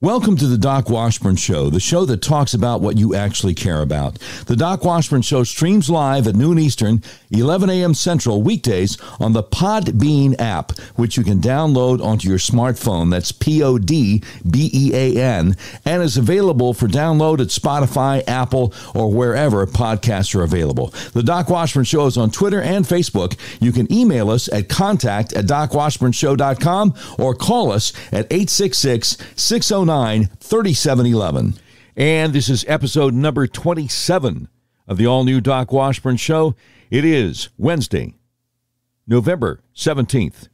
Welcome to the Doc Washburn Show, the show that talks about what you actually care about. The Doc Washburn Show streams live at noon Eastern, 11 a.m. Central, weekdays on the Podbean app, which you can download onto your smartphone. That's Podbean, and is available for download at Spotify, Apple, or wherever podcasts are available. The Doc Washburn Show is on Twitter and Facebook. You can email us at contact@docwashburnshow.com or call us at 866-609-3711. And this is episode number 27 of the all-new Doc Washburn Show. It is Wednesday, November 17th,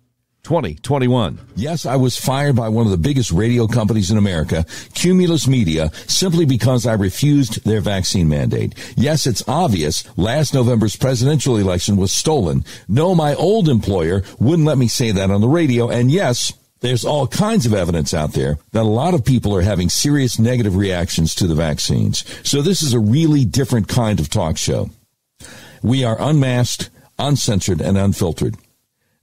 2021. Yes, I was fired by one of the biggest radio companies in America, Cumulus Media, simply because I refused their vaccine mandate. Yes, it's obvious last November's presidential election was stolen. No, my old employer wouldn't let me say that on the radio. And yes, there's all kinds of evidence out there that a lot of people are having serious negative reactions to the vaccines. So this is a really different kind of talk show. We are unmasked, uncensored, and unfiltered.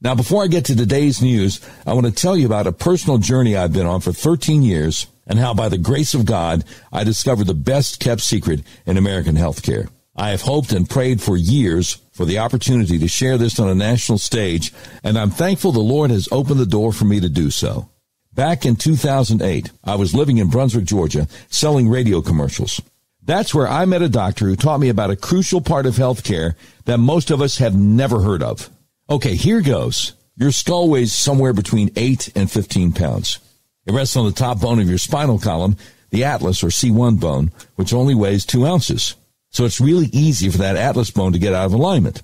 Now, before I get to today's news, I want to tell you about a personal journey I've been on for 13 years and how, by the grace of God, I discovered the best-kept secret in American healthcare. I have hoped and prayed for years for the opportunity to share this on a national stage, and I'm thankful the Lord has opened the door for me to do so. Back in 2008, I was living in Brunswick, Georgia, selling radio commercials. That's where I met a doctor who taught me about a crucial part of healthcare that most of us have never heard of. Okay, here goes. Your skull weighs somewhere between 8 and 15 pounds. It rests on the top bone of your spinal column, the atlas or C1 bone, which only weighs 2 ounces. So it's really easy for that atlas bone to get out of alignment.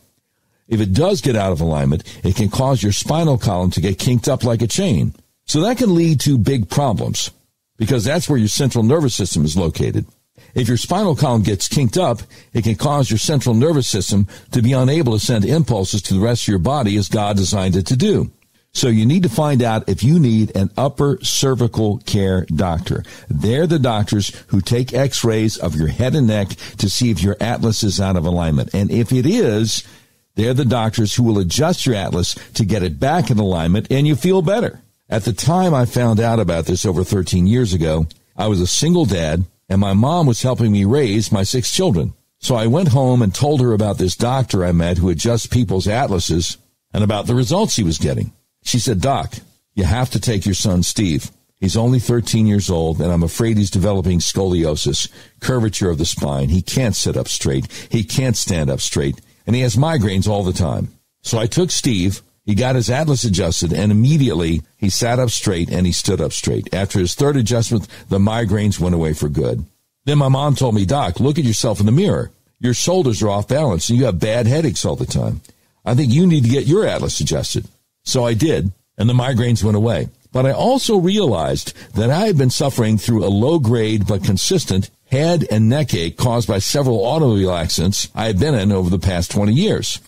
If it does get out of alignment, it can cause your spinal column to get kinked up like a chain. So that can lead to big problems because that's where your central nervous system is located. If your spinal column gets kinked up, it can cause your central nervous system to be unable to send impulses to the rest of your body as God designed it to do. So you need to find out if you need an upper cervical care doctor. They're the doctors who take x-rays of your head and neck to see if your atlas is out of alignment. And if it is, they're the doctors who will adjust your atlas to get it back in alignment and you feel better. At the time I found out about this over 13 years ago, I was a single dad and my mom was helping me raise my 6 children. So I went home and told her about this doctor I met who adjusts people's atlases and about the results he was getting. She said, "Doc, you have to take your son, Steve. He's only 13 years old, and I'm afraid he's developing scoliosis, curvature of the spine. He can't sit up straight. He can't stand up straight, and he has migraines all the time." So I took Steve. He got his atlas adjusted, and immediately he sat up straight and he stood up straight. After his third adjustment, the migraines went away for good. Then my mom told me, "Doc, look at yourself in the mirror. Your shoulders are off balance, and you have bad headaches all the time. I think you need to get your atlas adjusted." So I did, and the migraines went away. But I also realized that I had been suffering through a low-grade but consistent head and neck ache caused by several automobile accidents I had been in over the past 20 years.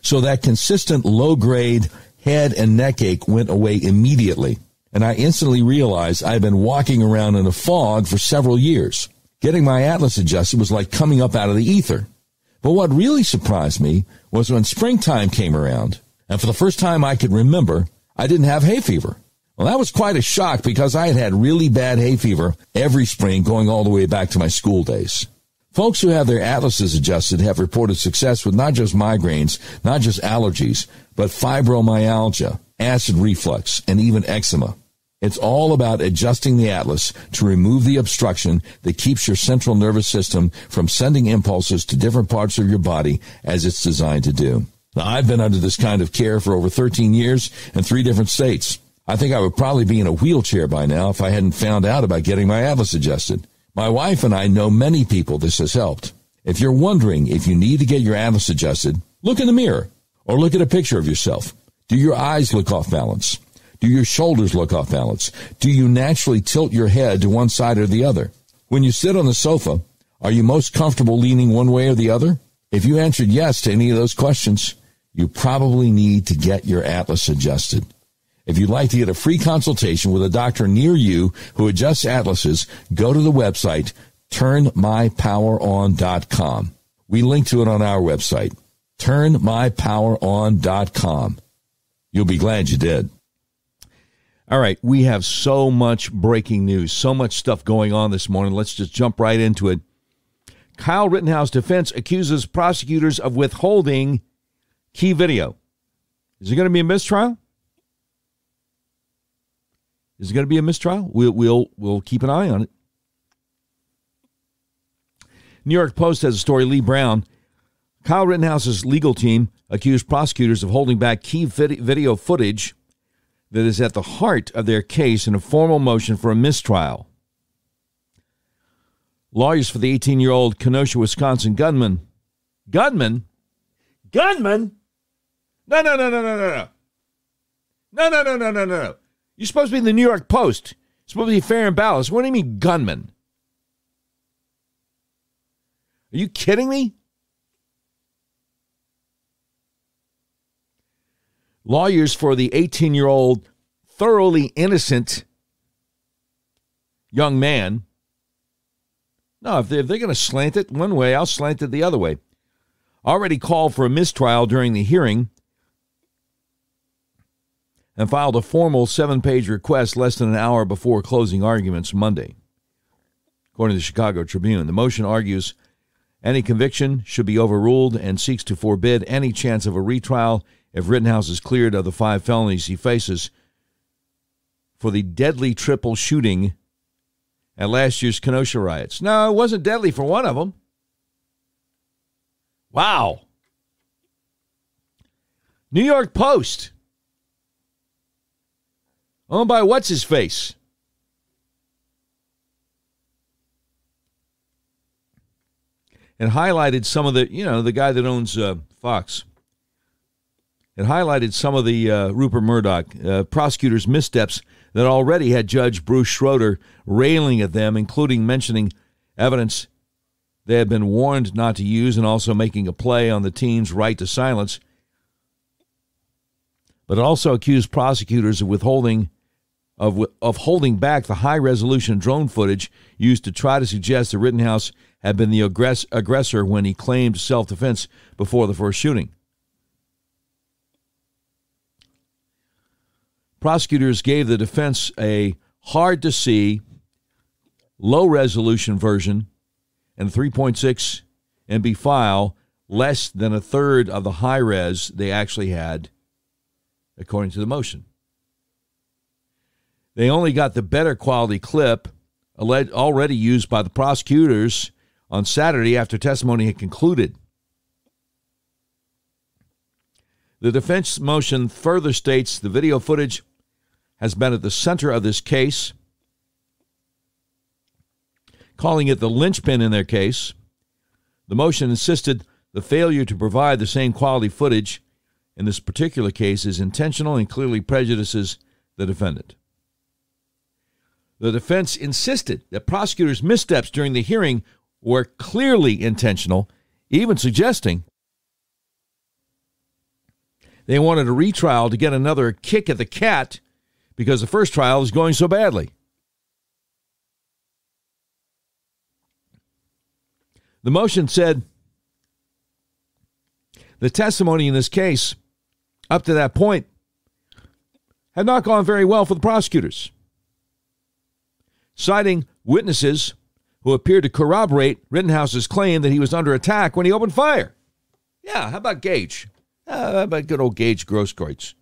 So that consistent low-grade head and neck ache went away immediately, and I instantly realized I had been walking around in a fog for several years. Getting my atlas adjusted was like coming up out of the ether. But what really surprised me was when springtime came around, and for the first time I could remember, I didn't have hay fever. Well, that was quite a shock because I had had really bad hay fever every spring going all the way back to my school days. Folks who have their atlases adjusted have reported success with not just migraines, not just allergies, but fibromyalgia, acid reflux, and even eczema. It's all about adjusting the atlas to remove the obstruction that keeps your central nervous system from sending impulses to different parts of your body as it's designed to do. Now, I've been under this kind of care for over 13 years in 3 different states. I think I would probably be in a wheelchair by now if I hadn't found out about getting my atlas adjusted. My wife and I know many people this has helped. If you're wondering if you need to get your atlas adjusted, look in the mirror or look at a picture of yourself. Do your eyes look off balance? Do your shoulders look off balance? Do you naturally tilt your head to one side or the other? When you sit on the sofa, are you most comfortable leaning one way or the other? If you answered yes to any of those questions, you probably need to get your atlas adjusted. If you'd like to get a free consultation with a doctor near you who adjusts atlases, go to the website turnmypoweron.com. We link to it on our website, turnmypoweron.com. You'll be glad you did. All right, we have so much breaking news, so much stuff going on this morning. Let's just jump right into it. Kyle Rittenhouse defense accuses prosecutors of withholding key video. Is it going to be a mistrial? Is it going to be a mistrial? We'll keep an eye on it. New York Post has a story. Lee Brown, Kyle Rittenhouse's legal team accused prosecutors of holding back key video footage that is at the heart of their case in a formal motion for a mistrial. Lawyers for the 18-year-old Kenosha, Wisconsin gunman. Gunman? Gunman? No. No. You're supposed to be in the New York Post. You're supposed to be fair and balanced. What do you mean gunman? Are you kidding me? Lawyers for the 18-year-old thoroughly innocent young man. No, if they're going to slant it one way, I'll slant it the other way. Already called for a mistrial during the hearing and filed a formal 7-page request less than an hour before closing arguments Monday, according to the Chicago Tribune. The motion argues any conviction should be overruled and seeks to forbid any chance of a retrial if Rittenhouse is cleared of the 5 felonies he faces for the deadly triple shooting at last year's Kenosha riots. No, it wasn't deadly for one of them. Wow. New York Post. Owned by what's-his-face? And highlighted some of the, the guy that owns Fox. It highlighted some of the Rupert Murdoch prosecutors' missteps that already had Judge Bruce Schroeder railing at them, including mentioning evidence they had been warned not to use and also making a play on the teen's right to silence. But it also accused prosecutors of holding back the high-resolution drone footage used to try to suggest that Rittenhouse had been the aggressor when he claimed self-defense before the first shooting. Prosecutors gave the defense a hard-to-see, low-resolution version and 3.6 MB file, less than a third of the high-res they actually had, according to the motion. They only got the better quality clip already used by the prosecutors on Saturday after testimony had concluded. The defense motion further states the video footage has been at the center of this case, calling it the linchpin in their case. The motion insisted the failure to provide the same quality footage in this particular case is intentional and clearly prejudices the defendant. The defense insisted that prosecutors' missteps during the hearing were clearly intentional, even suggesting they wanted a retrial to get another kick at the cat because the first trial is going so badly. The motion said the testimony in this case, up to that point, had not gone very well for the prosecutors, citing witnesses who appeared to corroborate Rittenhouse's claim that he was under attack when he opened fire. Yeah, how about Gage? How about good old Gage Grosskreutz?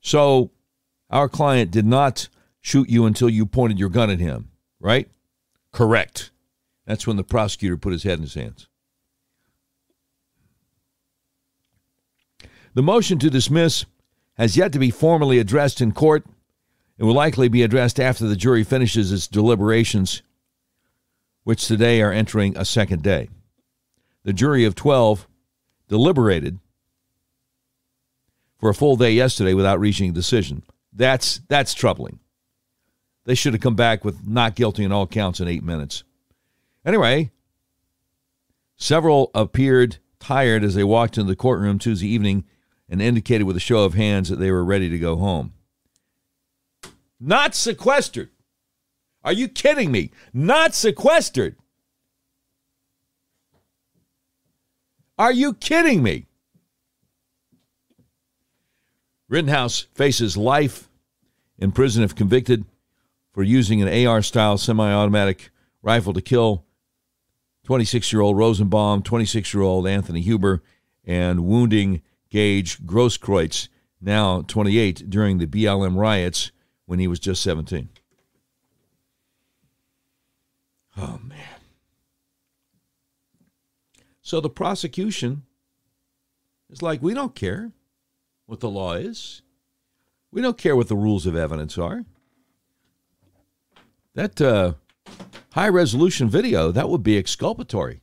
So our client did not shoot you until you pointed your gun at him, right? Correct. That's when the prosecutor put his head in his hands. The motion to dismiss has yet to be formally addressed in court. It will likely be addressed after the jury finishes its deliberations, which today are entering a second day. The jury of 12 deliberated for a full day yesterday without reaching a decision. That's troubling. They should have come back with not guilty on all counts in 8 minutes. Anyway, several appeared tired as they walked into the courtroom Tuesday evening and indicated with a show of hands that they were ready to go home. Not sequestered. Are you kidding me? Not sequestered. Are you kidding me? Rittenhouse faces life in prison if convicted for using an AR-style semi-automatic rifle to kill 26-year-old Rosenbaum, 26-year-old Anthony Huber, and wounding Gage Grosskreutz, now 28, during the BLM riots when he was just 17. Oh, man. So the prosecution is like, we don't care what the law is. We don't care what the rules of evidence are. That high-resolution video, that would be exculpatory.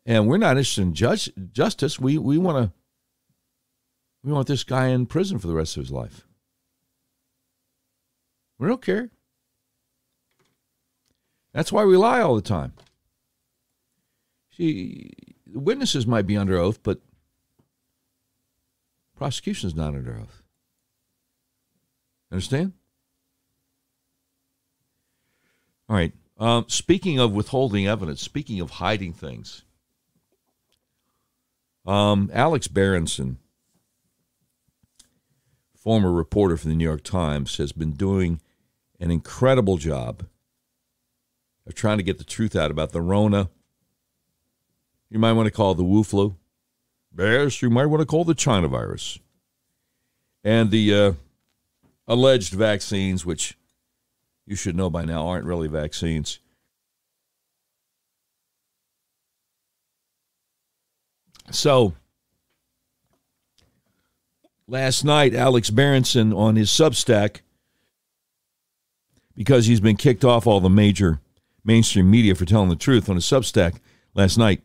And we're not interested in justice. We want this guy in prison for the rest of his life. We don't care. That's why we lie all the time. See, the witnesses might be under oath, but prosecution's not under oath. Understand? All right. Speaking of withholding evidence, speaking of hiding things, Alex Berenson, former reporter for the New York Times, has been doing an incredible job of trying to get the truth out about the Rona. You might want to call it the Wu flu. Yes, you might want to call it the China virus. And the alleged vaccines, which you should know by now aren't really vaccines. So, last night, Alex Berenson on his Substack, because he's been kicked off all the major mainstream media for telling the truth, on his Substack last night,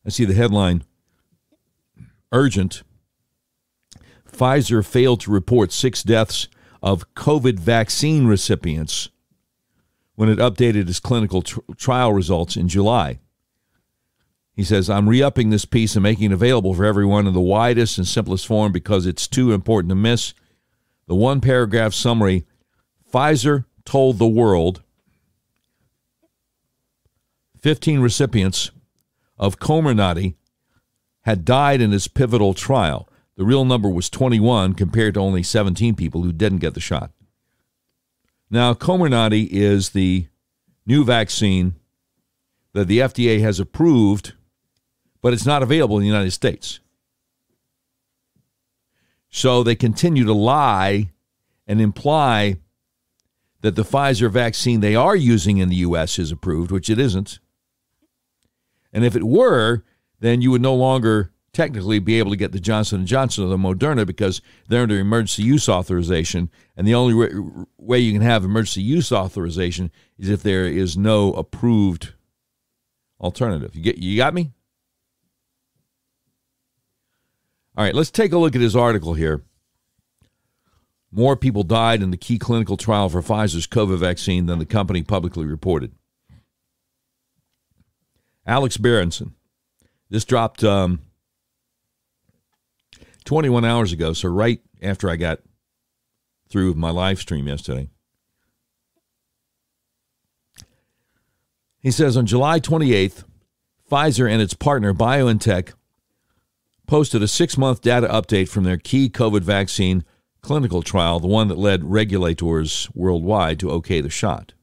I see the headline, urgent, Pfizer failed to report 6 deaths of COVID vaccine recipients when it updated its clinical trial results in July. He says, I'm re-upping this piece and making it available for everyone in the widest and simplest form because it's too important to miss. The one-paragraph summary, Pfizer told the world 15 recipients of Comirnaty had died in its pivotal trial. The real number was 21 compared to only 17 people who didn't get the shot. Now, Comirnaty is the new vaccine that the FDA has approved, but it's not available in the United States. So they continue to lie and imply that the Pfizer vaccine they are using in the U.S. is approved, which it isn't. And if it were, then you would no longer technically be able to get the Johnson & Johnson or the Moderna because they're under emergency use authorization. And the only way you can have emergency use authorization is if there is no approved alternative. You got me? All right, let's take a look at his article here. More people died in the key clinical trial for Pfizer's COVID vaccine than the company publicly reported. Alex Berenson. This dropped 21 hours ago, so right after I got through with my live stream yesterday. He says, on July 28th, Pfizer and its partner BioNTech posted a 6-month data update from their key COVID vaccine clinical trial, the one that led regulators worldwide to okay the shot.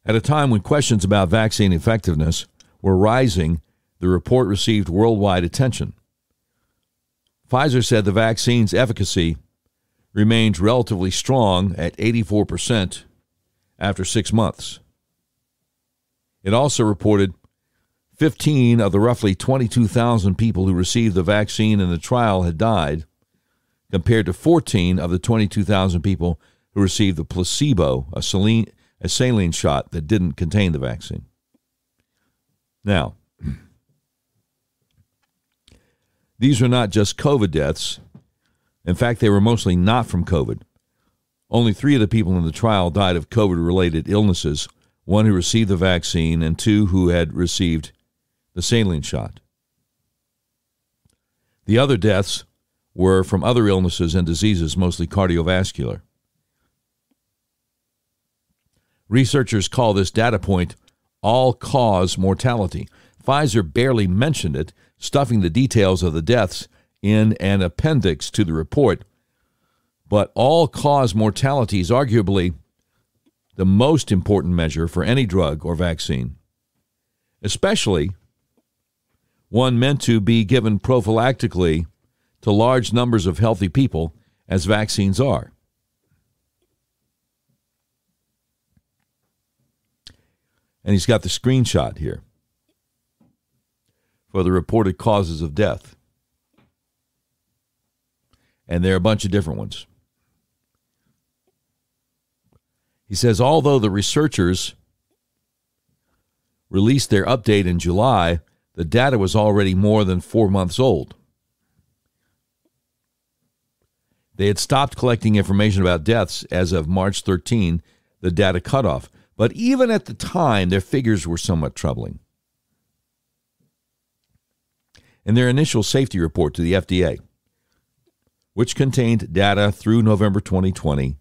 At a time when questions about vaccine effectiveness were rising, the report received worldwide attention. Pfizer said the vaccine's efficacy remained relatively strong at 84% after 6 months. It also reported 15 of the roughly 22,000 people who received the vaccine in the trial had died, compared to 14 of the 22,000 people who received the placebo, a saline shot that didn't contain the vaccine. Now, these are not just COVID deaths. In fact, they were mostly not from COVID. Only 3 of the people in the trial died of COVID-related illnesses, 1 who received the vaccine and 2 who had received the saline shot. The other deaths were from other illnesses and diseases, mostly cardiovascular. Researchers call this data point all-cause mortality. Pfizer barely mentioned it, stuffing the details of the deaths in an appendix to the report. But all-cause mortality is arguably the most important measure for any drug or vaccine, especially one meant to be given prophylactically to large numbers of healthy people, as vaccines are. And he's got the screenshot here for the reported causes of death. And there are a bunch of different ones. He says, although the researchers released their update in July, the data was already more than 4 months old. They had stopped collecting information about deaths as of March 13, the data cutoff. But even at the time, their figures were somewhat troubling. In their initial safety report to the FDA, which contained data through November 2020,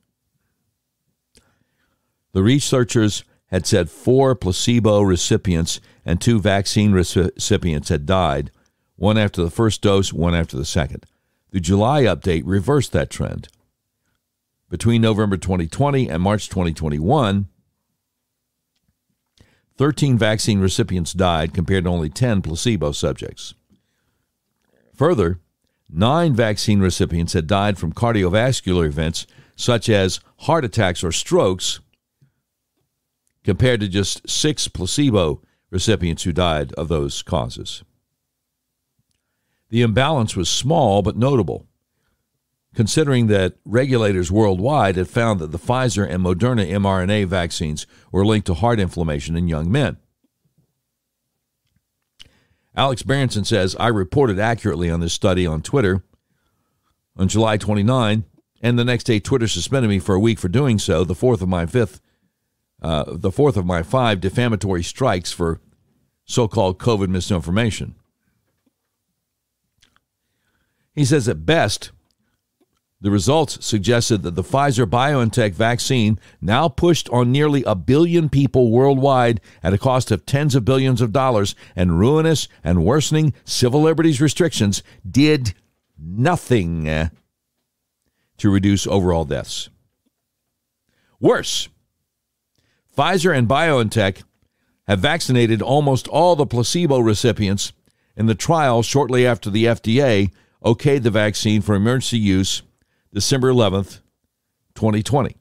the researchers had said 4 placebo recipients and 2 vaccine recipients had died, one after the first dose, one after the second. The July update reversed that trend. Between November 2020 and March 2021, 13 vaccine recipients died compared to only 10 placebo subjects. Further, 9 vaccine recipients had died from cardiovascular events such as heart attacks or strokes, compared to just 6 placebo recipients who died of those causes. The imbalance was small but notable, considering that regulators worldwide had found that the Pfizer and Moderna mRNA vaccines were linked to heart inflammation in young men. Alex Berenson says, I reported accurately on this study on Twitter on July 29, and the next day Twitter suspended me for a week for doing so, the fourth of my 5 defamatory strikes for so-called COVID misinformation. He says, at best, the results suggested that the Pfizer-BioNTech vaccine, now pushed on nearly 1 billion people worldwide at a cost of tens of billions of dollars and ruinous and worsening civil liberties restrictions, did nothing to reduce overall deaths. Worse, Pfizer and BioNTech have vaccinated almost all the placebo recipients in the trial shortly after the FDA okayed the vaccine for emergency use December 11th, 2020.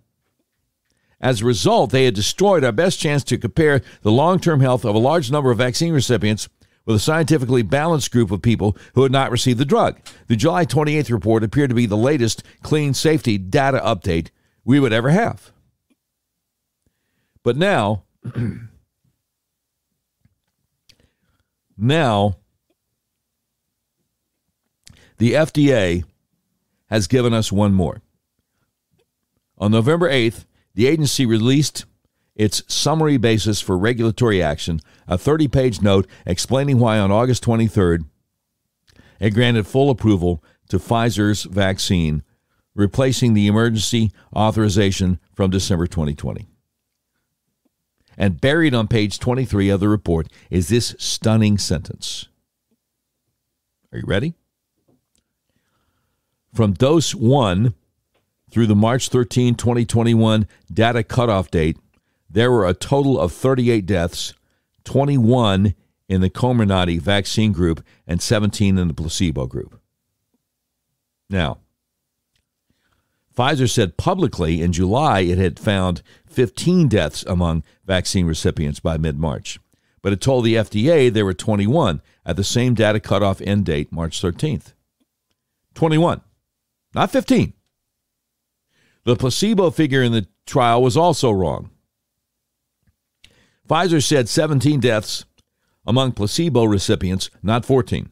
As a result, they had destroyed our best chance to compare the long-term health of a large number of vaccine recipients with a scientifically balanced group of people who had not received the drug. The July 28th report appeared to be the latest clean safety data update we would ever have. But now, the FDA has given us one more. On November 8th, the agency released its summary basis for regulatory action, a 30-page note explaining why on August 23rd, it granted full approval to Pfizer's vaccine, replacing the emergency authorization from December 2020. And buried on page 23 of the report is this stunning sentence. Are you ready? From dose 1 through the March 13, 2021 data cutoff date, there were a total of 38 deaths, 21 in the Comirnaty vaccine group and 17 in the placebo group. Now, Pfizer said publicly in July it had found 15 deaths among vaccine recipients by mid-March, but it told the FDA there were 21 at the same data cutoff end date, March 13th. 21, not 15. The placebo figure in the trial was also wrong. Pfizer said 17 deaths among placebo recipients, not 14.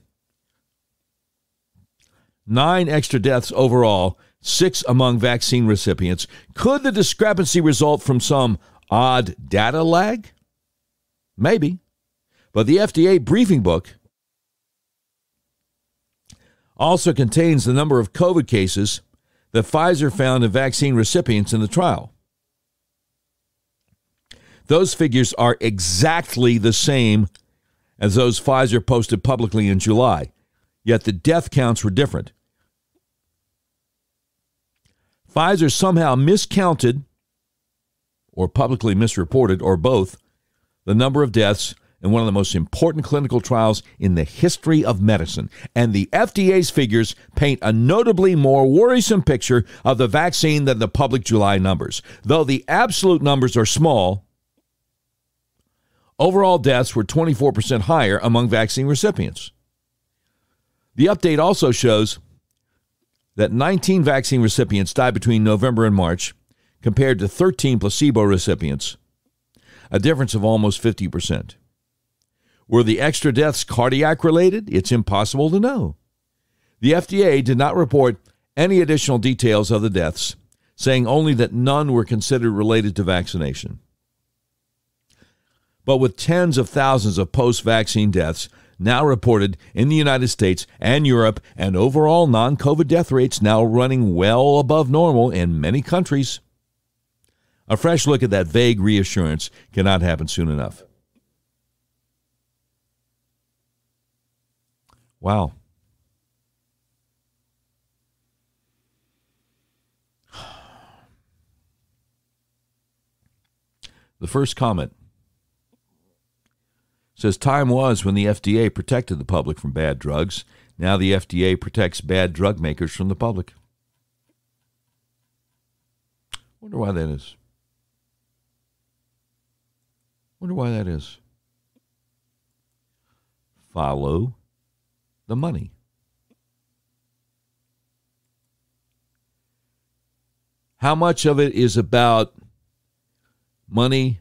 9 extra deaths overall, 6 among vaccine recipients. Could the discrepancy result from some odd data lag? Maybe. But the FDA briefing book also contains the number of COVID cases that Pfizer found in vaccine recipients in the trial. Those figures are exactly the same as those Pfizer posted publicly in July, yet the death counts were different. Pfizer somehow miscounted, or publicly misreported, or both, the number of deaths in one of the most important clinical trials in the history of medicine. And the FDA's figures paint a notably more worrisome picture of the vaccine than the public July numbers. Though the absolute numbers are small, overall deaths were 24% higher among vaccine recipients. The update also shows that 19 vaccine recipients died between November and March, compared to 13 placebo recipients, a difference of almost 50%. Were the extra deaths cardiac-related? It's impossible to know. The FDA did not report any additional details of the deaths, saying only that none were considered related to vaccination. But with tens of thousands of post-vaccine deaths now reported in the United States and Europe, and overall non-COVID death rates now running well above normal in many countries, a fresh look at that vague reassurance cannot happen soon enough. Wow. The first comment says, time was when the FDA protected the public from bad drugs. Now the FDA protects bad drug makers from the public. Wonder why that is. Wonder why that is. Follow the money. How much of it is about money?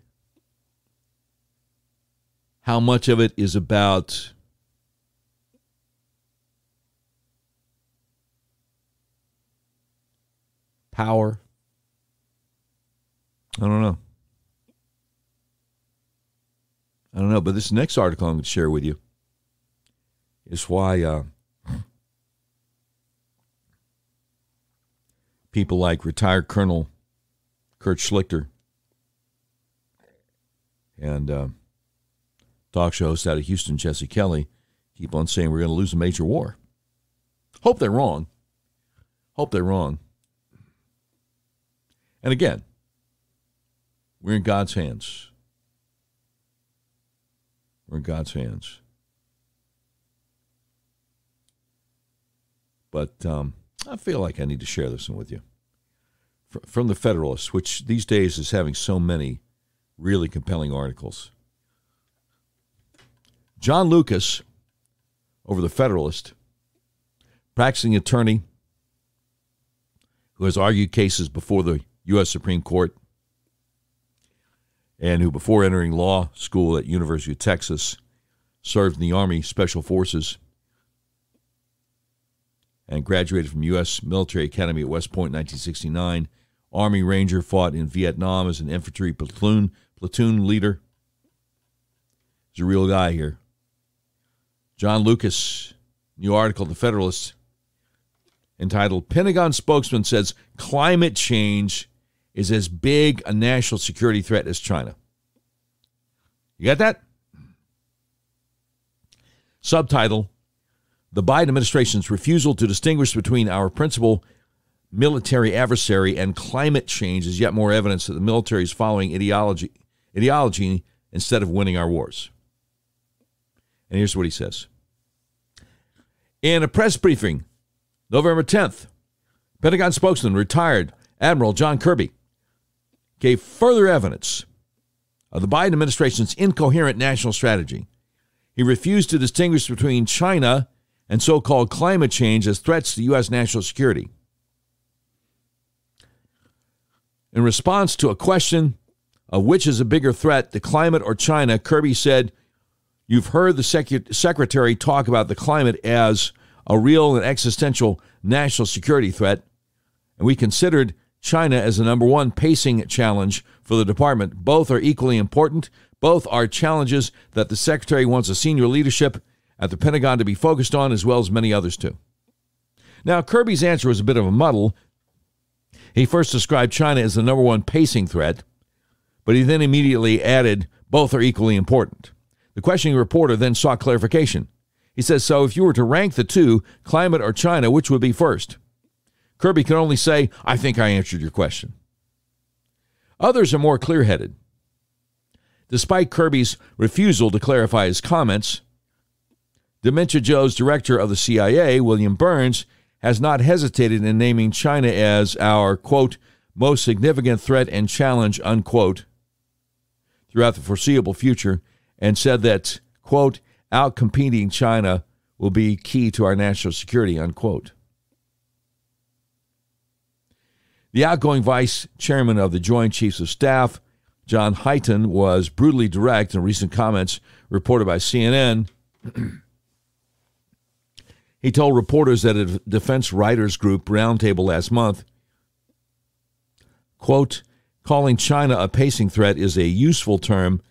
How much of it is about power? I don't know. But this next article I'm going to share with you is why people like retired Colonel Kurt Schlichter and talk show host out of Houston, Jesse Kelly, keep on saying we're going to lose a major war. Hope they're wrong. And again, we're in God's hands. But I feel like I need to share this one with you. From the Federalist, which these days is having so many really compelling articles. John Lucas, over the Federalist, practicing attorney who has argued cases before the U.S. Supreme Court and who, before entering law school at University of Texas, served in the Army Special Forces and graduated from U.S. Military Academy at West Point in 1969. Army Ranger, fought in Vietnam as an infantry platoon leader. He's a real guy here. John Lucas, new article in The Federalist, entitled, Pentagon Spokesman Says Climate Change is as big a national security threat as China. You got that? Subtitle, The Biden administration's refusal to distinguish between our principal military adversary and climate change is yet more evidence that the military is following ideology instead of winning our wars. And here's what he says. In a press briefing, November 10th, Pentagon spokesman, retired Admiral John Kirby, gave further evidence of the Biden administration's incoherent national strategy. He refused to distinguish between China and so-called climate change as threats to U.S. national security. In response to a question of which is a bigger threat, the climate or China, Kirby said, you've heard the secretary talk about the climate as a real and existential national security threat, and we considered China as the number one pacing challenge for the department. Both are equally important. Both are challenges that the secretary wants a senior leadership at the Pentagon to be focused on, as well as many others too. Now, Kirby's answer was a bit of a muddle. He first described China as the number one pacing threat, but he then immediately added, both are equally important. The questioning reporter then sought clarification. He says, so if you were to rank the two, climate or China, which would be first? Kirby could only say, I think I answered your question. Others are more clear-headed. Despite Kirby's refusal to clarify his comments, Dementia Joe's director of the CIA, William Burns, has not hesitated in naming China as our, quote, most significant threat and challenge, unquote, throughout the foreseeable future, and said that, quote, outcompeting China will be key to our national security, unquote. The outgoing vice chairman of the Joint Chiefs of Staff, John Hyten, was brutally direct in recent comments reported by CNN. He told reporters at a defense writers group roundtable last month, quote, calling China a pacing threat is a useful term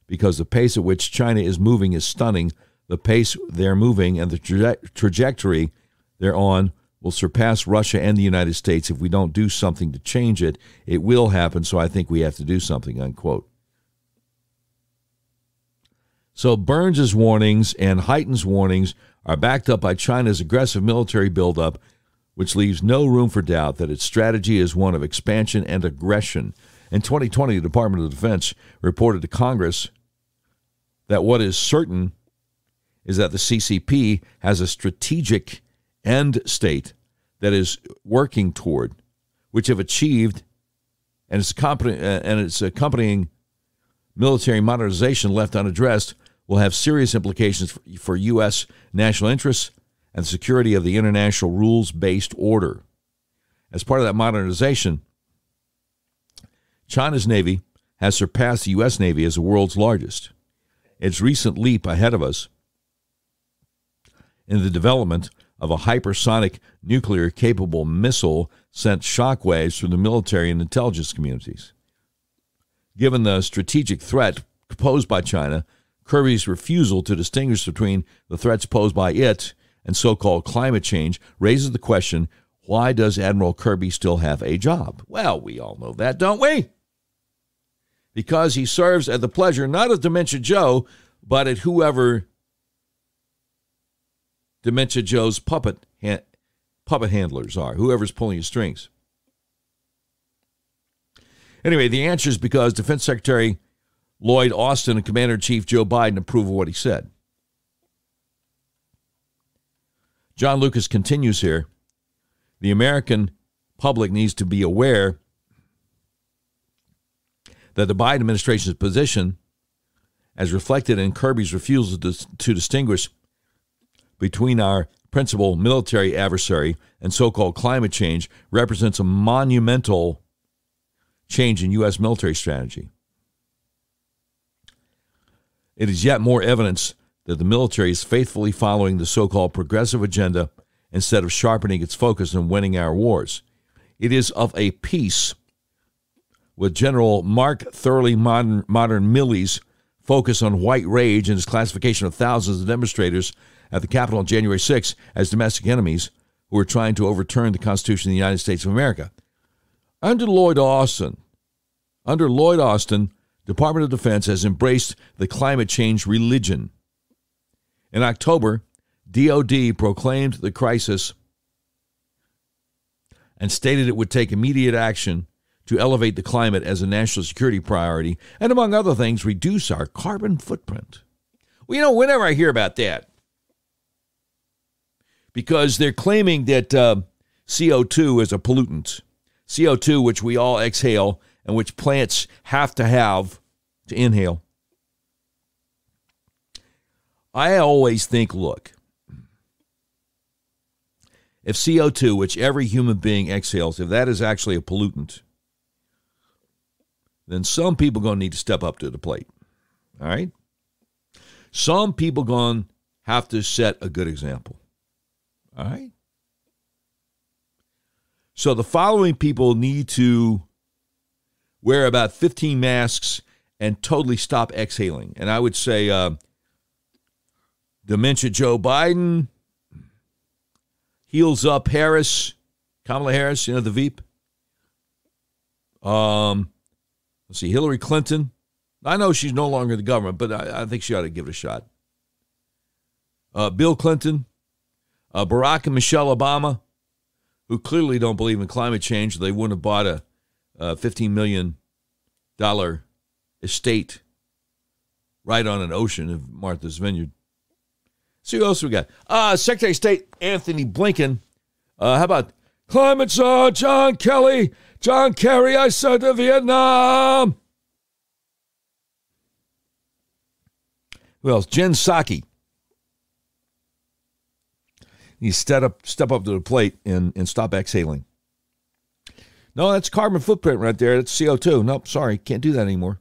because the pace at which China is moving is stunning. The pace they're moving and the trajectory they're on will surpass Russia and the United States. If we don't do something to change it, it will happen, so I think we have to do something, unquote. So Burns' warnings and Hyten's warnings are backed up by China's aggressive military buildup, which leaves no room for doubt that its strategy is one of expansion and aggression. In 2020, the Department of Defense reported to Congress that what is certain is that the CCP has a strategic end state that is working toward, which have achieved, and its accompanying military modernization left unaddressed will have serious implications for U.S. national interests and the security of the international rules-based order. As part of that modernization, China's Navy has surpassed the U.S. Navy as the world's largest. Its recent leap ahead of us in the development of a hypersonic nuclear-capable missile sent shockwaves through the military and intelligence communities. Given the strategic threat posed by China, Kirby's refusal to distinguish between the threats posed by it and so-called climate change raises the question, why does Admiral Kirby still have a job? Well, we all know that, don't we? Because he serves at the pleasure not of Dementia Joe, but at whoever Dementia Joe's puppet handlers are, whoever's pulling his strings. Anyway, the answer is because Defense Secretary Lloyd Austin and Commander-in-Chief Joe Biden approve of what he said. John Lucas continues here. The American public needs to be aware that the Biden administration's position, as reflected in Kirby's refusal to distinguish between our principal military adversary and so-called climate change, represents a monumental change in U.S. military strategy. It is yet more evidence that the military is faithfully following the so-called progressive agenda instead of sharpening its focus on winning our wars. It is of a piece with General Mark Thoroughly Modern Milley's focus on white rage and his classification of thousands of demonstrators at the Capitol on January 6th as domestic enemies who were trying to overturn the Constitution of the United States of America. Under Lloyd Austin, Department of Defense has embraced the climate change religion. In October, DOD proclaimed the crisis and stated it would take immediate action to elevate the climate as a national security priority and, among other things, reduce our carbon footprint. Well, you know, whenever I hear about that, because they're claiming that CO2 is a pollutant, CO2 which we all exhale and which plants have to have to inhale. I always think, look, if CO2, which every human being exhales, if that is actually a pollutant, then some people are going to need to step up to the plate. All right? Some people are going to have to set a good example. All right? So the following people need to wear about 15 masks and totally stop exhaling. And I would say Dementia Joe Biden, Heels Up Harris, Kamala Harris, the Veep. Let's see, Hillary Clinton, I know she's no longer in the government, but I think she ought to give it a shot. Bill Clinton, Barack and Michelle Obama, who clearly don't believe in climate change. They wouldn't have bought a $15 million estate right on an ocean of Martha's Vineyard. See who else we got. Secretary of State Anthony Blinken. How about climate czar John Kelly? John Kerry, I sent to Vietnam. Who else? Jen Psaki. You step up to the plate and stop exhaling. No, that's carbon footprint right there. That's CO2. Nope, sorry, can't do that anymore.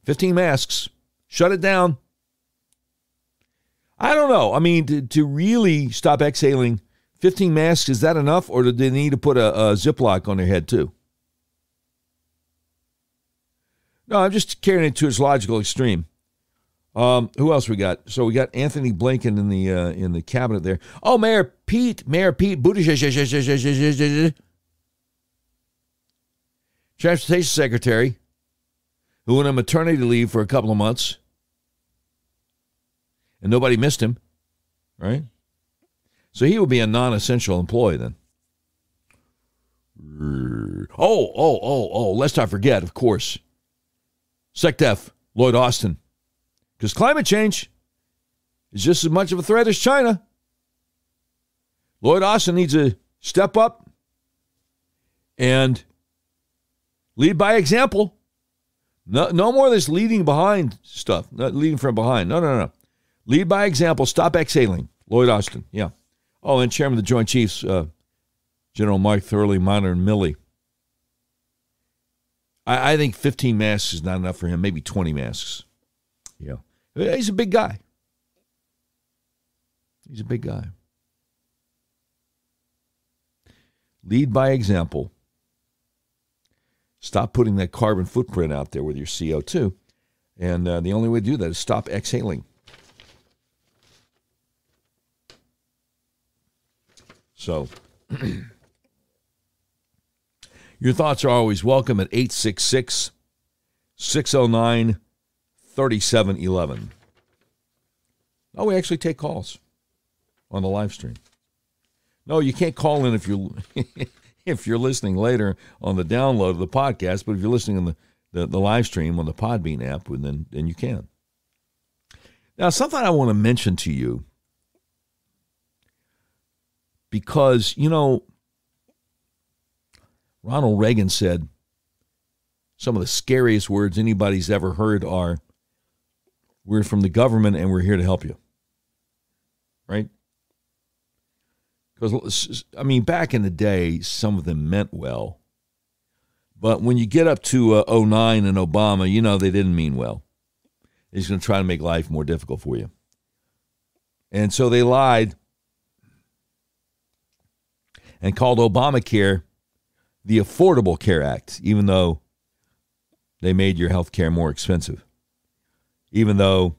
15 masks. Shut it down. I don't know. I mean, to really stop exhaling, 15 masks, is that enough? Or do they need to put a Ziploc on their head too? No, I'm just carrying it to its logical extreme. Who else we got? So we got Anthony Blinken in the cabinet there. Oh, Mayor Pete Buttigieg, Transportation Secretary, who went on maternity leave for a couple of months, and nobody missed him, right? So he would be a non-essential employee then. Let's not forget, of course, SecDef Lloyd Austin. Because climate change is just as much of a threat as China. Lloyd Austin needs to step up and lead by example. No more of this leading behind stuff. Not leading from behind. No. Lead by example. Stop exhaling. Lloyd Austin. Yeah. Oh, and Chairman of the Joint Chiefs, General Mike Thurley, Minor, and Milley. I think 15 masks is not enough for him. Maybe 20 masks. Yeah. He's a big guy. He's a big guy. Lead by example. Stop putting that carbon footprint out there with your CO2. And the only way to do that is stop exhaling. So, your thoughts are always welcome at 866-609-3711. Oh, we actually take calls on the live stream. No, you can't call in if you're if you're listening later on the download of the podcast, but if you're listening on the live stream on the Podbean app, then you can. Now, something I want to mention to you, because, Ronald Reagan said some of the scariest words anybody's ever heard are, "We're from the government and we're here to help you." Right? Because, back in the day, some of them meant well. But when you get up to 2009 and Obama, they didn't mean well. They're just going to try to make life more difficult for you. And so they lied and called Obamacare the Affordable Care Act, even though they made your health care more expensive. Even though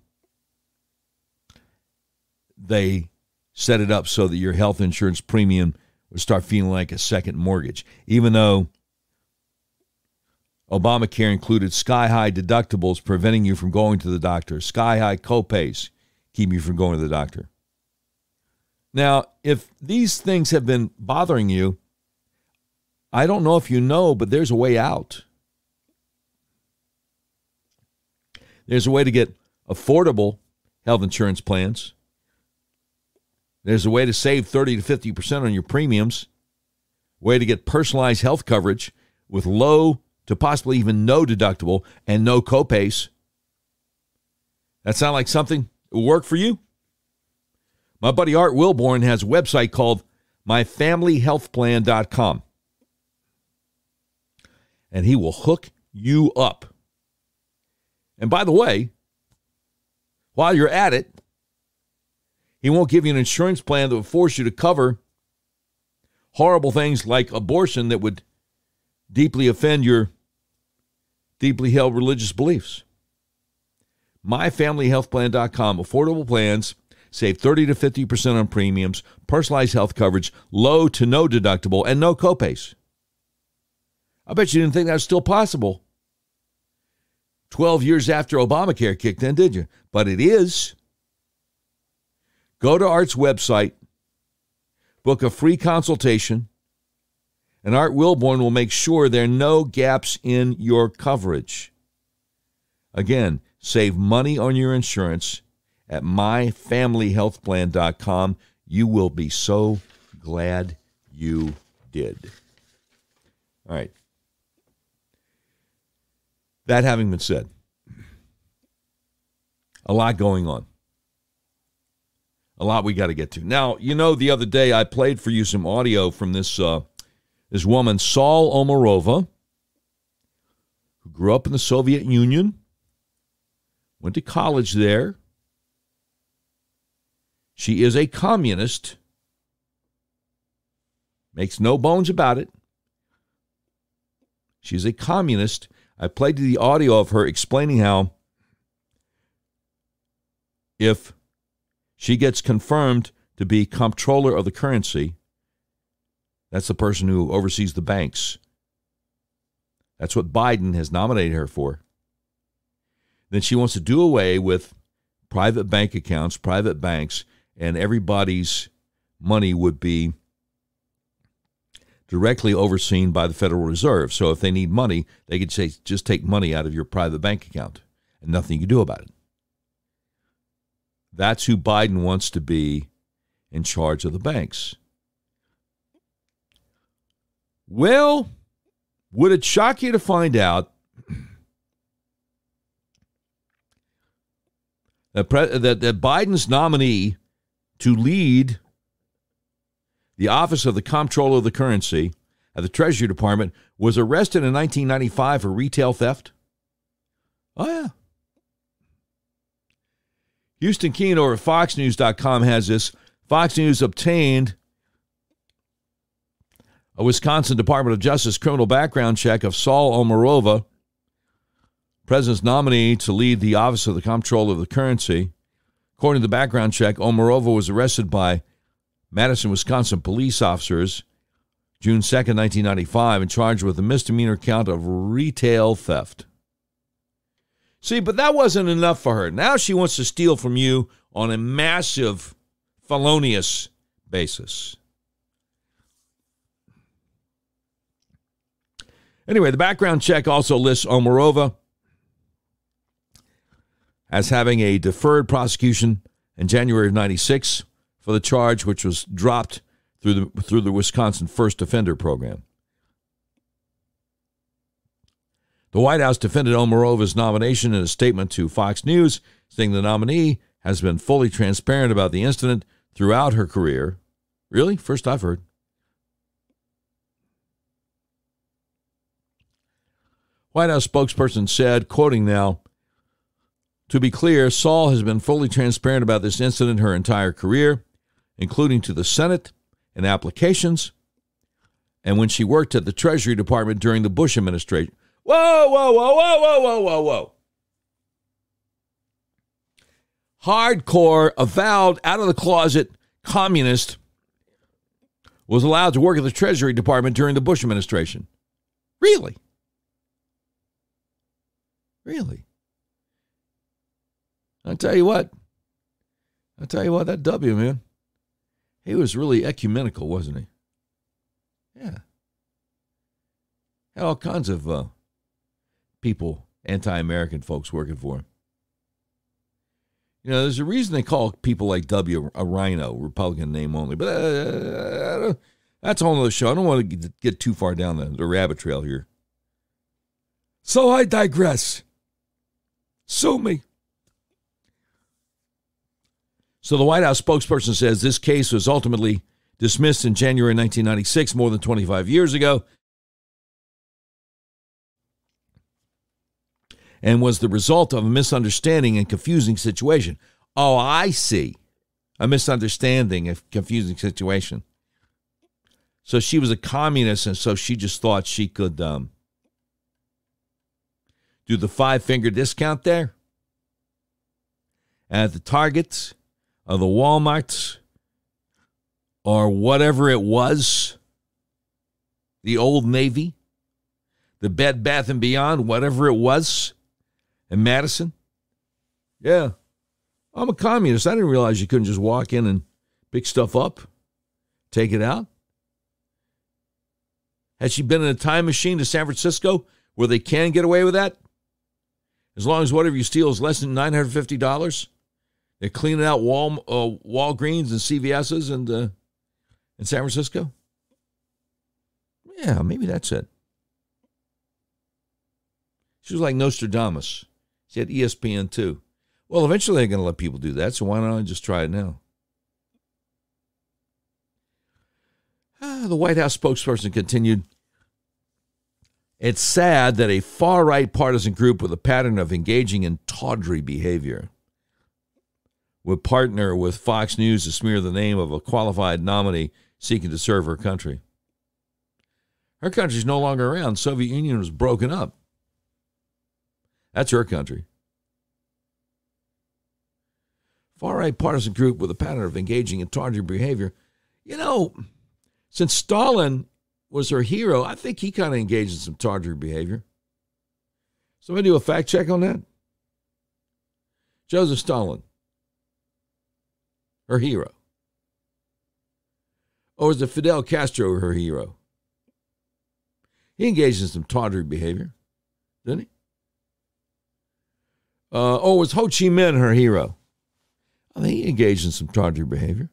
they set it up so that your health insurance premium would start feeling like a second mortgage. Even though Obamacare included sky-high deductibles preventing you from going to the doctor, sky-high copays keeping you from going to the doctor. Now, if these things have been bothering you, I don't know if you know, but there's a way out. There's a way to get affordable health insurance plans. There's a way to save 30 to 50% on your premiums. A way to get personalized health coverage with low to possibly even no deductible and no copays. That sound like something that will work for you? My buddy Art Wilborn has a website called myfamilyhealthplan.com. And he will hook you up. And by the way, while you're at it, he won't give you an insurance plan that will force you to cover horrible things like abortion that would deeply offend your deeply held religious beliefs. myfamilyhealthplan.com. Affordable plans. Save 30 to 50% on premiums, personalized health coverage, low to no deductible, and no copays. I bet you didn't think that was still possible 12 years after Obamacare kicked in, did you? But it is. Go to Art's website, book a free consultation, and Art Wilborn will make sure there are no gaps in your coverage. Again, save money on your insurance at myfamilyhealthplan.com. You will be so glad you did. All right. That having been said, a lot going on. A lot we got to get to. Now, you know, the other day I played for you some audio from this woman, Saulomarova, who grew up in the Soviet Union, went to college there. She is a communist. Makes no bones about it. She's a communist. I played the audio of her explaining how if she gets confirmed to be comptroller of the currency, that's the person who oversees the banks. That's what Biden has nominated her for. Then she wants to do away with private bank accounts, private banks, and everybody's money would be directly overseen by the Federal Reserve. So if they need money, they could say, just take money out of your private bank account and nothing you can do about it. That's who Biden wants to be in charge of the banks. Well, would it shock you to find out that Biden's nominee to lead the Office of the Comptroller of the Currency at the Treasury Department was arrested in 1995 for retail theft? Oh, yeah. Houston Keen over at FoxNews.com has this. Fox News obtained a Wisconsin Department of Justice criminal background check of Saulomarova, president's nominee to lead the Office of the Comptroller of the Currency. According to the background check, Omarova was arrested by Madison, Wisconsin police officers June 2nd, 1995, and charged with a misdemeanor count of retail theft. See, but that wasn't enough for her. Now she wants to steal from you on a massive, felonious basis. Anyway, the background check also lists Omarova as having a deferred prosecution in January of 96 for the charge, which was dropped through the Wisconsin First Offender Program. The White House defended Omarova's nomination in a statement to Fox News, saying the nominee has been fully transparent about the incident throughout her career. Really? First I've heard. White House spokesperson said, quoting now, "To be clear, Saul has been fully transparent about this incident her entire career, including to the Senate and applications, and when she worked at the Treasury Department during the Bush administration." Whoa, whoa, whoa, whoa, whoa, whoa, whoa, whoa. Hardcore, avowed, out-of-the-closet communist was allowed to work at the Treasury Department during the Bush administration. Really? Really? I'll tell you what, that W, man, he was really ecumenical, wasn't he? Yeah. Had all kinds of people, anti-American folks working for him. You know, there's a reason they call people like W a rhino, Republican name only. But that's a whole other show. I don't want to get too far down the rabbit trail here. So I digress. Sue me. So the White House spokesperson says this case was ultimately dismissed in January 1996, more than 25 years ago, and was the result of a misunderstanding and confusing situation. Oh, I see. A misunderstanding, a confusing situation. So she was a communist, and so she just thought she could do the 5-finger discount there at the Targets or the Walmarts or whatever it was, the Old Navy, the Bed Bath & Beyond, whatever it was, And Madison? Yeah. I'm a communist. I didn't realize you couldn't just walk in and pick stuff up, take it out. Has she been in a time machine to San Francisco where they can get away with that? As long as whatever you steal is less than $950? They're cleaning out Walgreens and CVS's and in San Francisco? Yeah, maybe that's it. She was like Nostradamus. She had ESPN too. Well, eventually they're going to let people do that, so why not I just try it now? The White House spokesperson continued, it's sad that a far-right partisan group with a pattern of engaging in tawdry behavior would partner with Fox News to smear the name of a qualified nominee seeking to serve her country. Her country's no longer around. The Soviet Union was broken up. That's her country. Far-right partisan group with a pattern of engaging in tawdry behavior. You know, since Stalin was her hero, I think he kind of engaged in some tawdry behavior. Somebody do a fact check on that? Joseph Stalin, her hero. Or was it Fidel Castro her hero? He engaged in some tawdry behavior, didn't he? Or was Ho Chi Minh her hero? I think he engaged in some tawdry behavior.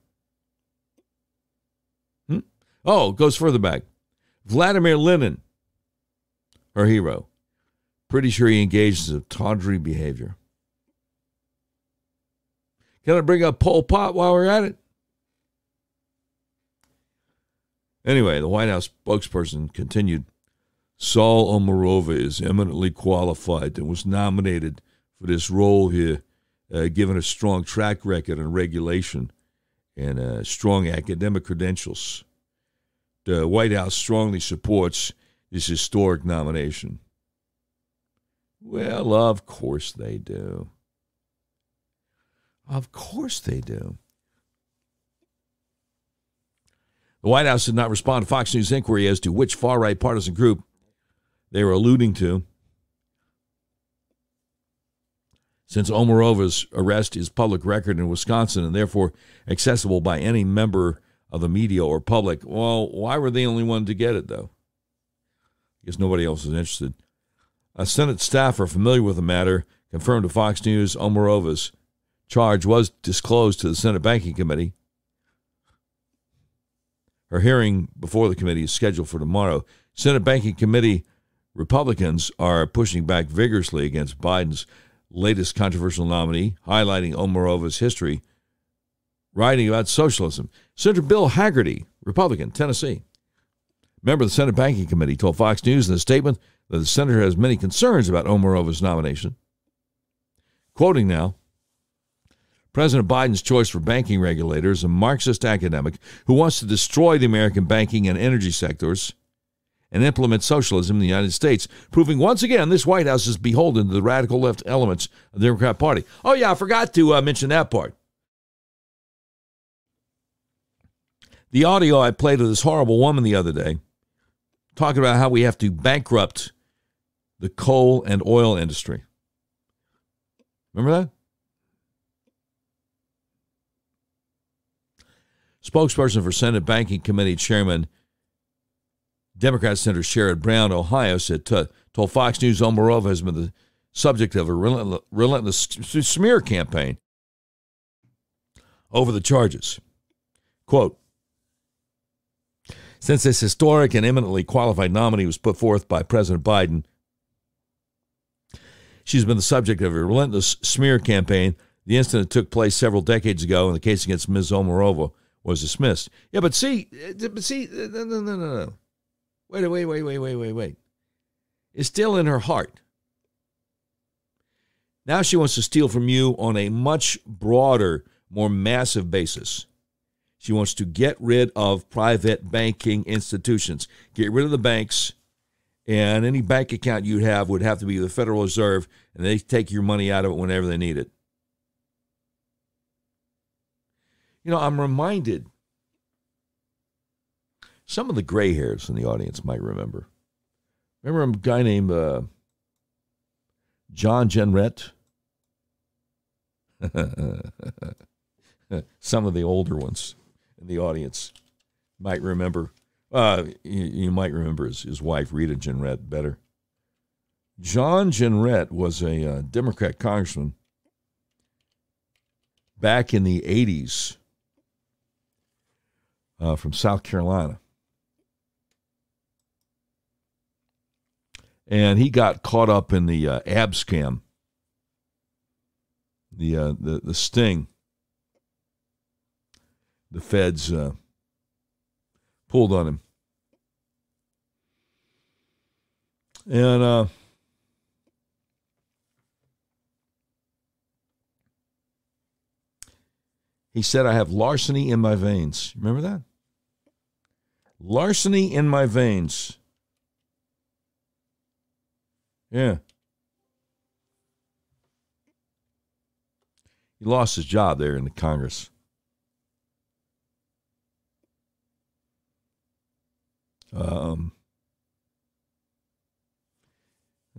Oh, it goes further back. Vladimir Lenin, her hero. Pretty sure he engaged in some tawdry behavior. Can I bring up Pol Pot while we're at it? Anyway, the White House spokesperson continued, Saulomarova is eminently qualified and was nominated for this role here, given a strong track record in regulation and strong academic credentials. The White House strongly supports this historic nomination. Well, of course they do. Of course they do. The White House did not respond to Fox News' inquiry as to which far-right partisan group they were alluding to, since Omarova's arrest is public record in Wisconsin and therefore accessible by any member of the media or public. Well, why were they the only one to get it, though? I guess nobody else is interested. A Senate staffer familiar with the matter confirmed to Fox News Omarova's charge was disclosed to the Senate Banking Committee. Her hearing before the committee is scheduled for tomorrow. Senate Banking Committee Republicans are pushing back vigorously against Biden's latest controversial nominee, highlighting Omarova's history, writing about socialism. Senator Bill Hagerty, Republican, Tennessee, member of the Senate Banking Committee, told Fox News in a statement that the senator has many concerns about Omarova's nomination. Quoting now, President Biden's choice for banking regulator is a Marxist academic who wants to destroy the American banking and energy sectors and implement socialism in the United States, proving once again this White House is beholden to the radical left elements of the Democrat Party. Oh, yeah, I forgot to mention that part. The audio I played of this horrible woman the other day talking about how we have to bankrupt the coal and oil industry. Remember that? Spokesperson for Senate Banking Committee Chairman Democrat Senator Sherrod Brown, Ohio, said told Fox News Omarova has been the subject of a relentless smear campaign over the charges. Quote, since this historic and eminently qualified nominee was put forth by President Biden, she's been the subject of a relentless smear campaign. The incident took place several decades ago, and the case against Ms. Saulomarova was dismissed. Yeah, but see, no. Wait. It's still in her heart. Now she wants to steal from you on a much broader, more massive basis. She wants to get rid of private banking institutions, get rid of the banks, and any bank account you'd have would have to be the Federal Reserve, and they take your money out of it whenever they need it. You know, I'm reminded, some of the gray hairs in the audience might remember. Remember a guy named John Jenrette. Some of the older ones in the audience might remember. You might remember his wife, Rita Jenrette, better. John Jenrette was a Democrat congressman back in the 80s from South Carolina. And he got caught up in the Abscam, the sting. The feds pulled on him. And he said, I have larceny in my veins. Remember that? Larceny in my veins. Yeah. He lost his job there in the Congress.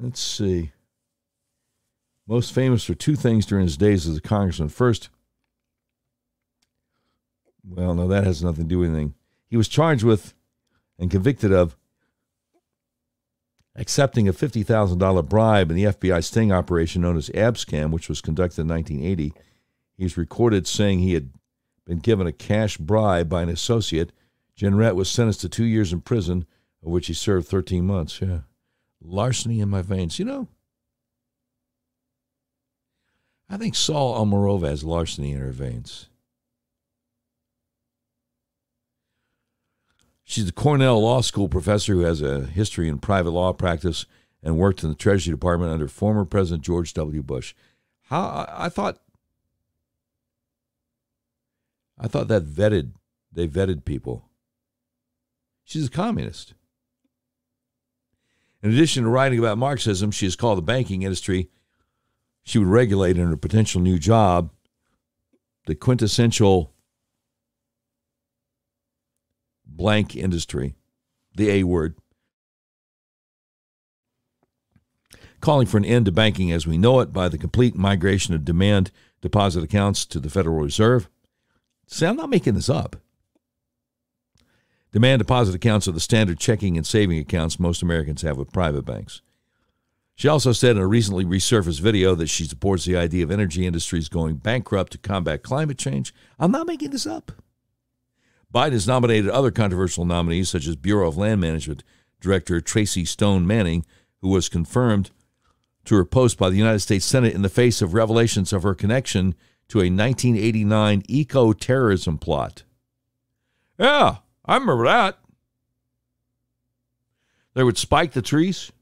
Let's see. Most famous for two things during his days as a congressman. First, well, no, that has nothing to do with anything. He was charged with and convicted of accepting a $50,000 bribe in the FBI sting operation known as Abscam, which was conducted in 1980. He was recorded saying he had been given a cash bribe by an associate. Jenrette was sentenced to 2 years in prison, of which he served 13 months. Yeah. Larceny in my veins. You know, I think Saulomarova has larceny in her veins. She's a Cornell Law School professor who has a history in private law practice and worked in the Treasury Department under former President George W. Bush. I thought that they vetted people. She's a communist. In addition to writing about Marxism, she has called the banking industry she would regulate in her potential new job the quintessential blank industry, the A word, calling for an end to banking as we know it by the complete migration of demand deposit accounts to the Federal Reserve. See, I'm not making this up. Demand deposit accounts are the standard checking and saving accounts most Americans have with private banks. She also said in a recently resurfaced video that she supports the idea of energy industries going bankrupt to combat climate change. I'm not making this up. Biden has nominated other controversial nominees, such as Bureau of Land Management Director Tracy Stone Manning, who was confirmed to her post by the United States Senate in the face of revelations of her connection to a 1989 eco-terrorism plot. Yeah, I remember that. They would spike the trees.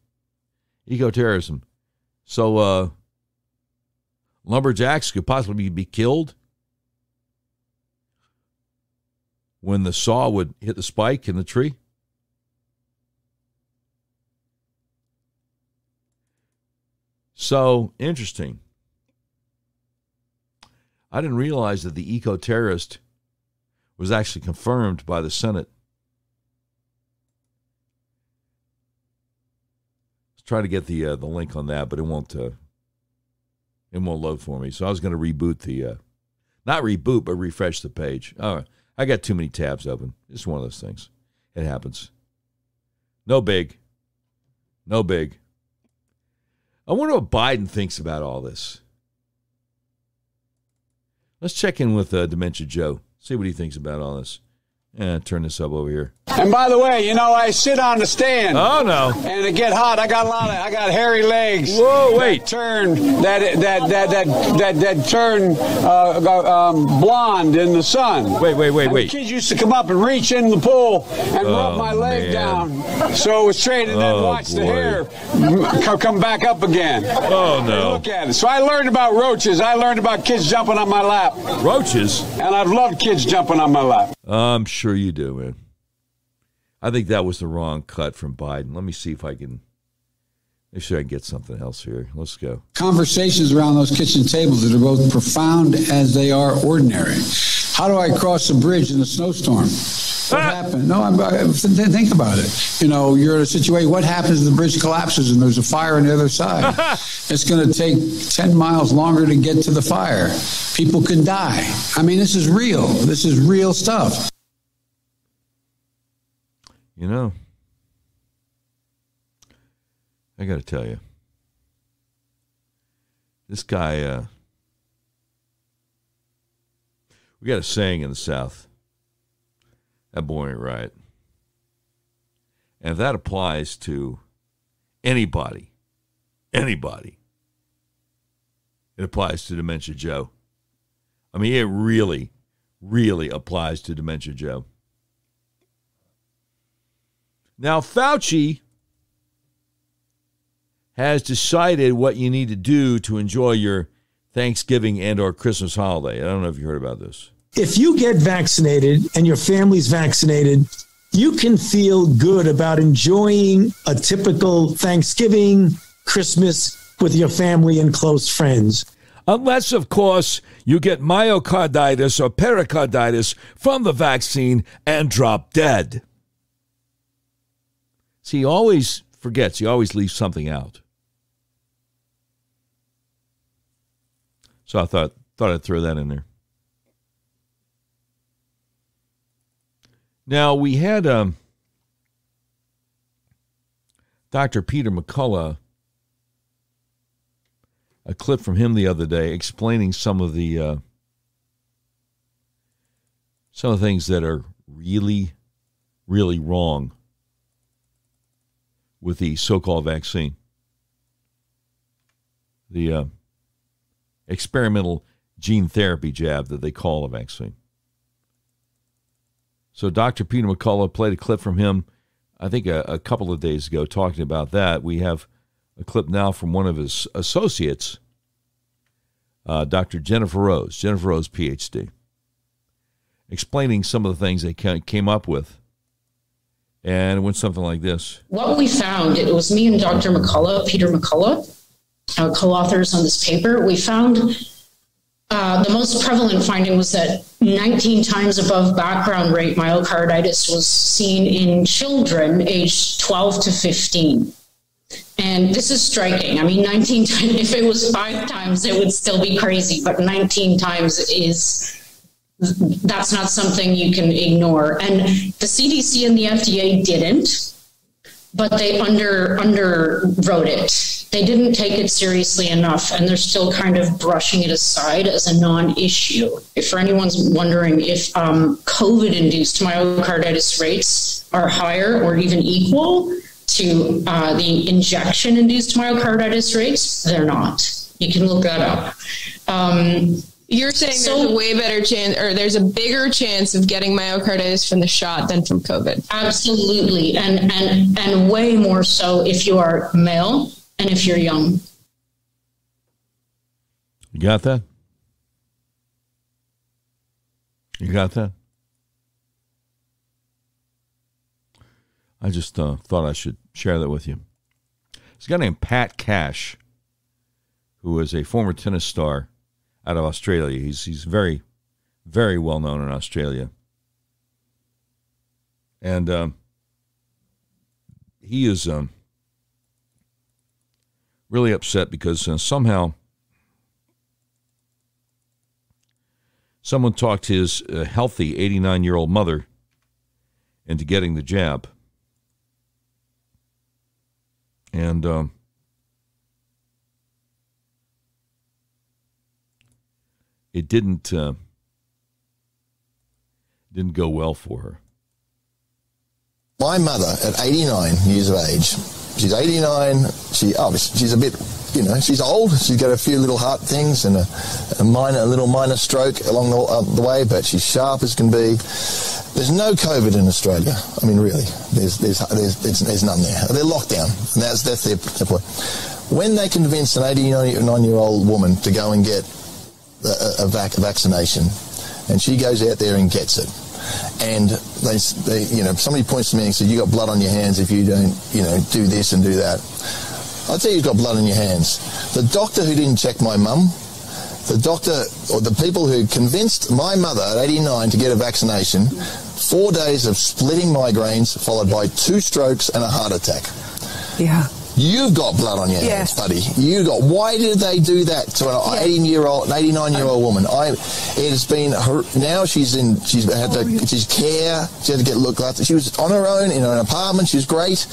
Eco-terrorism. So lumberjacks could possibly be killed when the saw would hit the spike in the tree. So interesting. I didn't realize that the eco-terrorist was actually confirmed by the Senate. Let's try to get the link on that, but it won't load for me. So I was going to reboot not reboot, but refresh the page. All right. I got too many tabs open. It's one of those things. It happens. No big. No big. I wonder what Biden thinks about all this. Let's check in with Dementia Joe. See what he thinks about all this. Turn this up over here. And by the way, you know, I sit on the stand. Oh no! And it get hot. I got hairy legs. Whoa, wait! That turn blonde in the sun. Wait! Kids used to come up and reach in the pool and rub my leg down, so it was straight, and then watch the hair come back up again. Oh no! Look at it. So I learned about roaches. I learned about kids jumping on my lap. Roaches? And I've loved kids jumping on my lap. I'm sure you do, man. I think that was the wrong cut from Biden. Let me see if I can. Make sure I can get something else here. Let's go. Conversations around those kitchen tables that are both profound as they are ordinary. How do I cross a bridge in a snowstorm? What happened? No, think about it. You know, you're in a situation. What happens if the bridge collapses and there's a fire on the other side? It's going to take 10 miles longer to get to the fire. People can die. I mean, this is real. This is real stuff. You know, I got to tell you, this guy, we got a saying in the South, that boy ain't right. And if that applies to anybody, it applies to Dementia Joe. I mean, it really, really applies to Dementia Joe. Now, Fauci has decided what you need to do to enjoy your Thanksgiving and or Christmas holiday. I don't know if you heard about this. If you get vaccinated and your family's vaccinated, you can feel good about enjoying a typical Thanksgiving, Christmas with your family and close friends. Unless, of course, you get myocarditis or pericarditis from the vaccine and drop dead. See, he always forgets. He always leaves something out. So I thought I'd throw that in there. Now, we had Dr. Peter McCullough, a clip from him the other day explaining some of the things that are really, really wrong with the so-called vaccine. The experimental gene therapy jab that they call a vaccine. So Dr. Peter McCullough played a clip from him, I think a couple of days ago, talking about that. We have a clip now from one of his associates, Dr. Jennifer Rose, PhD, explaining some of the things they came up with. And it went something like this. What we found, it was me and Dr. McCullough, Peter McCullough, co-authors on this paper. We found the most prevalent finding was that 19 times above background rate myocarditis was seen in children aged 12 to 15. And this is striking. I mean, 19 times, if it was 5 times, it would still be crazy, but 19 times that's not something you can ignore. And the CDC and the FDA didn't, but they underwrote it. They didn't take it seriously enough, and they're still kind of brushing it aside as a non-issue. If for anyone's wondering if COVID-induced myocarditis rates are higher or even equal to the injection-induced myocarditis rates, they're not. You can look that up. You're saying there's a way better chance, or there's a bigger chance of getting myocarditis from the shot than from COVID. Absolutely. And way more so if you are male and if you're young. You got that? You got that? I just thought I should share that with you. There's a guy named Pat Cash, who is a former tennis star out of Australia. He's very, very well known in Australia. And he is really upset because somehow someone talked his healthy 89-year-old mother into getting the jab. And it didn't go well for her. My mother, at 89 years of age, she's 89, she's a bit, she's old, she's got a few little heart things and a little minor stroke along the way, but she's sharp as can be. There's no COVID in Australia. I mean, really, there's none there. They're locked down, and that's their point. When they convince an 89-year-old woman to go and get a vaccination, and she goes out there and gets it, and they somebody points to me and says, "You got blood on your hands if you don't, do this and do that." I'll tell you, you've got blood on your hands. The doctor who didn't check my mum, the doctor or the people who convinced my mother at 89 to get a vaccination 4 days of splitting migraines, followed by 2 strokes and a heart attack. Yeah. You've got blood on your hands, buddy. Why did they do that to an 89-year-old woman? It has been her. Now she's had care. She had to get looked after. She was on her own in an apartment. She was great.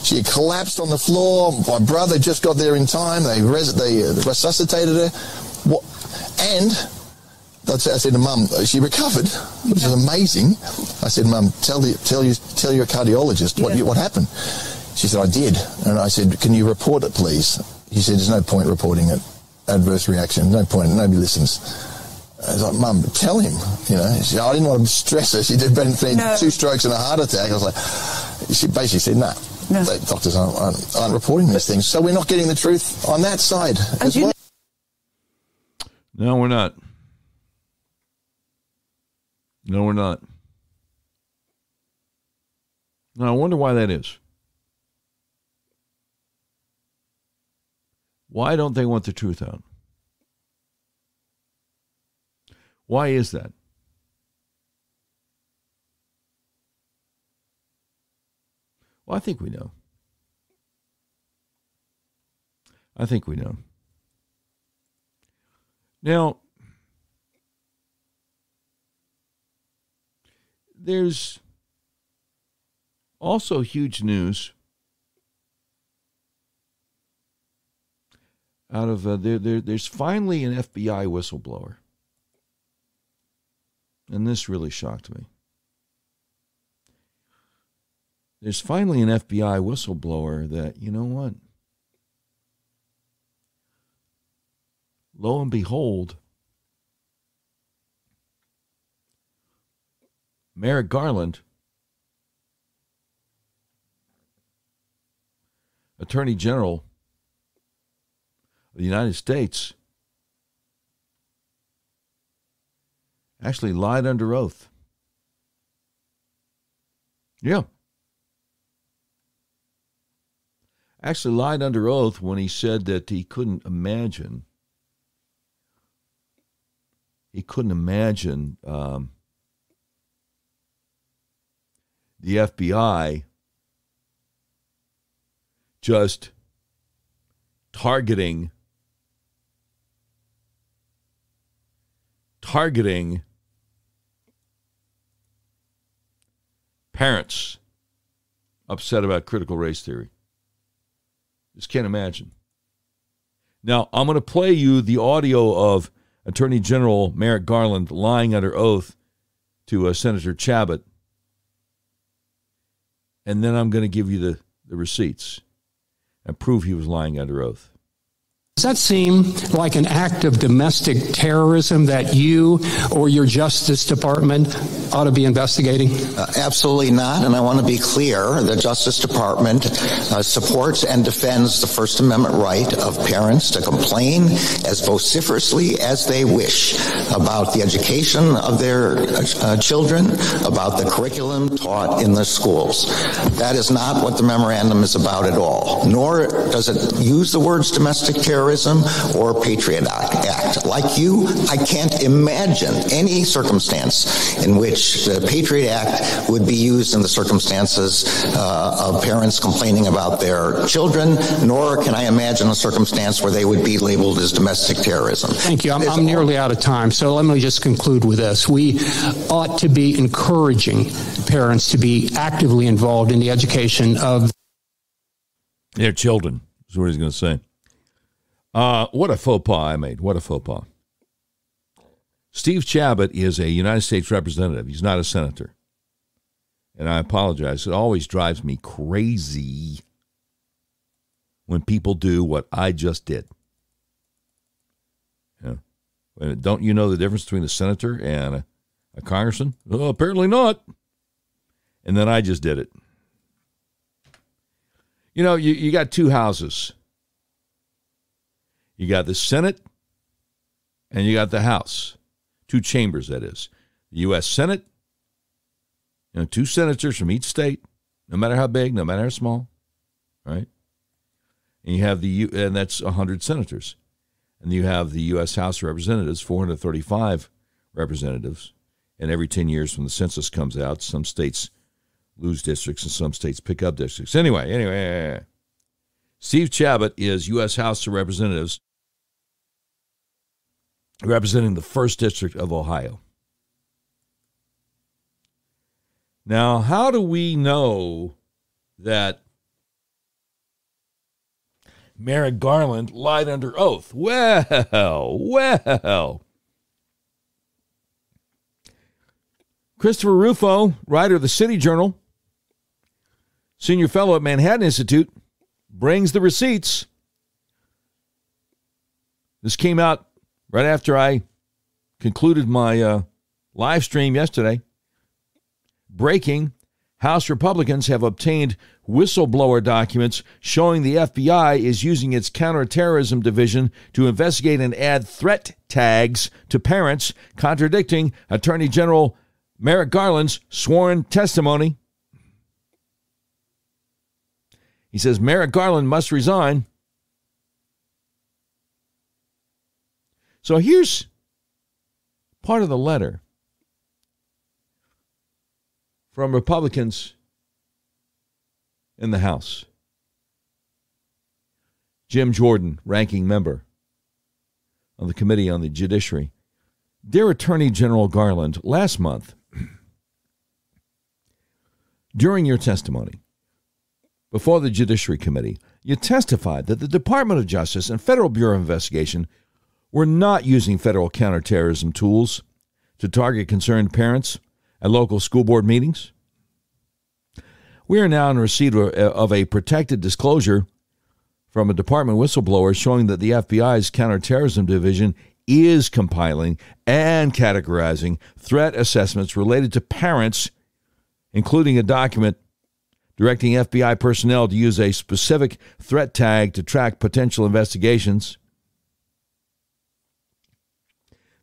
She collapsed on the floor. My brother just got there in time. They resuscitated her. And I said to Mum, she recovered, which is amazing. I said, Mum, tell your cardiologist what happened. She said, I did. And I said, can you report it, please? He said, there's no point reporting it. Adverse reaction. No point. Nobody listens. I was like, Mum, tell him. She said, I didn't want to stress her. She did 2 strokes and a heart attack. I was like, she basically said, no. Doctors aren't reporting these things. So we're not getting the truth on that side as well. No, we're not. No, we're not. Now, I wonder why that is. Why don't they want the truth out? Why is that? Well, I think we know. Now, there's also huge news out of there's finally an FBI whistleblower. And this really shocked me. There's finally an FBI whistleblower that, you know what? Lo and behold, Merrick Garland, Attorney General of the United States, actually lied under oath. Yeah. Actually lied under oath when he said that he couldn't imagine the FBI just targeting parents upset about critical race theory. Just can't imagine. Now, I'm going to play you the audio of Attorney General Merrick Garland lying under oath to Senator Chabot, and then I'm going to give you the receipts and prove he was lying under oath. Does that seem like an act of domestic terrorism that you or your Justice Department ought to be investigating? Absolutely not. And I want to be clear, the Justice Department supports and defends the First Amendment right of parents to complain as vociferously as they wish about the education of their children, about the curriculum taught in the schools. That is not what the memorandum is about at all, nor does it use the words domestic terrorism or Patriot Act. Like you, I can't imagine any circumstance in which the Patriot Act would be used in the circumstances of parents complaining about their children, nor can I imagine a circumstance where they would be labeled as domestic terrorism. Thank you. I'm nearly out of time, so let me just conclude with this. We ought to be encouraging parents to be actively involved in the education of their children, is what he's going to say. What a faux pas I made. What a faux pas. Steve Chabot is a United States representative. He's not a senator. And I apologize. It always drives me crazy when people do what I just did. Yeah. Don't you know the difference between a senator and a congressman? Oh, apparently not. And then I just did it. You know, you got two houses. You got the Senate and you got the House. Two chambers, that is. The U.S. Senate, two senators from each state, no matter how big, no matter how small, right? And you have and that's 100 senators. And you have the U.S. House of Representatives, 435 representatives. And every 10 years when the census comes out, some states lose districts and some states pick up districts. Anyway. Steve Chabot is U.S. House of Representatives representing the 1st District of Ohio. Now, how do we know that Merrick Garland lied under oath? Well. Christopher Rufo, writer of the City Journal, senior fellow at Manhattan Institute, brings the receipts. This came out right after I concluded my live stream yesterday. Breaking, House Republicans have obtained whistleblower documents showing the FBI is using its counterterrorism division to investigate and add threat tags to parents, contradicting Attorney General Merrick Garland's sworn testimony. He says Merrick Garland must resign. So here's part of the letter from Republicans in the House. Jim Jordan, ranking member of the Committee on the Judiciary. Dear Attorney General Garland, last month, during your testimony before the Judiciary Committee, you testified that the Department of Justice and Federal Bureau of Investigation were not using federal counterterrorism tools to target concerned parents at local school board meetings. We are now in receipt of a protected disclosure from a department whistleblower showing that the FBI's counterterrorism division is compiling and categorizing threat assessments related to parents, including a document directing FBI personnel to use a specific threat tag to track potential investigations.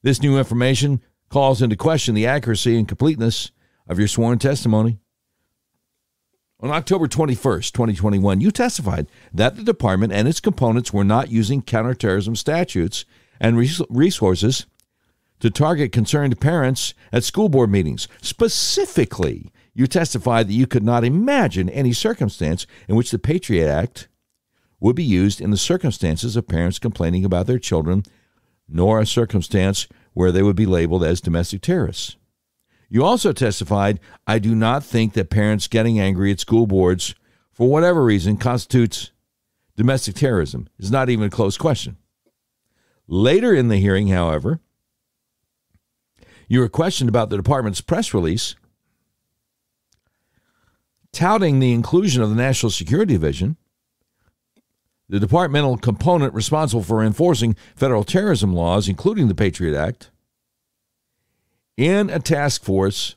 This new information calls into question the accuracy and completeness of your sworn testimony. On October 21st, 2021, you testified that the department and its components were not using counterterrorism statutes and resources to target concerned parents at school board meetings. Specifically, you testified that you could not imagine any circumstance in which the Patriot Act would be used in the circumstances of parents complaining about their children, nor a circumstance where they would be labeled as domestic terrorists. You also testified, I do not think that parents getting angry at school boards for whatever reason constitutes domestic terrorism. It's not even a close question. Later in the hearing, however, you were questioned about the department's press release touting the inclusion of the National Security Division, the departmental component responsible for enforcing federal terrorism laws, including the Patriot Act, in a task force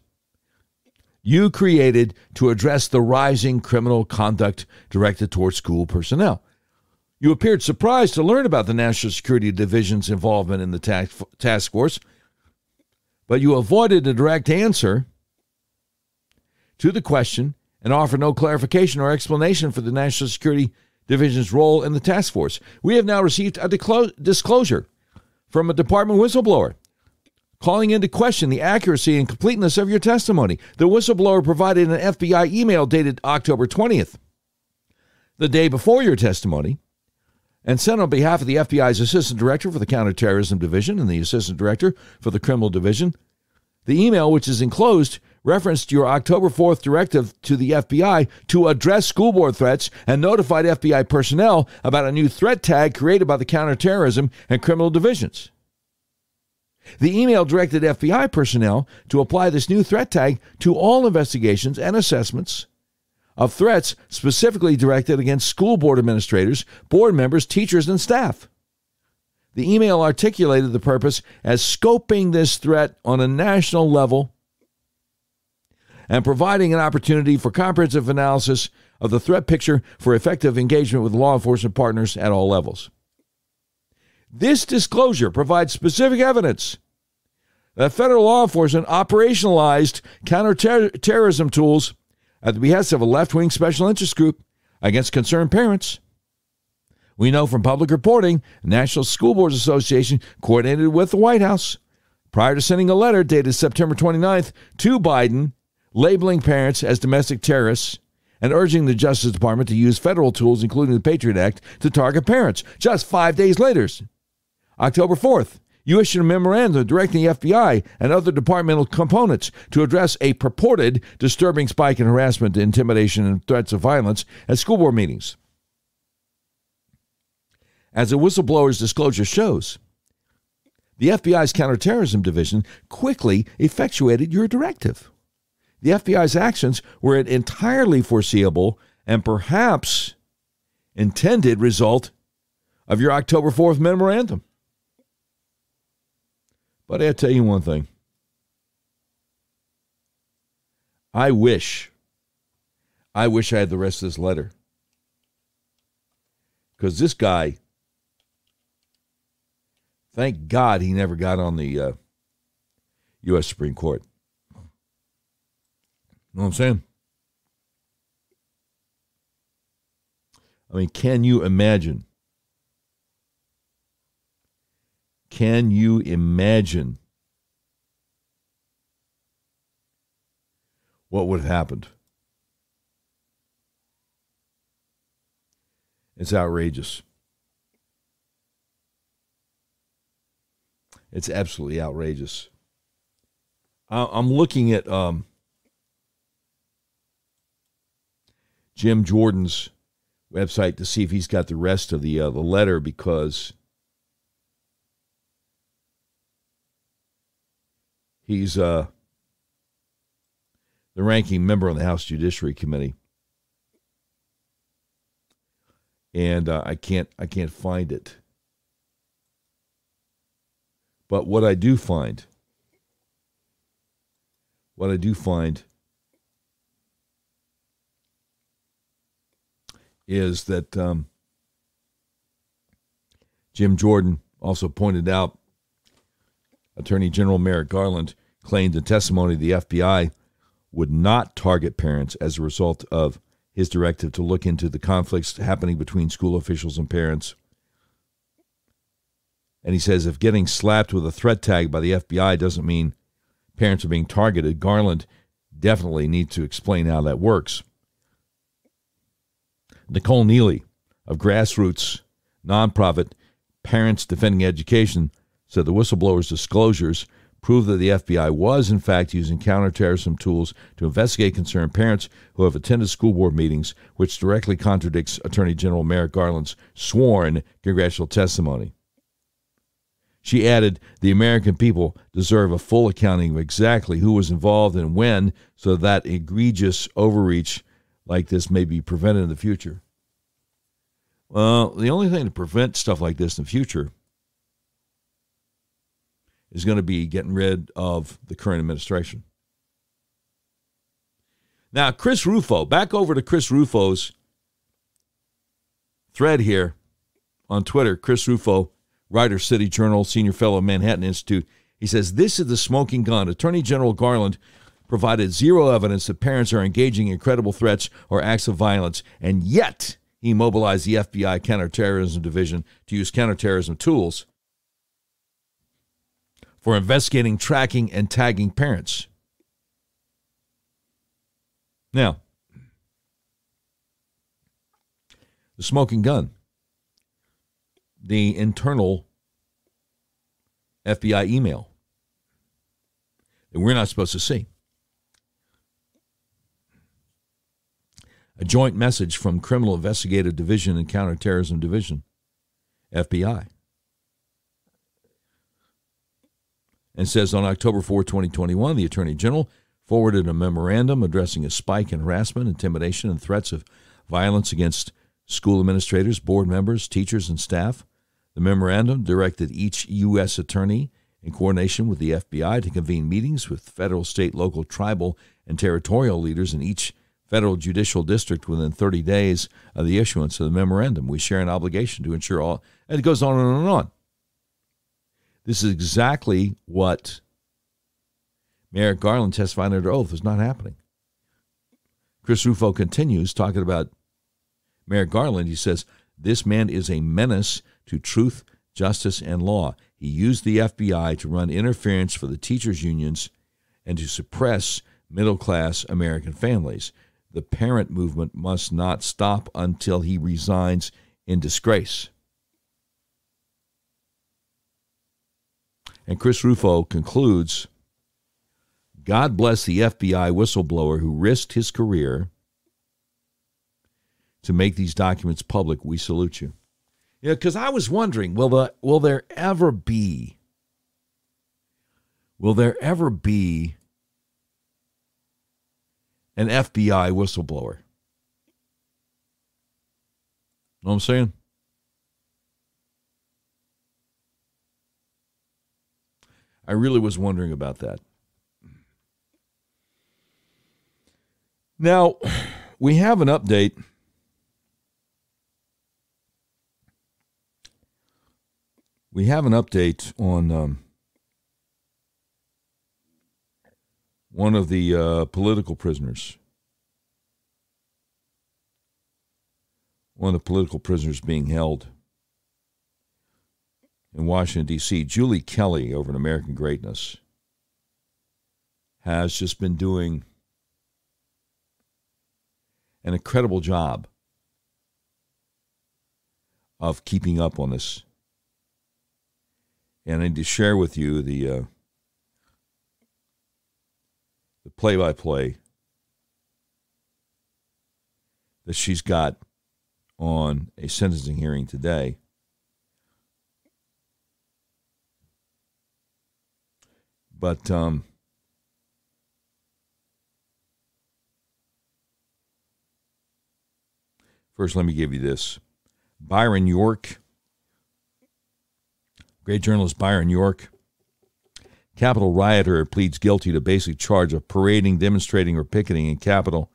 you created to address the rising criminal conduct directed toward school personnel. You appeared surprised to learn about the National Security Division's involvement in the task force, but you avoided a direct answer to the question and offered no clarification or explanation for the National Security Division's role in the task force. We have now received a disclosure from a department whistleblower calling into question the accuracy and completeness of your testimony. The whistleblower provided an FBI email dated October 20th, the day before your testimony, and sent on behalf of the FBI's Assistant Director for the Counterterrorism Division and the Assistant Director for the Criminal Division. The email, which is enclosed, referenced your October 4th directive to the FBI to address school board threats and notified FBI personnel about a new threat tag created by the Counterterrorism and Criminal Divisions. The email directed FBI personnel to apply this new threat tag to all investigations and assessments of threats specifically directed against school board administrators, board members, teachers, and staff. The email articulated the purpose as scoping this threat on a national level and providing an opportunity for comprehensive analysis of the threat picture for effective engagement with law enforcement partners at all levels. This disclosure provides specific evidence that federal law enforcement operationalized counterterrorism tools at the behest of a left-wing special interest group against concerned parents. We know from public reporting, the National School Boards Association coordinated with the White House, prior to sending a letter dated September 29th to Biden, labeling parents as domestic terrorists and urging the Justice Department to use federal tools, including the Patriot Act, to target parents. Just 5 days later, October 4th, you issued a memorandum directing the FBI and other departmental components to address a purported disturbing spike in harassment, intimidation, and threats of violence at school board meetings. As a whistleblower's disclosure shows, the FBI's counterterrorism division quickly effectuated your directive. The FBI's actions were an entirely foreseeable and perhaps intended result of your October 4th memorandum. But I'll tell you one thing. I wish I had the rest of this letter. Because this guy, thank God he never got on the U.S. Supreme Court. You know what I'm saying? I mean, can you imagine? Can you imagine what would have happened? It's outrageous. It's absolutely outrageous. I'm looking at Jim Jordan's website to see if he's got the rest of the letter, because he's the ranking member on the House Judiciary Committee, and I can't find it. But what I do find is that Jim Jordan also pointed out Attorney General Merrick Garland claimed in testimony the FBI would not target parents as a result of his directive to look into the conflicts happening between school officials and parents. And he says if getting slapped with a threat tag by the FBI doesn't mean parents are being targeted, Garland definitely needs to explain how that works. Nicole Neely of grassroots nonprofit Parents Defending Education said the whistleblower's disclosures prove that the FBI was, in fact, using counterterrorism tools to investigate concerned parents who have attended school board meetings, which directly contradicts Attorney General Merrick Garland's sworn congressional testimony. She added, the American people deserve a full accounting of exactly who was involved and when, so that egregious overreach like this may be prevented in the future. Well, the only thing to prevent stuff like this in the future is going to be getting rid of the current administration. Now, Chris Rufo, back over to Chris Rufo's thread here on Twitter. Chris Rufo, writer, City Journal, senior fellow, Manhattan Institute. He says, this is the smoking gun. Attorney General Garland provided zero evidence that parents are engaging in credible threats or acts of violence, and yet he mobilized the FBI Counterterrorism Division to use counterterrorism tools for investigating, tracking, and tagging parents. Now, the smoking gun, the internal FBI email that we're not supposed to see. A joint message from Criminal Investigative Division and Counterterrorism Division, FBI. And says on October 4, 2021, the Attorney General forwarded a memorandum addressing a spike in harassment, intimidation, and threats of violence against school administrators, board members, teachers, and staff. The memorandum directed each U.S. attorney, in coordination with the FBI, to convene meetings with federal, state, local, tribal, and territorial leaders in each federal judicial district within 30 days of the issuance of the memorandum. We share an obligation to ensure all, and it goes on and on and on. This is exactly what Merrick Garland testified under oath was not happening. Chris Rufo continues talking about Merrick Garland. He says, this man is a menace to truth, justice, and law. He used the FBI to run interference for the teachers' unions and to suppress middle-class American families. The parent movement must not stop until he resigns in disgrace. And Chris Rufo concludes, God bless the FBI whistleblower who risked his career to make these documents public. We salute you. Yeah, because I was wondering, will there ever be an FBI whistleblower? Know what I'm saying? I really was wondering about that. Now, we have an update. We have an update on one of the political prisoners. One of the political prisoners being held in Washington, D.C., Julie Kelly over in American Greatness, has just been doing an incredible job of keeping up on this. And I need to share with you the play-by-play that she's got on a sentencing hearing today. But first, let me give you this. Byron York, great journalist Byron York, Capitol rioter, pleads guilty to basic charge of parading, demonstrating, or picketing in Capitol.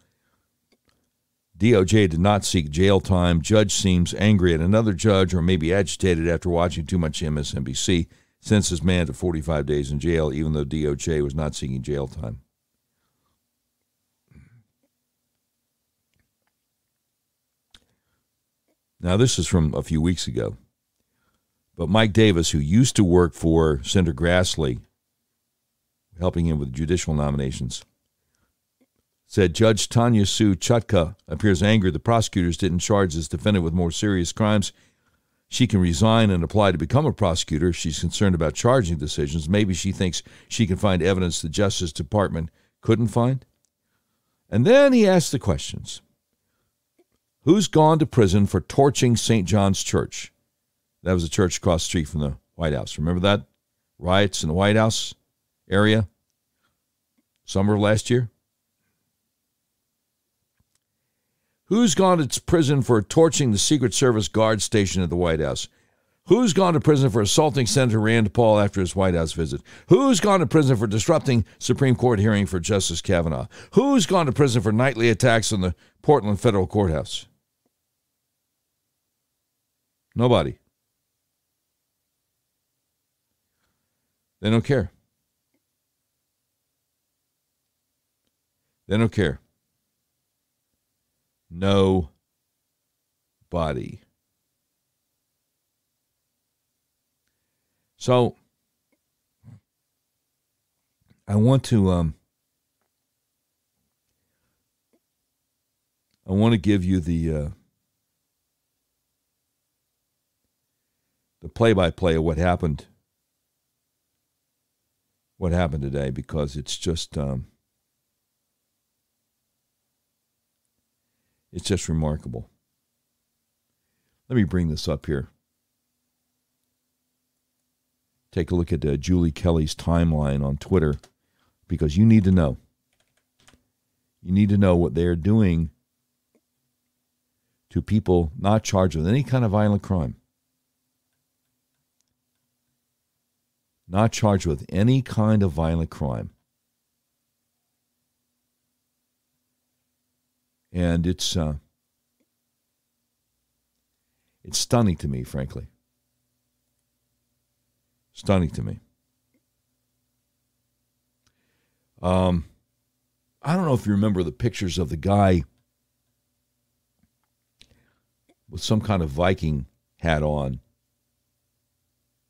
DOJ did not seek jail time. Judge seems angry at another judge or maybe agitated after watching too much MSNBC. Sentences man to 45 days in jail, even though DOJ was not seeking jail time. Now, this is from a few weeks ago. But Mike Davis, who used to work for Senator Grassley, helping him with judicial nominations, said Judge Tanya Sue Chutka appears angered the prosecutors didn't charge this defendant with more serious crimes. She can resign and apply to become a prosecutor. She's concerned about charging decisions. Maybe she thinks she can find evidence the Justice Department couldn't find. And then he asked the questions. Who's gone to prison for torching St. John's Church? That was a church across the street from the White House. Remember that? Riots in the White House area? Summer of last year? Who's gone to prison for torching the Secret Service guard station at the White House? Who's gone to prison for assaulting Senator Rand Paul after his White House visit? Who's gone to prison for disrupting Supreme Court hearing for Justice Kavanaugh? Who's gone to prison for nightly attacks on the Portland Federal Courthouse? Nobody. They don't care. They don't care. Nobody. So I want to give you the play-by-play of what happened today, because it's just remarkable. Let me bring this up here. Take a look at Julie Kelly's timeline on Twitter, because you need to know. You need to know what they're doing to people not charged with any kind of violent crime. Not charged with any kind of violent crime. And it's stunning to me, frankly. Stunning to me. I don't know if you remember the pictures of the guy with some kind of Viking hat on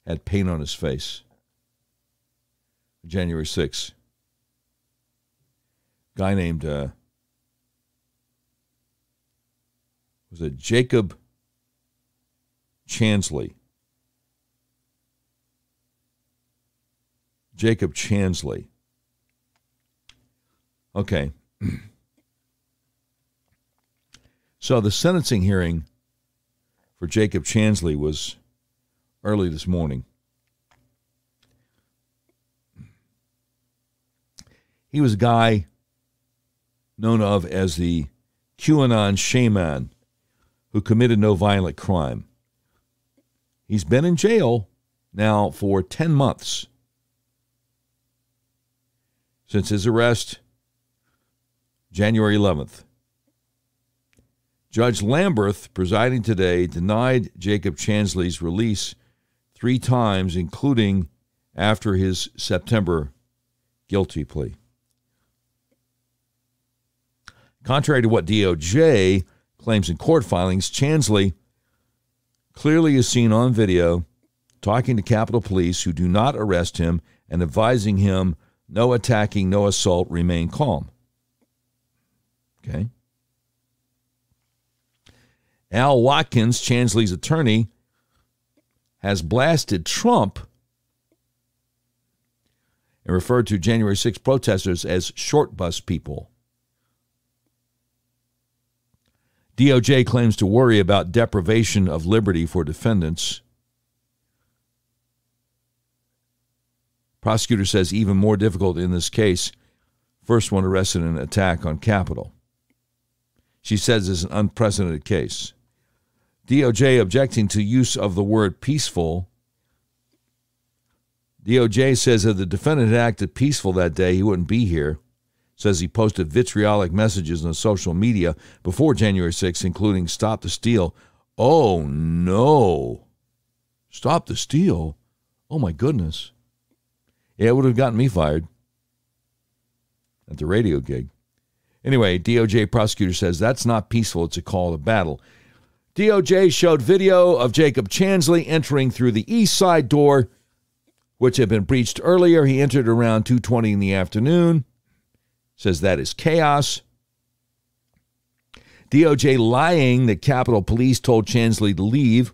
had paint on his face. January 6th. Guy named, was it Jacob Chansley? Jacob Chansley. Okay. So the sentencing hearing for Jacob Chansley was early this morning. He was a guy known of as the QAnon shaman who committed no violent crime. He's been in jail now for 10 months since his arrest January 11th. Judge Lamberth, presiding today, denied Jacob Chansley's release 3 times, including after his September guilty plea. Contrary to what DOJ claims in court filings, Chansley clearly is seen on video talking to Capitol Police who do not arrest him and advising him, no attacking, no assault, remain calm. Okay. Al Watkins, Chansley's attorney, has blasted Trump and referred to January 6 protesters as short bus people. DOJ claims to worry about deprivation of liberty for defendants. Prosecutor says even more difficult in this case. First one arrested in an attack on Capitol. She says it's an unprecedented case. DOJ objecting to use of the word peaceful. DOJ says if the defendant had acted peaceful that day, he wouldn't be here. Says he posted vitriolic messages on social media before January 6th, including stop the steal. Oh, no. Stop the steal? Oh, my goodness. Yeah, it would have gotten me fired at the radio gig. Anyway, DOJ prosecutor says that's not peaceful. It's a call to battle. DOJ showed video of Jacob Chansley entering through the east side door, which had been breached earlier. He entered around 2:20 in the afternoon. Says that is chaos. DOJ lying that Capitol Police told Chansley to leave.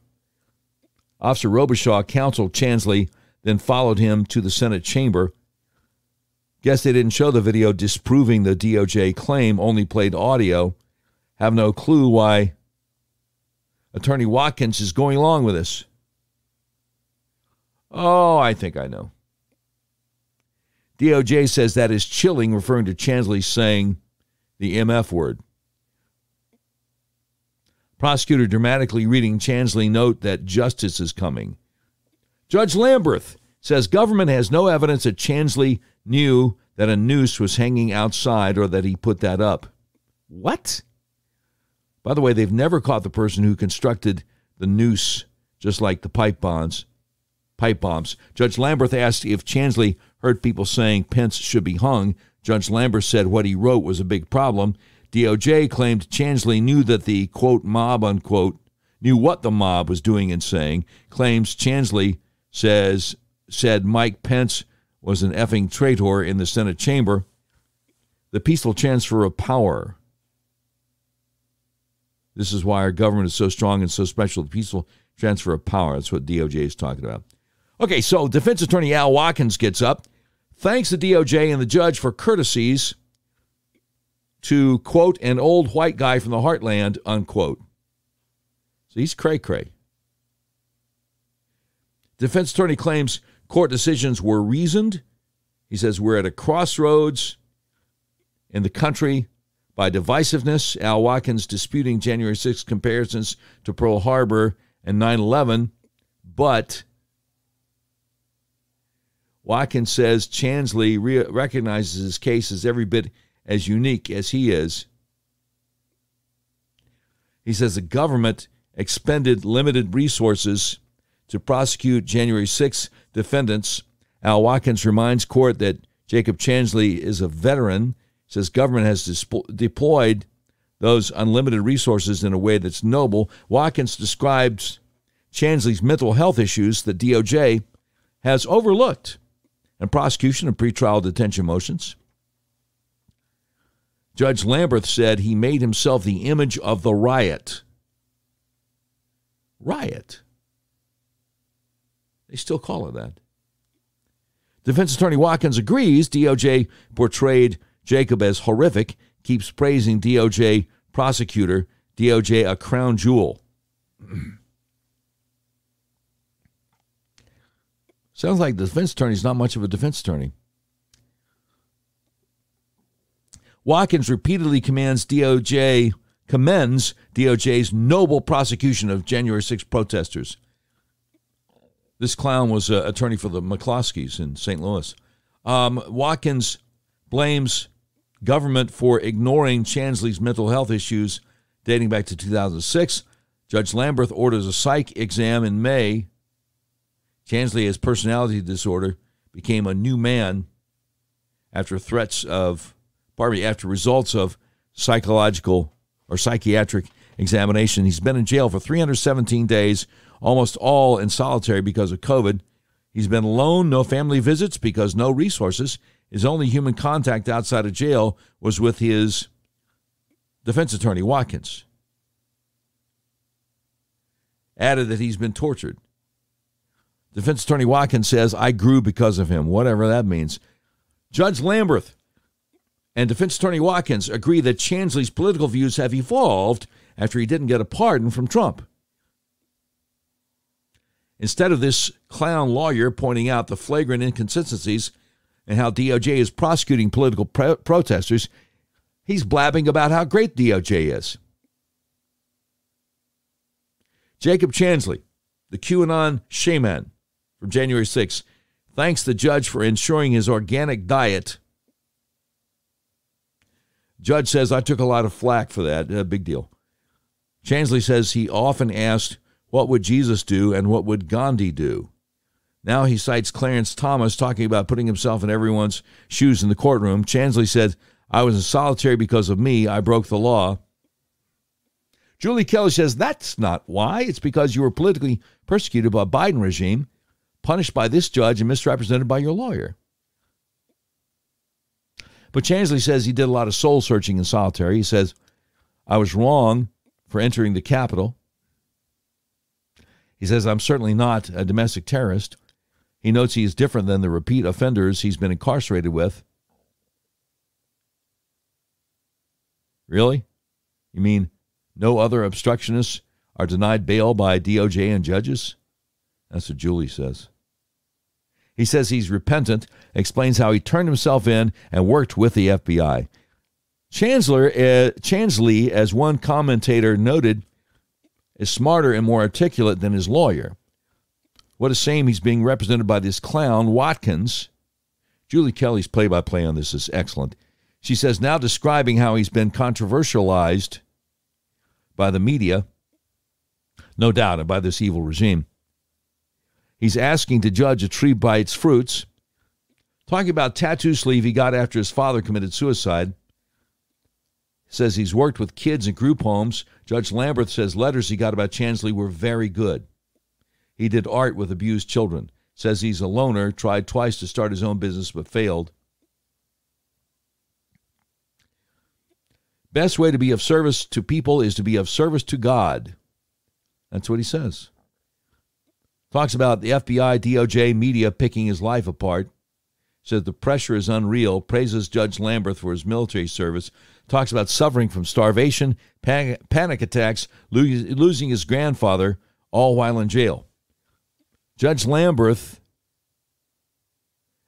Officer Robichaud counseled Chansley, then followed him to the Senate chamber. Guess they didn't show the video disproving the DOJ claim, only played audio. Have no clue why Attorney Watkins is going along with this. Oh, I think I know. DOJ says that is chilling, referring to Chansley saying the MF word. Prosecutor dramatically reading Chansley note that justice is coming. Judge Lamberth says government has no evidence that Chansley knew that a noose was hanging outside or that he put that up. What? By the way, they've never caught the person who constructed the noose, just like the pipe bombs. Judge Lamberth asked if Chansley heard people saying Pence should be hung. Judge Lamberth said what he wrote was a big problem. DOJ claimed Chansley knew that the, quote, mob, unquote, knew what the mob was doing and saying. Claims Chansley said Mike Pence was an effing traitor in the Senate chamber. The peaceful transfer of power. This is why our government is so strong and so special. The peaceful transfer of power. That's what DOJ is talking about. Okay, so defense attorney Al Watkins gets up, thanks the DOJ and the judge for courtesies to, quote, an old white guy from the heartland, unquote. So he's cray-cray. Defense attorney claims court decisions were reasoned. He says we're at a crossroads in the country by divisiveness. Al Watkins disputing January 6th comparisons to Pearl Harbor and 9/11, but Watkins says Chansley recognizes his case as every bit as unique as he is. He says the government expended limited resources to prosecute January 6 defendants. Al Watkins reminds court that Jacob Chansley is a veteran. Says government has deployed those unlimited resources in a way that's noble. Watkins describes Chansley's mental health issues that DOJ has overlooked in prosecution of pretrial detention motions. Judge Lamberth said he made himself the image of the riot. Riot. They still call it that. Defense attorney Watkins agrees DOJ portrayed Jacob as horrific, keeps praising DOJ prosecutor, DOJ a crown jewel. Sounds like the defense attorney's not much of a defense attorney. Watkins repeatedly commends DOJ's noble prosecution of January 6 protesters. This clown was an attorney for the McCloskeys in St. Louis. Watkins blames government for ignoring Chansley's mental health issues dating back to 2006. Judge Lamberth orders a psych exam in May. Chansley has personality disorder, became a new man after results of psychological or psychiatric examination. He's been in jail for 317 days, almost all in solitary because of COVID. He's been alone, no family visits because no resources. His only human contact outside of jail was with his defense attorney, Watkins. Added that he's been tortured. Defense attorney Watkins says, I grew because of him, whatever that means. Judge Lamberth and defense attorney Watkins agree that Chansley's political views have evolved after he didn't get a pardon from Trump. Instead of this clown lawyer pointing out the flagrant inconsistencies and how DOJ is prosecuting political protesters, he's blabbing about how great DOJ is. Jacob Chansley, the QAnon shaman from January 6th, thanks the judge for ensuring his organic diet. Judge says, I took a lot of flack for that. Big deal. Chansley says he often asked, what would Jesus do and what would Gandhi do? Now he cites Clarence Thomas talking about putting himself in everyone's shoes in the courtroom. Chansley said, I was in solitary because of me. I broke the law. Julie Kelly says, that's not why. It's because you were politically persecuted by Biden regime, punished by this judge, and misrepresented by your lawyer. But Chansley says he did a lot of soul searching in solitary. He says, I was wrong for entering the Capitol. He says, I'm certainly not a domestic terrorist. He notes he is different than the repeat offenders he's been incarcerated with. Really? You mean no other obstructionists are denied bail by DOJ and judges? That's what Julie says. He says he's repentant, explains how he turned himself in and worked with the FBI. Chansley, as one commentator noted, is smarter and more articulate than his lawyer. What a shame he's being represented by this clown, Watkins. Julie Kelly's play-by-play on this is excellent. She says, now describing how he's been controversialized by the media, no doubt, by this evil regime. He's asking to judge a tree by its fruits. Talking about tattoo sleeve he got after his father committed suicide. Says he's worked with kids in group homes. Judge Lamberth says letters he got about Chansley were very good. He did art with abused children. Says he's a loner, tried twice to start his own business but failed. Best way to be of service to people is to be of service to God. That's what he says. Talks about the FBI, DOJ, media picking his life apart. Says the pressure is unreal. Praises Judge Lamberth for his military service. Talks about suffering from starvation, panic attacks, losing his grandfather, all while in jail. Judge Lamberth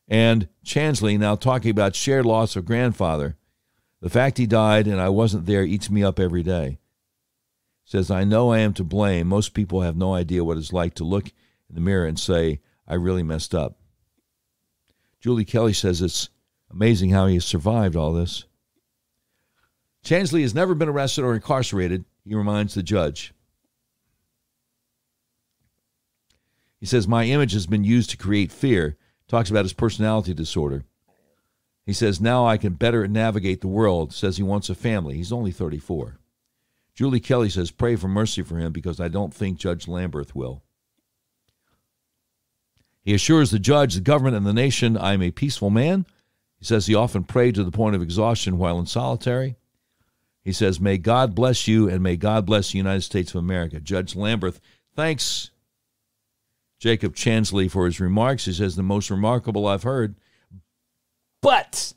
and Chansley now talking about shared loss of grandfather. The fact he died and I wasn't there eats me up every day. Says, I know I am to blame. Most people have no idea what it's like to look in the mirror and say, I really messed up. Julie Kelly says it's amazing how he has survived all this. Chansley has never been arrested or incarcerated, he reminds the judge. He says, my image has been used to create fear. Talks about his personality disorder. He says, now I can better navigate the world. Says he wants a family. He's only 34. Julie Kelly says, pray for mercy for him because I don't think Judge Lamberth will. He assures the judge, the government, and the nation, I am a peaceful man. He says he often prayed to the point of exhaustion while in solitary. He says, may God bless you and may God bless the United States of America. Judge Lamberth thanks Jacob Chansley for his remarks. He says, the most remarkable I've heard. But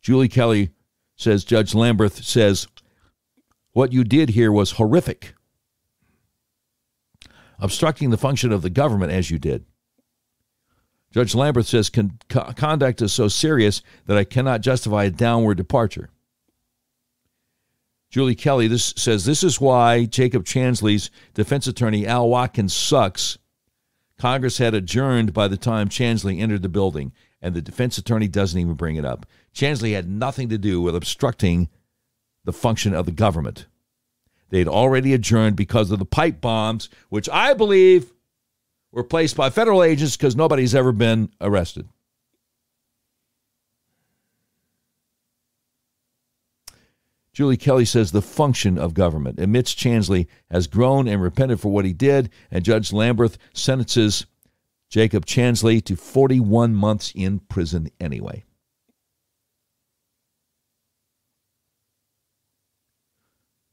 Julie Kelly says, Judge Lamberth says, what you did here was horrific. Obstructing the function of the government as you did. Judge Lamberth says, conduct is so serious that I cannot justify a downward departure. Julie Kelly says, this is why Jacob Chansley's defense attorney, Al Watkins, sucks. Congress had adjourned by the time Chansley entered the building, and the defense attorney doesn't even bring it up. Chansley had nothing to do with obstructing the function of the government. They had already adjourned because of the pipe bombs, which I believe were placed by federal agents because nobody's ever been arrested. Julie Kelly says the function of government admits Chansley has grown and repented for what he did, and Judge Lamberth sentences Jacob Chansley to 41 months in prison anyway.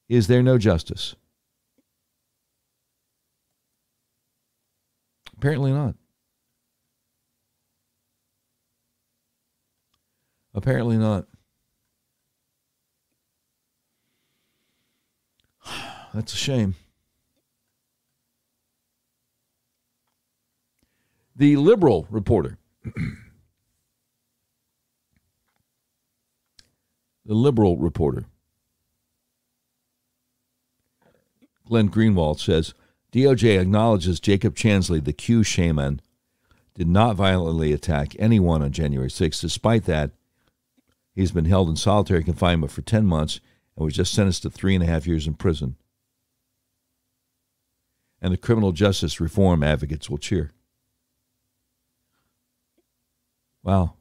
Is there no justice? Apparently not. Apparently not. That's a shame. The liberal reporter. The liberal reporter. Glenn Greenwald says, DOJ acknowledges Jacob Chansley, the Q shaman, did not violently attack anyone on January 6th. Despite that, he's been held in solitary confinement for 10 months and was just sentenced to 3.5 years in prison. And the criminal justice reform advocates will cheer. Wow.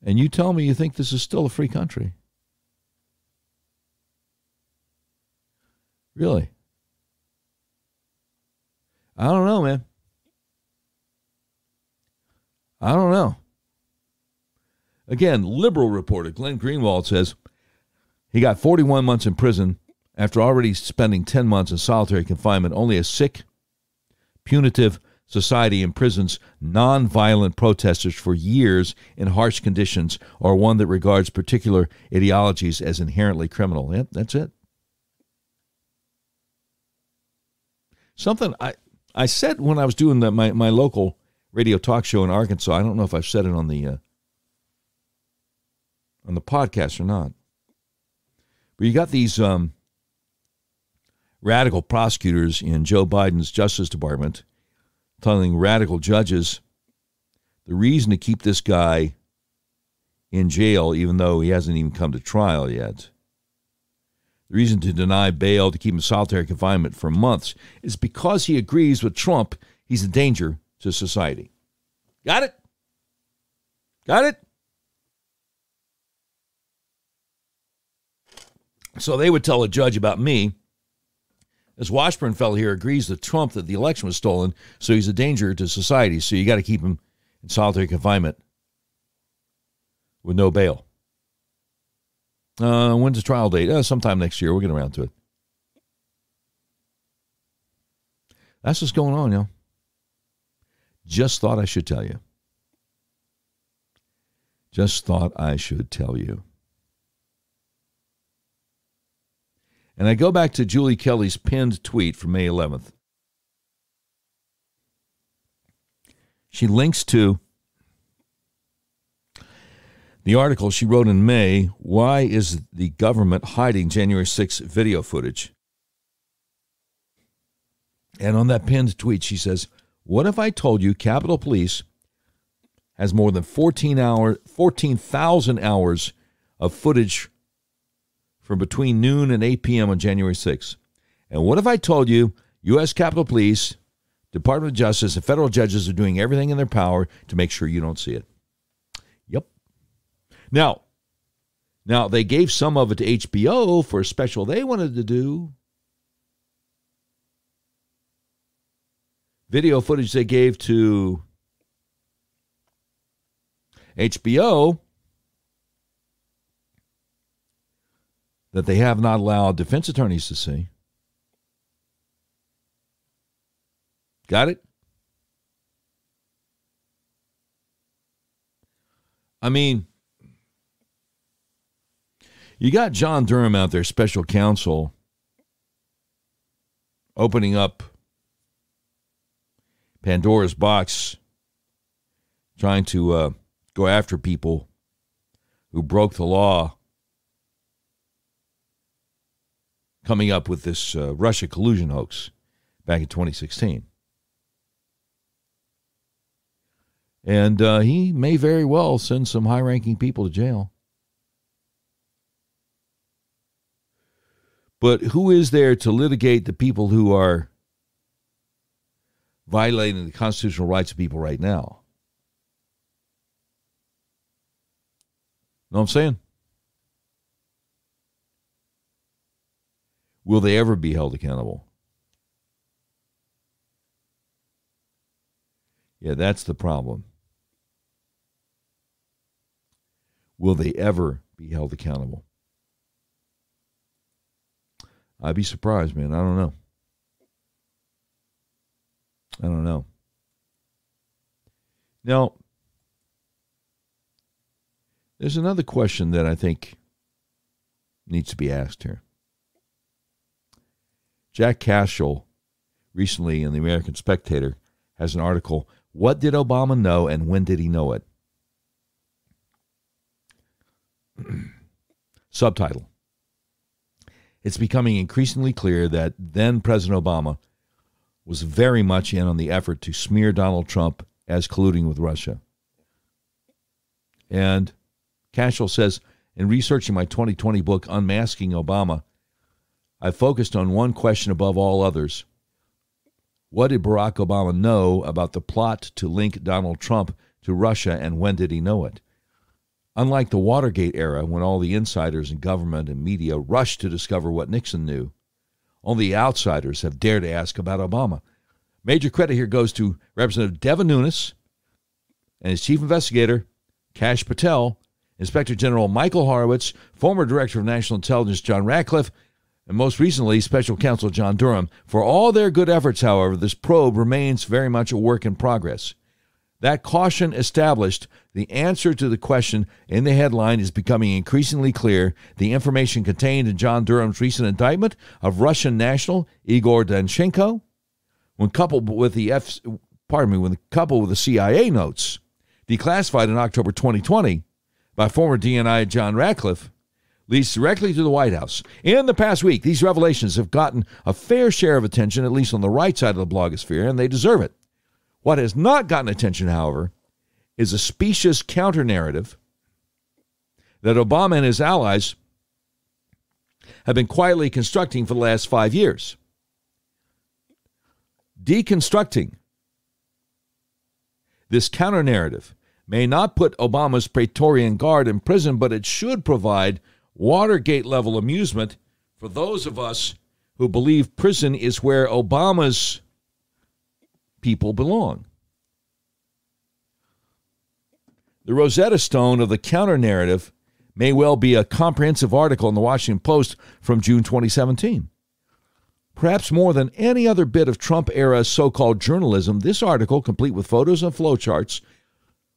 And you tell me you think this is still a free country? Really? I don't know, man. I don't know. Again, liberal reporter Glenn Greenwald says he got 41 months in prison after already spending 10 months in solitary confinement. Only a sick, punitive society imprisons nonviolent protesters for years in harsh conditions, or one that regards particular ideologies as inherently criminal. Yep, that's it. Something I said when I was doing my local radio talk show in Arkansas. I don't know if I've said it on the podcast or not. But you got these radical prosecutors in Joe Biden's Justice Department telling radical judges the reason to keep this guy in jail, even though he hasn't even come to trial yet, the reason to deny bail, to keep him in solitary confinement for months, is because he agrees with Trump he's a danger to society. Got it? Got it? So they would tell a judge about me, this Washburn fellow here agrees with Trump that the election was stolen, so he's a danger to society, so you got to keep him in solitary confinement with no bail. When's the trial date? Sometime next year. We'll get around to it. That's what's going on, yo. Just thought I should tell you. Just thought I should tell you. And I go back to Julie Kelly's pinned tweet from May 11th. She links to the article she wrote in May, Why is the Government Hiding January 6th Video Footage? And on that pinned tweet, she says, what if I told you Capitol Police has more than 14,000 hours of footage from between noon and 8 p.m. on January 6th? And what if I told you U.S. Capitol Police, Department of Justice, and federal judges are doing everything in their power to make sure you don't see it? Yep. Now, they gave some of it to HBO for a special they wanted to do. video footage they gave to HBO that they have not allowed defense attorneys to see. Got it? I mean, you got John Durham out there, special counsel, opening up Pandora's box, trying to go after people who broke the law, coming up with this Russia collusion hoax back in 2016. And he may very well send some high-ranking people to jail. But who is there to litigate the people who are violating the constitutional rights of people right now? Know what I'm saying? Will they ever be held accountable? Yeah, that's the problem. Will they ever be held accountable? I'd be surprised, man. I don't know. Now, there's another question that I think needs to be asked here. Jack Cashel, recently in the American Spectator, has an article, "What did Obama know and when did he know it?" Subtitle: It's becoming increasingly clear that then President Obama was very much in on the effort to smear Donald Trump as colluding with Russia. And Cashel says, in researching my 2020 book, Unmasking Obama, I focused on one question above all others. What did Barack Obama know about the plot to link Donald Trump to Russia, and when did he know it? Unlike the Watergate era, when all the insiders in government and media rushed to discover what Nixon knew, only outsiders have dared to ask about Obama. Major credit here goes to Representative Devin Nunes and his chief investigator, Kash Patel, Inspector General Michael Horowitz, former Director of National Intelligence John Ratcliffe, and most recently, Special Counsel John Durham. For all their good efforts, however, this probe remains very much a work in progress. That caution established, the answer to the question in the headline is becoming increasingly clear. The information contained in John Durham's recent indictment of Russian national Igor Danchenko, when coupled with the CIA notes declassified in October 2020 by former DNI John Ratcliffe, leads directly to the White House. In the past week, these revelations have gotten a fair share of attention, at least on the right side of the blogosphere, and they deserve it. What has not gotten attention, however, is a specious counter-narrative that Obama and his allies have been quietly constructing for the last 5 years. Deconstructing this counter-narrative may not put Obama's Praetorian Guard in prison, but it should provide Watergate-level amusement for those of us who believe prison is where Obama's people belong. The Rosetta Stone of the counter-narrative may well be a comprehensive article in the Washington Post from June 2017. Perhaps more than any other bit of Trump-era so-called journalism, this article, complete with photos and flowcharts,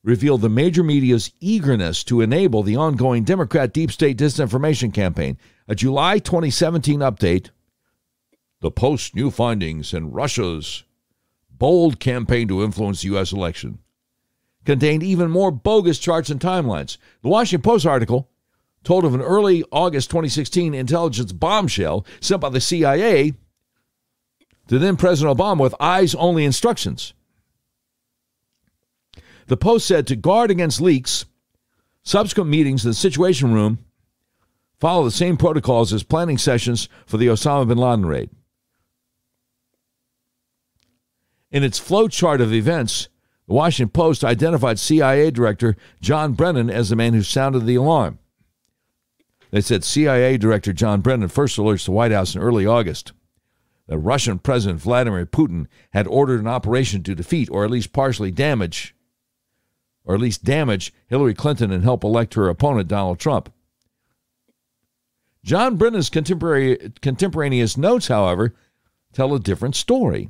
revealed the major media's eagerness to enable the ongoing Democrat deep state disinformation campaign. A July 2017 update, the Post's new findings in Russia's bold campaign to influence the U.S. election, contained even more bogus charts and timelines. The Washington Post article told of an early August 2016 intelligence bombshell sent by the CIA to then President Obama with eyes-only instructions. The Post said to guard against leaks, subsequent meetings in the Situation Room follow the same protocols as planning sessions for the Osama bin Laden raid. In its flowchart of events, the Washington Post identified CIA Director John Brennan as the man who sounded the alarm. They said CIA Director John Brennan first alerts the White House in early August that Russian President Vladimir Putin had ordered an operation to defeat or at least damage Hillary Clinton and help elect her opponent, Donald Trump. John Brennan's contemporaneous notes, however, tell a different story.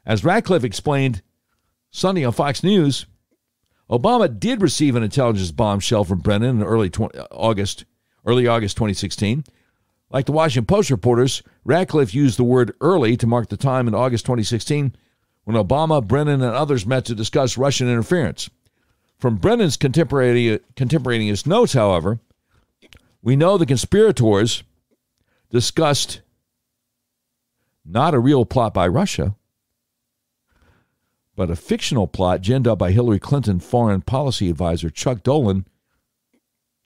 As Ratcliffe explained Sunday on Fox News, Obama did receive an intelligence bombshell from Brennan in early August 2016. Like the Washington Post reporters, Ratcliffe used the word early to mark the time in August 2016 when Obama, Brennan, and others met to discuss Russian interference. From Brennan's contemporaneous notes, however, we know the conspirators discussed not a real plot by Russia, but a fictional plot ginned up by Hillary Clinton foreign policy advisor Chuck Dolan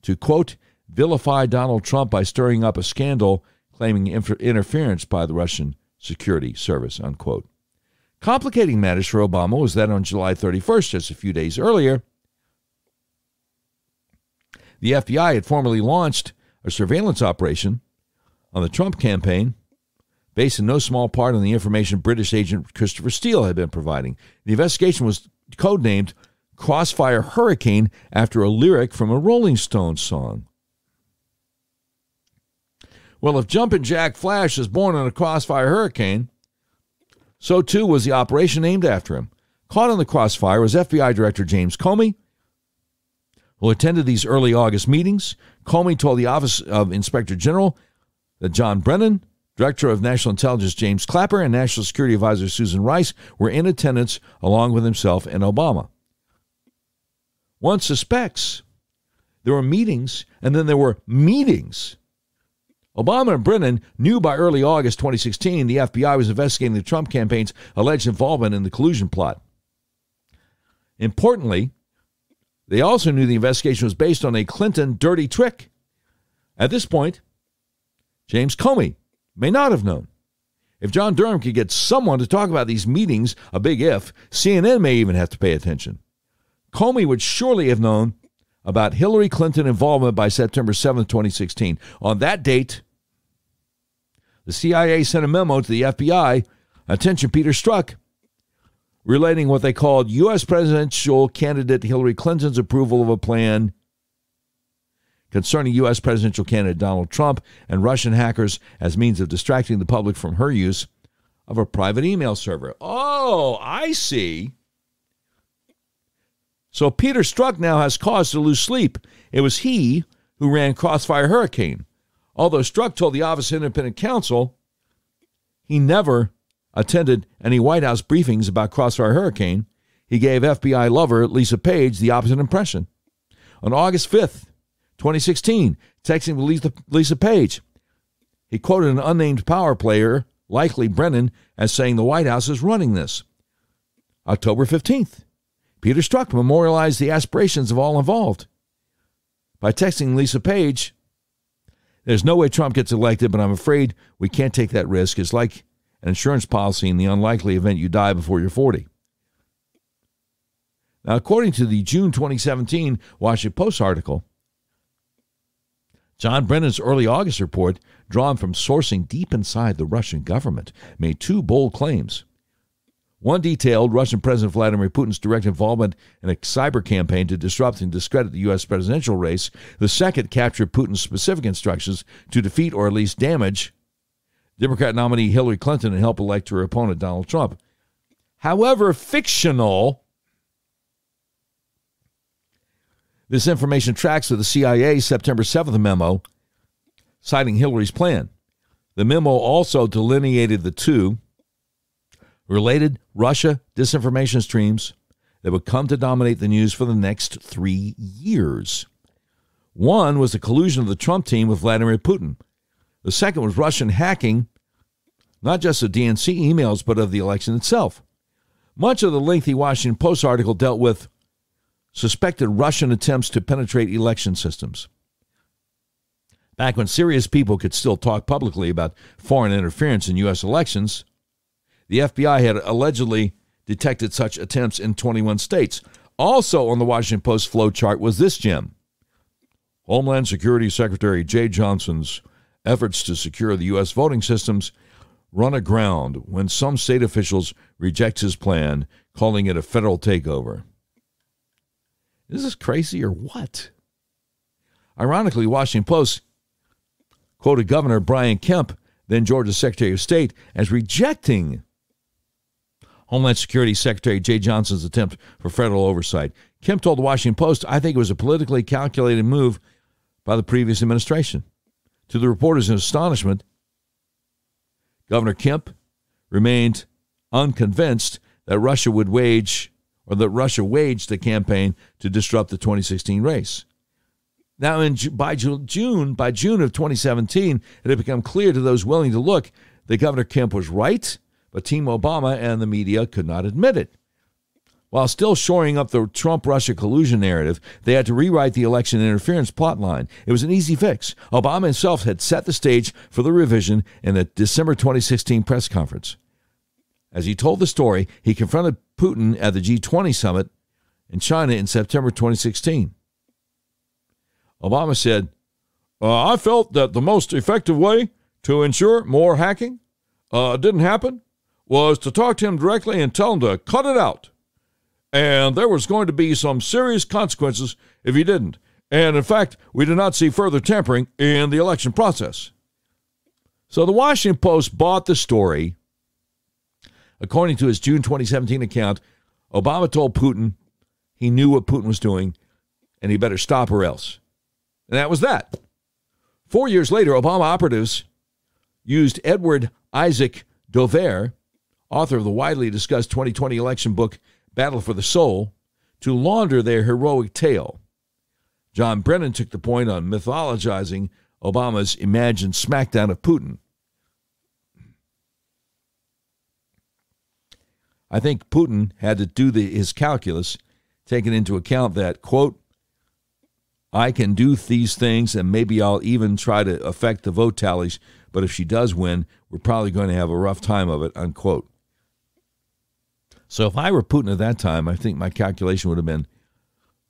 to, quote, vilify Donald Trump by stirring up a scandal claiming interference by the Russian security service, unquote. Complicating matters for Obama was that on July 31st, just a few days earlier, the FBI had formally launched a surveillance operation on the Trump campaign based in no small part on the information British agent Christopher Steele had been providing. The investigation was codenamed Crossfire Hurricane after a lyric from a Rolling Stones song. Well, if Jumpin' Jack Flash was born in a crossfire hurricane, so too was the operation named after him. Caught in the crossfire was FBI Director James Comey, who attended these early August meetings. Comey told the Office of Inspector General that John Brennan, Director of National Intelligence James Clapper, and National Security Advisor Susan Rice were in attendance along with himself and Obama. One suspects there were meetings, and then there were meetings. Obama and Brennan knew by early August 2016 the FBI was investigating the Trump campaign's alleged involvement in the collusion plot. Importantly, they also knew the investigation was based on a Clinton dirty trick. At this point, James Comey may not have known. If John Durham could get someone to talk about these meetings, a big if, CNN may even have to pay attention. Comey would surely have known about Hillary Clinton involvement by September 7th, 2016. On that date, the CIA sent a memo to the FBI, attention Peter Strzok, relating what they called U.S. presidential candidate Hillary Clinton's approval of a plan concerning U.S. presidential candidate Donald Trump and Russian hackers as means of distracting the public from her use of a private email server. Oh, I see. So Peter Strzok now has cause to lose sleep. It was he who ran Crossfire Hurricane. Although Strzok told the Office of Independent Counsel he never attended any White House briefings about Crossfire Hurricane, he gave FBI lover Lisa Page the opposite impression. On August 5th, 2016, texting with Lisa Page, he quoted an unnamed power player, likely Brennan, as saying the White House is running this. October 15th, Peter Strzok memorialized the aspirations of all involved by texting Lisa Page, there's no way Trump gets elected, but I'm afraid we can't take that risk. It's like an insurance policy in the unlikely event you die before you're 40. Now, according to the June 2017 Washington Post article, John Brennan's early August report, drawn from sourcing deep inside the Russian government, made two bold claims. One detailed Russian President Vladimir Putin's direct involvement in a cyber campaign to disrupt and discredit the U.S. presidential race. The second captured Putin's specific instructions to defeat or at least damage Democrat nominee Hillary Clinton and help elect her opponent Donald Trump. However fictional, this information tracks with the CIA's September 7th memo citing Hillary's plan. The memo also delineated the two related Russia disinformation streams that would come to dominate the news for the next 3 years. One was the collusion of the Trump team with Vladimir Putin. The second was Russian hacking, not just of DNC emails, but of the election itself. Much of the lengthy Washington Post article dealt with suspected Russian attempts to penetrate election systems. Back when serious people could still talk publicly about foreign interference in U.S. elections, the FBI had allegedly detected such attempts in 21 states. Also on the Washington Post flowchart was this gem. Homeland Security Secretary Jay Johnson's efforts to secure the U.S. voting systems run aground when some state officials reject his plan, calling it a federal takeover. Is this crazy or what? Ironically, Washington Post quoted Governor Brian Kemp, then Georgia's Secretary of State, as rejecting Homeland Security Secretary Jay Johnson's attempt for federal oversight. Kemp told the Washington Post, "I think it was a politically calculated move by the previous administration." To the reporters' astonishment, Governor Kemp remained unconvinced that Russia waged the campaign to disrupt the 2016 race. Now, by June of 2017, it had become clear to those willing to look that Governor Kemp was right, but Team Obama and the media could not admit it. While still shoring up the Trump-Russia collusion narrative, they had to rewrite the election interference plotline. It was an easy fix. Obama himself had set the stage for the revision in a December 2016 press conference. As he told the story, he confronted Putin at the G20 summit in China in September 2016. Obama said, "I felt that the most effective way to ensure more hacking didn't happen was to talk to him directly and tell him to cut it out. And there was going to be some serious consequences if he didn't. And in fact, we did not see further tampering in the election process." So the Washington Post bought the story. According to his June 2017 account, Obama told Putin he knew what Putin was doing and he better stop or else. And that was that. 4 years later, Obama operatives used Edward Isaac Dover, author of the widely discussed 2020 election book, Battle for the Soul, to launder their heroic tale. John Brennan took the point on mythologizing Obama's imagined smackdown of Putin. I think Putin had to do his calculus, taking into account that, quote, "I can do these things and maybe I'll even try to affect the vote tallies, but if she does win, we're probably going to have a rough time of it," unquote. So if I were Putin at that time, I think my calculation would have been,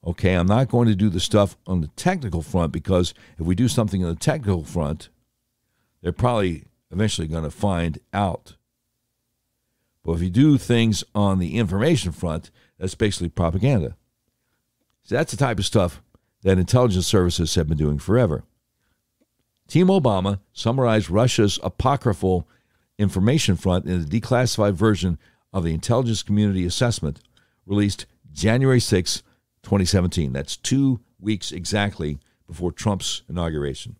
okay, I'm not going to do the stuff on the technical front because if we do something on the technical front, they're probably eventually going to find out. But if you do things on the information front, that's basically propaganda. So that's the type of stuff that intelligence services have been doing forever. Team Obama summarized Russia's apocryphal information front in a declassified version of the Intelligence Community Assessment released January 6, 2017. That's 2 weeks exactly before Trump's inauguration.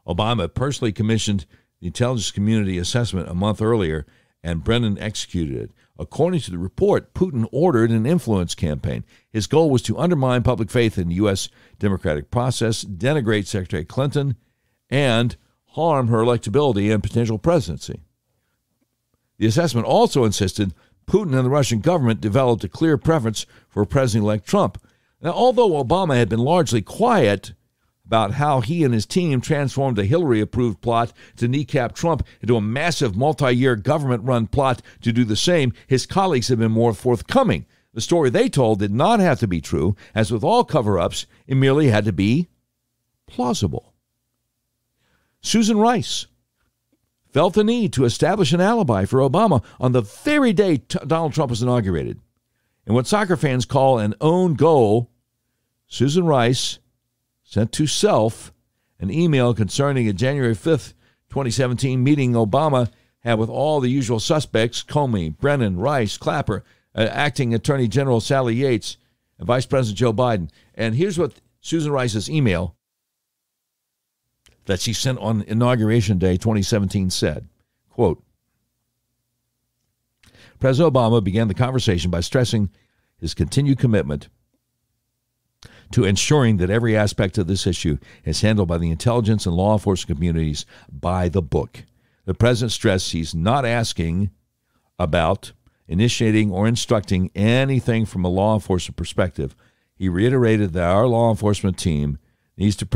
Obama personally commissioned the Intelligence Community Assessment a month earlier, and Brennan executed it. According to the report, Putin ordered an influence campaign. His goal was to undermine public faith in the U.S. democratic process, denigrate Secretary Clinton, and harm her electability and potential presidency. The assessment also insisted Putin and the Russian government developed a clear preference for President-elect Trump. Now, although Obama had been largely quiet about how he and his team transformed a Hillary-approved plot to kneecap Trump into a massive multi-year government-run plot to do the same, his colleagues have been more forthcoming. The story they told did not have to be true. As with all cover-ups, it merely had to be plausible. Susan Rice felt the need to establish an alibi for Obama on the very day Donald Trump was inaugurated. In what soccer fans call an own goal, Susan Rice sent to self an email concerning a January 5th, 2017 meeting Obama had with all the usual suspects, Comey, Brennan, Rice, Clapper, Acting Attorney General Sally Yates, and Vice President Joe Biden. And here's what Susan Rice's email that she sent on Inauguration Day 2017 said, quote, President Obama began the conversation by stressing his continued commitment to ensuring that every aspect of this issue is handled by the intelligence and law enforcement communities by the book. The president stressed he's not asking about initiating or instructing anything from a law enforcement perspective. He reiterated that our law enforcement team needs to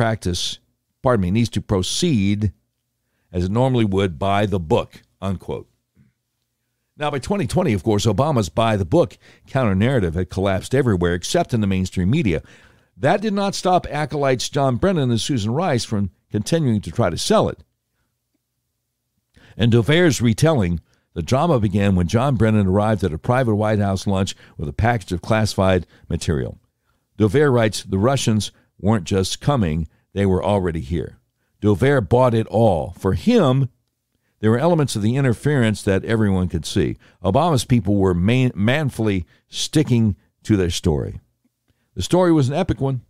proceed as it normally would by the book, unquote. Now, by 2020, of course, Obama's by the book counter-narrative had collapsed everywhere except in the mainstream media. That did not stop acolytes John Brennan and Susan Rice from continuing to try to sell it. And Dover's retelling, the drama began when John Brennan arrived at a private White House lunch with a package of classified material. Dover writes, the Russians weren't just coming, they were already here. Dover bought it all. For him, there were elements of the interference that everyone could see. Obama's people were manfully sticking to their story. The story was an epic one.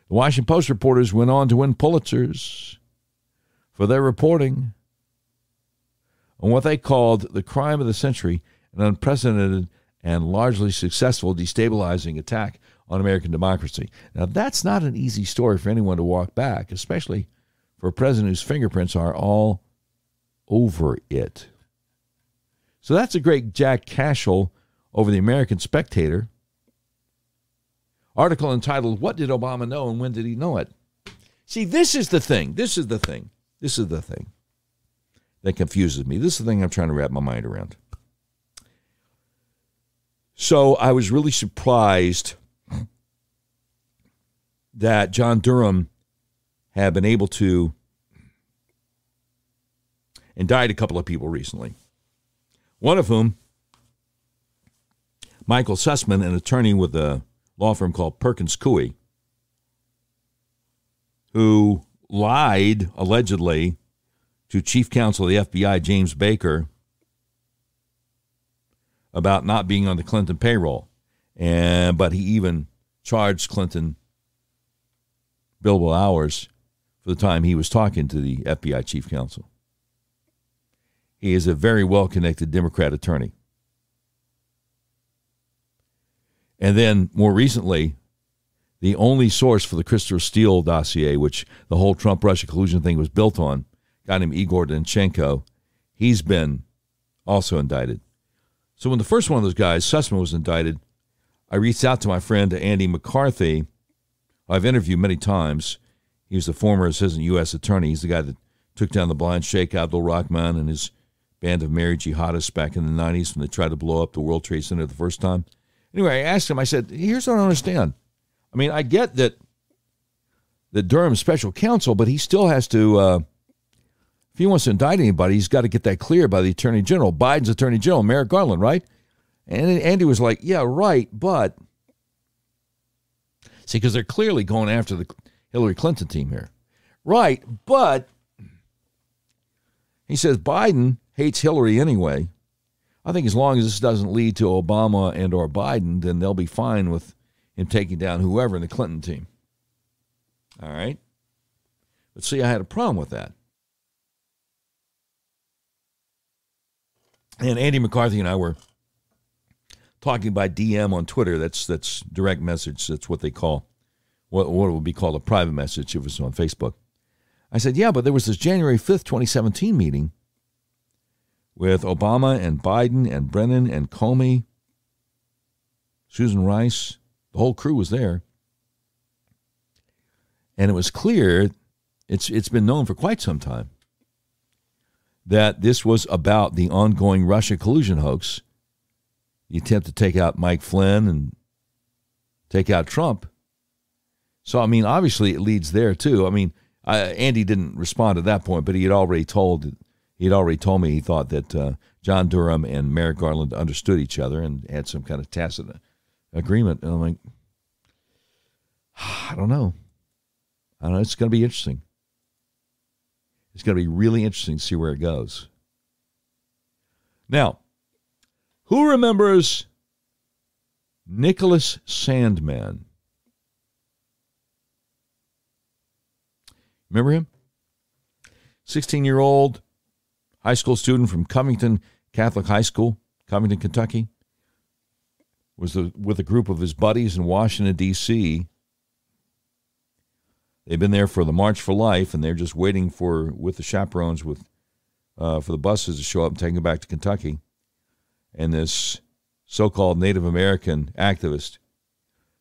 The Washington Post reporters went on to win Pulitzers for their reporting on what they called the crime of the century, an unprecedented and largely successful destabilizing attack on American democracy. Now, that's not an easy story for anyone to walk back, especially for a president whose fingerprints are all over it. So that's a great Jack Cashel over the American Spectator. Article entitled, What Did Obama Know and When Did He Know It? See, this is the thing that confuses me. This is the thing I'm trying to wrap my mind around. So I was really surprised that John Durham had been able to indict a couple of people recently. One of whom, Michael Sussman, an attorney with a law firm called Perkins Coie, who lied, allegedly, to Chief Counsel of the FBI, James Baker, about not being on the Clinton payroll. But he even charged Clinton billable hours for the time he was talking to the FBI Chief Counsel. He is a very well-connected Democrat attorney. And then, more recently, the only source for the Christopher Steele dossier, which the whole Trump-Russia collusion thing was built on, a guy named Igor Danchenko, he's been also indicted. So when the first one of those guys, Sussman, was indicted, I reached out to my friend Andy McCarthy. I've interviewed many times. He was the former assistant U.S. attorney. He's the guy that took down the blind Sheikh Abdul Rahman and his band of married jihadists back in the 90s when they tried to blow up the World Trade Center the first time. Anyway, I asked him, I said, here's what I don't understand. I mean, I get that Durham's special counsel, but he still has to, if he wants to indict anybody, he's got to get that clear by the Attorney General, Biden's Attorney General, Merrick Garland, right? And Andy was like, yeah, right, but, see, because they're clearly going after the Hillary Clinton team here. Right, but, he says Biden hates Hillary anyway. I think as long as this doesn't lead to Obama and or Biden, then they'll be fine with him taking down whoever in the Clinton team. All right? But see, I had a problem with that. And Andy McCarthy and I were talking by DM on Twitter. That's direct message. That's what they call, what would be called a private message if it was on Facebook. I said, yeah, but there was this January 5th, 2017 meeting with Obama and Biden and Brennan and Comey, Susan Rice. The whole crew was there. And it was clear, it's been known for quite some time, that this was about the ongoing Russia collusion hoax, the attempt to take out Mike Flynn and take out Trump. So, I mean, obviously it leads there, too. I mean, Andy didn't respond at that point, but he had already told me he thought that John Durham and Merrick Garland understood each other and had some kind of tacit agreement. And I'm like, I don't know. It's going to be interesting. It's going to be really interesting to see where it goes. Now, who remembers Nicholas Sandmann? Remember him? 16-year-old high school student from Covington Catholic High School, Covington, Kentucky. Was with a group of his buddies in Washington, D.C. They've been there for the March for Life, and they're just waiting with the chaperones for the buses to show up and take them back to Kentucky. And this so-called Native American activist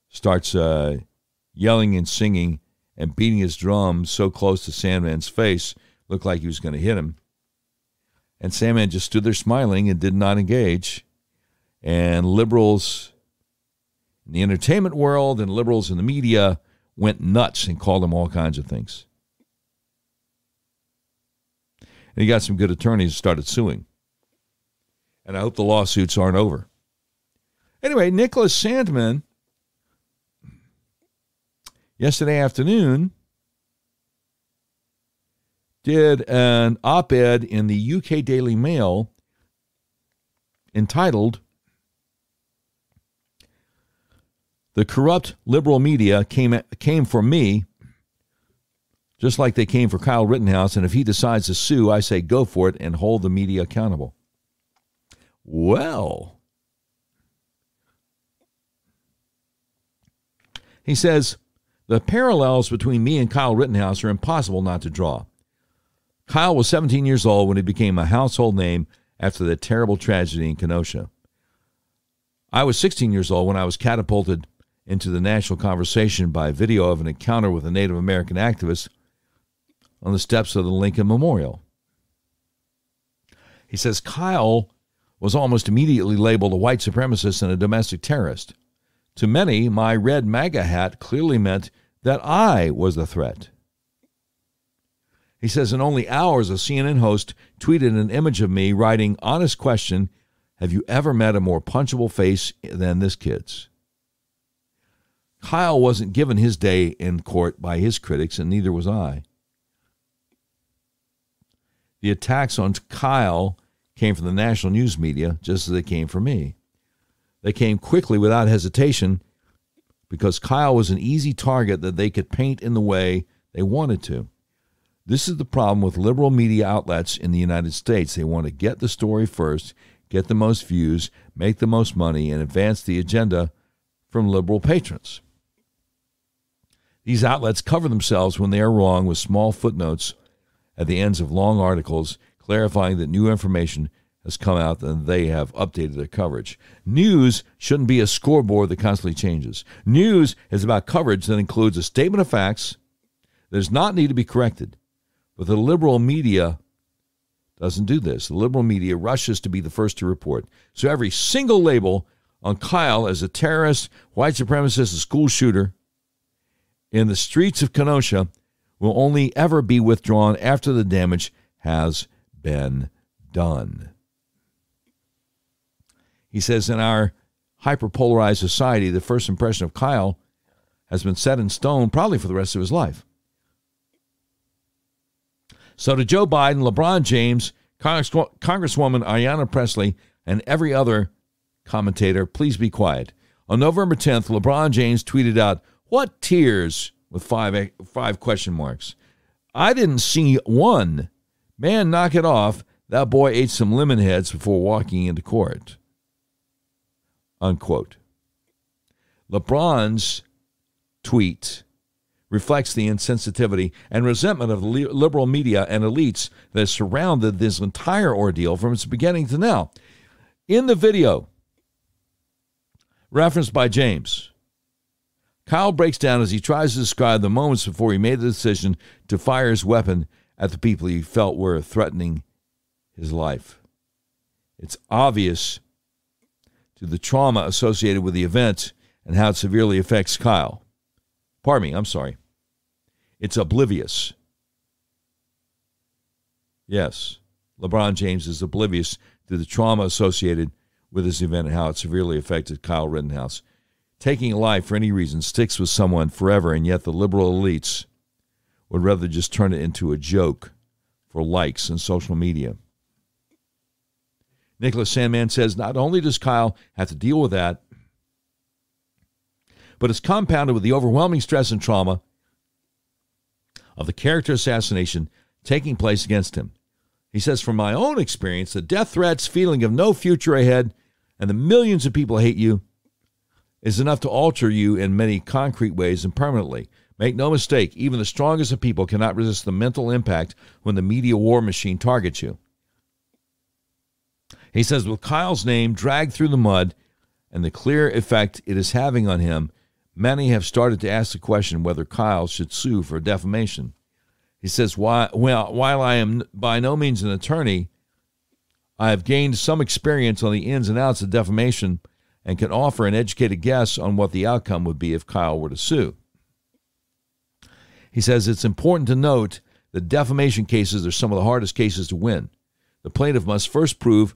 starts yelling and singing and beating his drum so close to Sandman's face, looked like he was going to hit him. And Sandman just stood there smiling and did not engage. And liberals in the entertainment world and liberals in the media went nuts and called him all kinds of things. And he got some good attorneys and started suing. And I hope the lawsuits aren't over. Anyway, Nicholas Sandmann, yesterday afternoon, did an op-ed in the UK Daily Mail entitled, "The corrupt liberal media came for me, just like they came for Kyle Rittenhouse, and if he decides to sue, I say go for it and hold the media accountable." Well, he says, the parallels between me and Kyle Rittenhouse are impossible not to draw. Kyle was 17 years old when he became a household name after the terrible tragedy in Kenosha. I was 16 years old when I was catapulted into the national conversation by video of an encounter with a Native American activist on the steps of the Lincoln Memorial. He says Kyle was almost immediately labeled a white supremacist and a domestic terrorist. To many, my red MAGA hat clearly meant that I was the threat. He says in only hours, a CNN host tweeted an image of me writing, "Honest question, have you ever met a more punchable face than this kid's?" Kyle wasn't given his day in court by his critics, and neither was I. The attacks on Kyle came from the national news media, just as they came from me. They came quickly without hesitation because Kyle was an easy target that they could paint in the way they wanted to. This is the problem with liberal media outlets in the United States. They want to get the story first, get the most views, make the most money, and advance the agenda from liberal patrons. These outlets cover themselves when they are wrong with small footnotes at the ends of long articles clarifying that new information has come out and they have updated their coverage. News shouldn't be a scoreboard that constantly changes. News is about coverage that includes a statement of facts that does not need to be corrected. But the liberal media doesn't do this. The liberal media rushes to be the first to report. So every single label on Kyle as a terrorist, white supremacist, a school shooter in the streets of Kenosha will only ever be withdrawn after the damage has been done. He says in our hyperpolarized society, the first impression of Kyle has been set in stone probably for the rest of his life. So to Joe Biden, LeBron James, Congresswoman Ayanna Pressley, and every other commentator, please be quiet. On November 10th, LeBron James tweeted out, "What tears?" with five question marks. "I didn't see one. Man, knock it off. That boy ate some lemon heads before walking into court." Unquote. LeBron's tweet reflects the insensitivity and resentment of the liberal media and elites that has surrounded this entire ordeal from its beginning to now. In the video referenced by James, Kyle breaks down as he tries to describe the moments before he made the decision to fire his weapon at the people he felt were threatening his life. It's obvious to the trauma associated with the event and how it severely affects Kyle. It's oblivious. Yes, LeBron James is oblivious to the trauma associated with this event and how it severely affected Kyle Rittenhouse. Taking a life for any reason sticks with someone forever, and yet the liberal elites would rather just turn it into a joke for likes and social media. Nicholas Sandmann says not only does Kyle have to deal with that, but it's compounded with the overwhelming stress and trauma of the character assassination taking place against him. He says, from my own experience, the death threats, feeling of no future ahead, and the millions of people hate you is enough to alter you in many concrete ways and permanently. Make no mistake, even the strongest of people cannot resist the mental impact when the media war machine targets you. He says, with Kyle's name dragged through the mud and the clear effect it is having on him, many have started to ask the question whether Kyle should sue for defamation. He says, while I am by no means an attorney, I have gained some experience on the ins and outs of defamation and can offer an educated guess on what the outcome would be if Kyle were to sue. He says it's important to note that defamation cases are some of the hardest cases to win. The plaintiff must first prove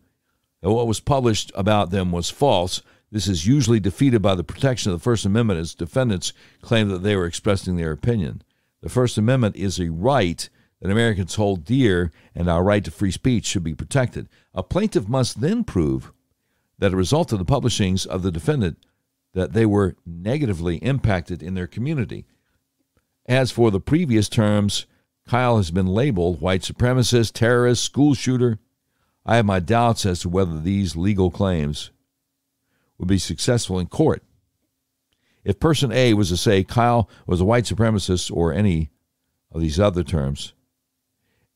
that what was published about them was false. This is usually defeated by the protection of the First Amendment as defendants claim that they were expressing their opinion. The First Amendment is a right that Americans hold dear, and our right to free speech should be protected. A plaintiff must then prove that a result of the publishings of the defendant that they were negatively impacted in their community. As for the previous terms, Kyle has been labeled white supremacist, terrorist, school shooter. I have my doubts as to whether these legal claims would be successful in court. If person A was to say Kyle was a white supremacist or any of these other terms,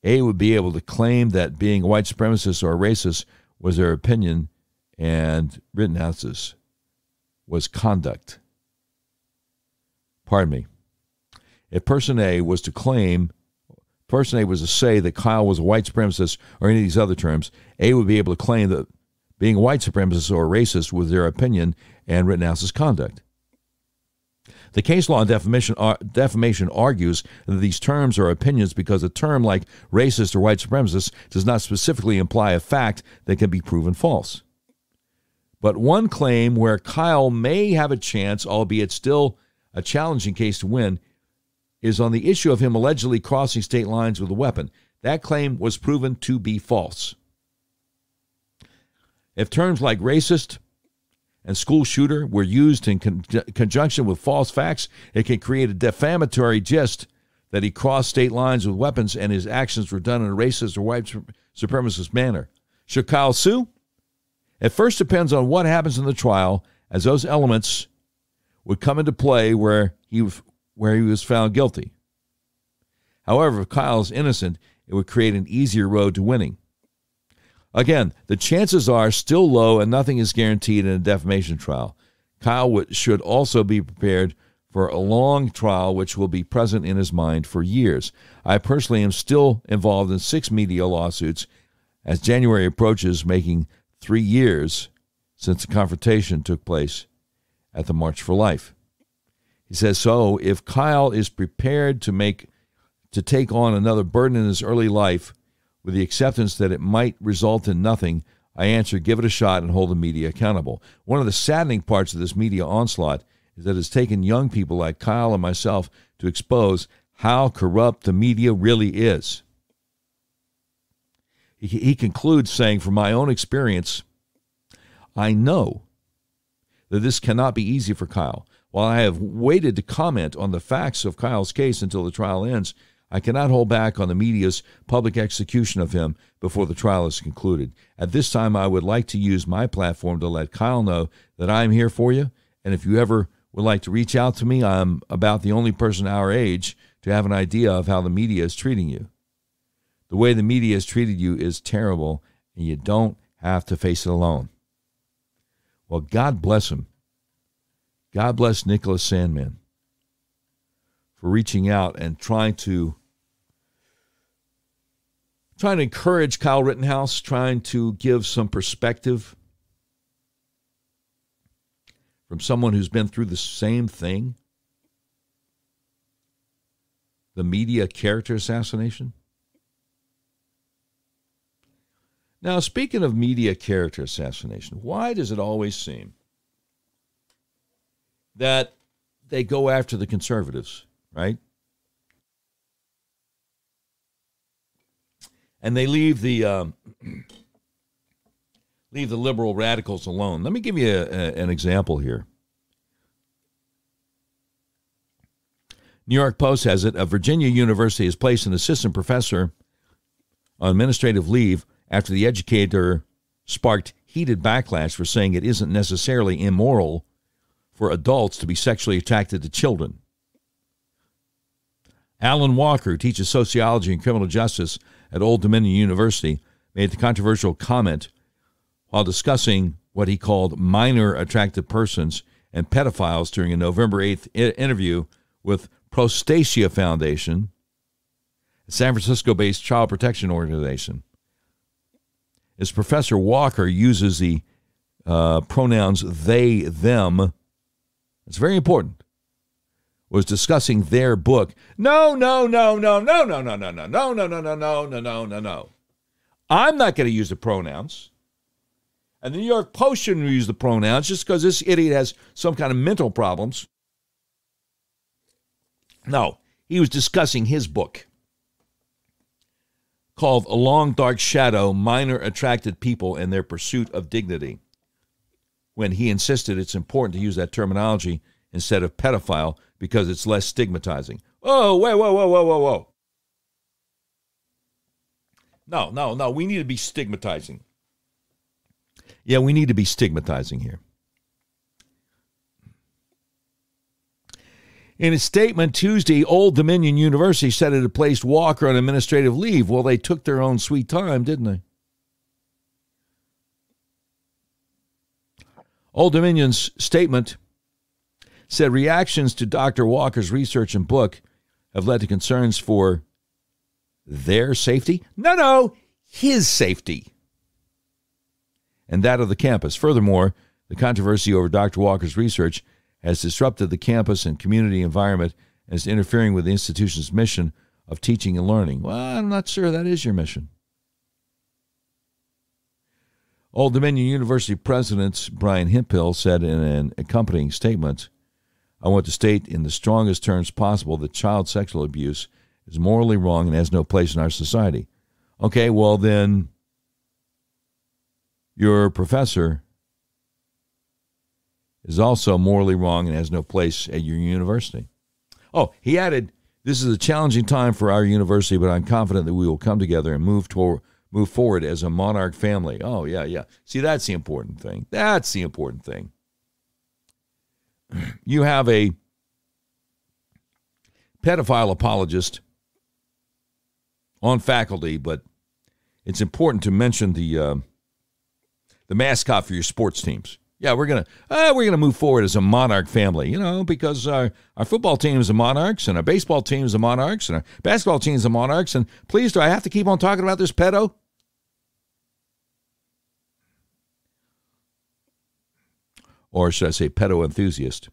A would be able to claim that being a white supremacist or a racist was their opinion and Rittenhouse's was conduct. Pardon me. If person A was to say that Kyle was a white supremacist or any of these other terms, A would be able to claim that being a white supremacist or a racist was their opinion and Rittenhouse's conduct. The case law on defamation argues that these terms are opinions because a term like racist or white supremacist does not specifically imply a fact that can be proven false. But one claim where Kyle may have a chance, albeit still a challenging case to win, is on the issue of him allegedly crossing state lines with a weapon. That claim was proven to be false. If terms like racist and school shooter were used in conjunction with false facts, it can create a defamatory gist that he crossed state lines with weapons and his actions were done in a racist or white supremacist manner. Should Kyle sue? It first depends on what happens in the trial, as those elements would come into play where he was found guilty. However, if Kyle is innocent, it would create an easier road to winning. Again, the chances are still low and nothing is guaranteed in a defamation trial. Kyle should also be prepared for a long trial which will be present in his mind for years. I personally am still involved in 6 media lawsuits as January approaches, making 3 years since the confrontation took place at the March for Life. He says, so if Kyle is prepared to take on another burden in his early life with the acceptance that it might result in nothing, I answer, give it a shot and hold the media accountable. One of the saddening parts of this media onslaught is that it's taken young people like Kyle and myself to expose how corrupt the media really is. He concludes saying, from my own experience, I know that this cannot be easy for Kyle. While I have waited to comment on the facts of Kyle's case until the trial ends, I cannot hold back on the media's public execution of him before the trial is concluded. At this time, I would like to use my platform to let Kyle know that I am here for you, and if you ever would like to reach out to me, I'm about the only person our age to have an idea of how the media is treating you. The way the media has treated you is terrible, and you don't have to face it alone. Well, God bless him. God bless Nicholas Sandman for reaching out and trying to encourage Kyle Rittenhouse, trying to give some perspective from someone who's been through the same thing, the media character assassination. Now, speaking of media character assassination, why does it always seem that they go after the conservatives, right? And they leave the liberal radicals alone. Let me give you an example here. New York Post has it. A Virginia university has placed an assistant professor on administrative leave after the educator sparked heated backlash for saying it isn't necessarily immoral for adults to be sexually attracted to children. Alan Walker, who teaches sociology and criminal justice at Old Dominion University, made the controversial comment while discussing what he called minor attracted persons and pedophiles during a November 8th interview with Prostasia Foundation, a San Francisco-based child protection organization. As Professor Walker uses the pronouns they, them. It's very important. was discussing their book. No. I'm not going to use the pronouns. And the New York Post shouldn't use the pronouns just because this idiot has some kind of mental problems. No, he was discussing his book called A Long Dark Shadow, Minor Attracted People and Their Pursuit of Dignity, when he insisted it's important to use that terminology instead of pedophile because it's less stigmatizing. Oh, whoa. No, we need to be stigmatizing. Yeah, we need to be stigmatizing here. In a statement Tuesday, Old Dominion University said it had placed Walker on administrative leave. Well, they took their own sweet time, didn't they? Old Dominion's statement said reactions to Dr. Walker's research and book have led to concerns for their safety. No, his safety. And that of the campus. Furthermore, the controversy over Dr. Walker's research has disrupted the campus and community environment and is interfering with the institution's mission of teaching and learning. Well, I'm not sure that is your mission. Old Dominion University President Brian Hemphill said in an accompanying statement, I want to state in the strongest terms possible that child sexual abuse is morally wrong and has no place in our society. Okay, well then, your professor is also morally wrong and has no place at your university. Oh, he added, this is a challenging time for our university, but I'm confident that we will come together and move forward as a monarch family. Oh, yeah. See, that's the important thing. That's the important thing. You have a pedophile apologist on faculty, but it's important to mention the mascot for your sports teams. Yeah, we're gonna move forward as a monarch family, because our football team is the Monarchs, and our baseball team is the Monarchs, and our basketball team is the Monarchs. And please, do I have to keep on talking about this pedo? Or should I say pedo enthusiast?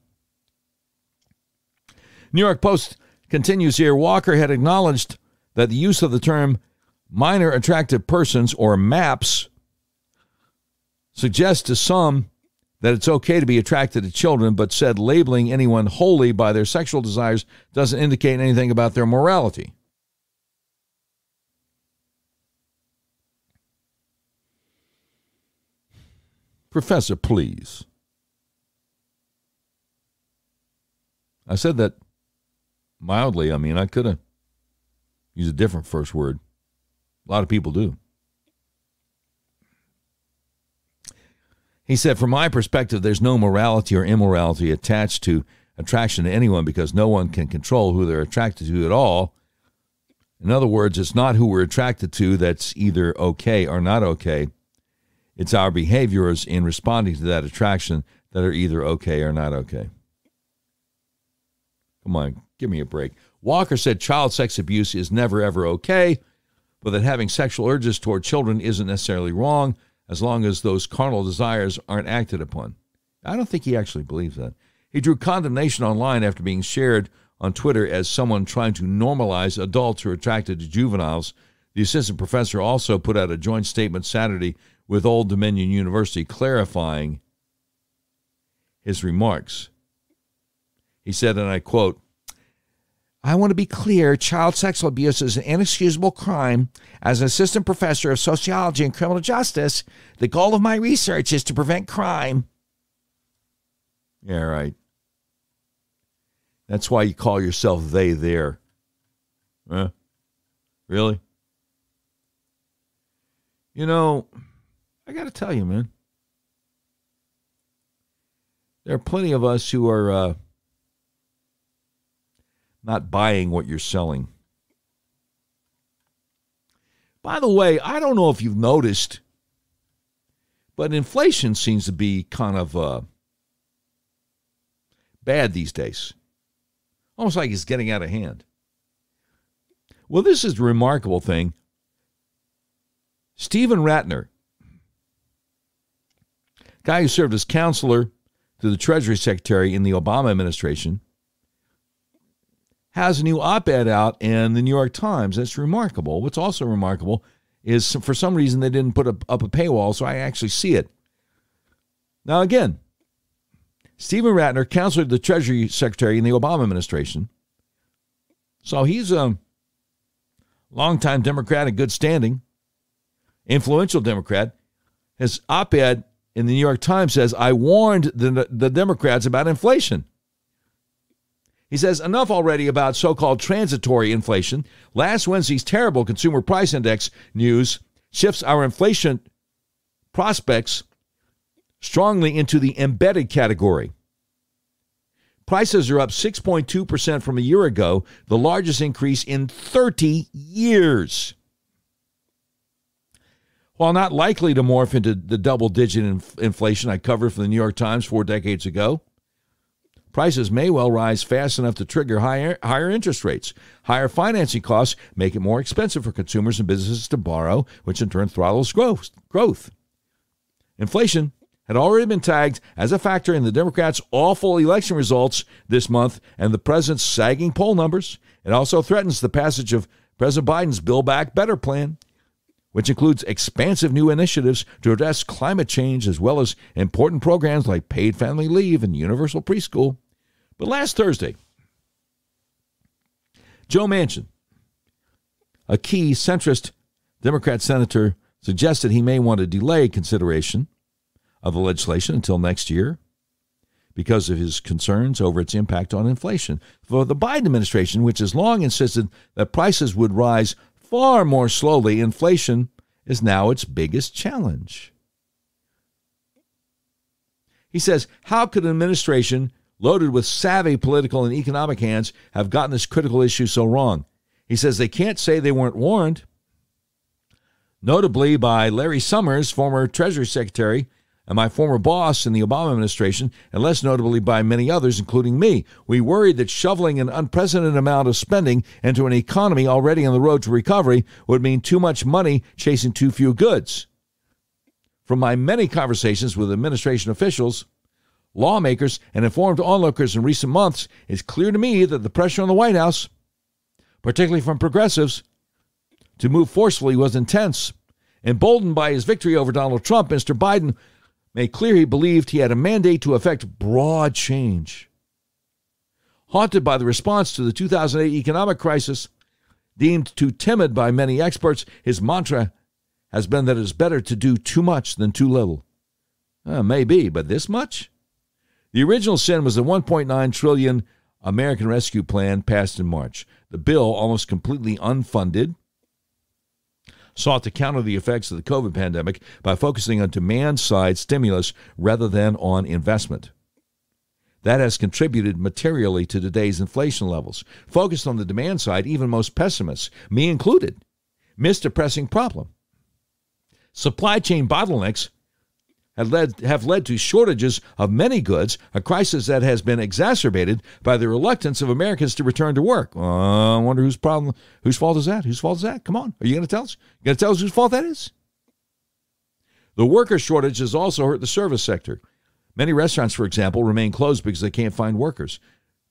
New York Post continues here. Walker had acknowledged that the use of the term minor attractive persons, or MAPS, suggests to some that it's okay to be attracted to children, but said labeling anyone wholly by their sexual desires doesn't indicate anything about their morality. Professor, please. I said that mildly. I mean, I could have used a different first word. A lot of people do. He said, from my perspective, there's no morality or immorality attached to attraction to anyone because no one can control who they're attracted to at all. In other words, it's not who we're attracted to that's either okay or not okay. It's our behaviors in responding to that attraction that are either okay or not okay. Come on, give me a break. Walker said child sex abuse is never, ever okay, but that having sexual urges toward children isn't necessarily wrong, as long as those carnal desires aren't acted upon. I don't think he actually believes that. He drew condemnation online after being shared on Twitter as someone trying to normalize adults who are attracted to juveniles. The assistant professor also put out a joint statement Saturday with Old Dominion University clarifying his remarks. He said, and I quote, I want to be clear, child sexual abuse is an inexcusable crime. As an assistant professor of sociology and criminal justice, the goal of my research is to prevent crime. Yeah, right. That's why you call yourself they, there. Huh? Really? I got to tell you, man. There are plenty of us who are not buying what you're selling. By the way, I don't know if you've noticed, but inflation seems to be kind of bad these days. Almost like it's getting out of hand. Well, this is a remarkable thing. Stephen Ratner, guy who served as counselor to the Treasury Secretary in the Obama administration, has a new op-ed out in the New York Times. That's remarkable. What's also remarkable is for some reason they didn't put up a paywall, so I actually see it. Now, again, Stephen Ratner, counselor to the Treasury Secretary in the Obama administration. So he's a longtime Democrat in good standing, influential Democrat. His op-ed in the New York Times says, I warned the Democrats about inflation. He says, enough already about so-called transitory inflation. Last Wednesday's terrible consumer price index news shifts our inflation prospects strongly into the embedded category. Prices are up 6.2% from a year ago, the largest increase in 30 years. While not likely to morph into the double-digit inflation I covered for the New York Times 4 decades ago, prices may well rise fast enough to trigger higher interest rates. Higher financing costs make it more expensive for consumers and businesses to borrow, which in turn throttles growth. Inflation had already been tagged as a factor in the Democrats' awful election results this month and the president's sagging poll numbers. It also threatens the passage of President Biden's Build Back Better plan, which includes expansive new initiatives to address climate change as well as important programs like paid family leave and universal preschool. But last Thursday, Joe Manchin, a key centrist Democrat senator, suggested he may want to delay consideration of the legislation until next year because of his concerns over its impact on inflation. For the Biden administration, which has long insisted that prices would rise far more slowly, inflation is now its biggest challenge. He says, how could an administration loaded with savvy political and economic hands have gotten this critical issue so wrong? He says they can't say they weren't warned. Notably by Larry Summers, former Treasury Secretary, and my former boss in the Obama administration, and less notably by many others, including me. We worried that shoveling an unprecedented amount of spending into an economy already on the road to recovery would mean too much money chasing too few goods. From my many conversations with administration officials, lawmakers, and informed onlookers in recent months, it's clear to me that the pressure on the White House, particularly from progressives, to move forcefully was intense. Emboldened by his victory over Donald Trump, Mr. Biden made clear he believed he had a mandate to effect broad change. Haunted by the response to the 2008 economic crisis, deemed too timid by many experts, his mantra has been that it is better to do too much than too little. Maybe, but this much? The original sin was the $1.9 trillion American Rescue Plan passed in March. The bill, almost completely unfunded, sought to counter the effects of the COVID pandemic by focusing on demand-side stimulus rather than on investment. That has contributed materially to today's inflation levels. Focused on the demand side, even most pessimists, me included, missed a pressing problem. Supply chain bottlenecks have led to shortages of many goods, a crisis that has been exacerbated by the reluctance of Americans to return to work. I wonder whose fault is that? Whose fault is that? Come on. Are you going to tell us? You going to tell us whose fault that is? The worker shortage has also hurt the service sector. Many restaurants, for example, remain closed because they can't find workers.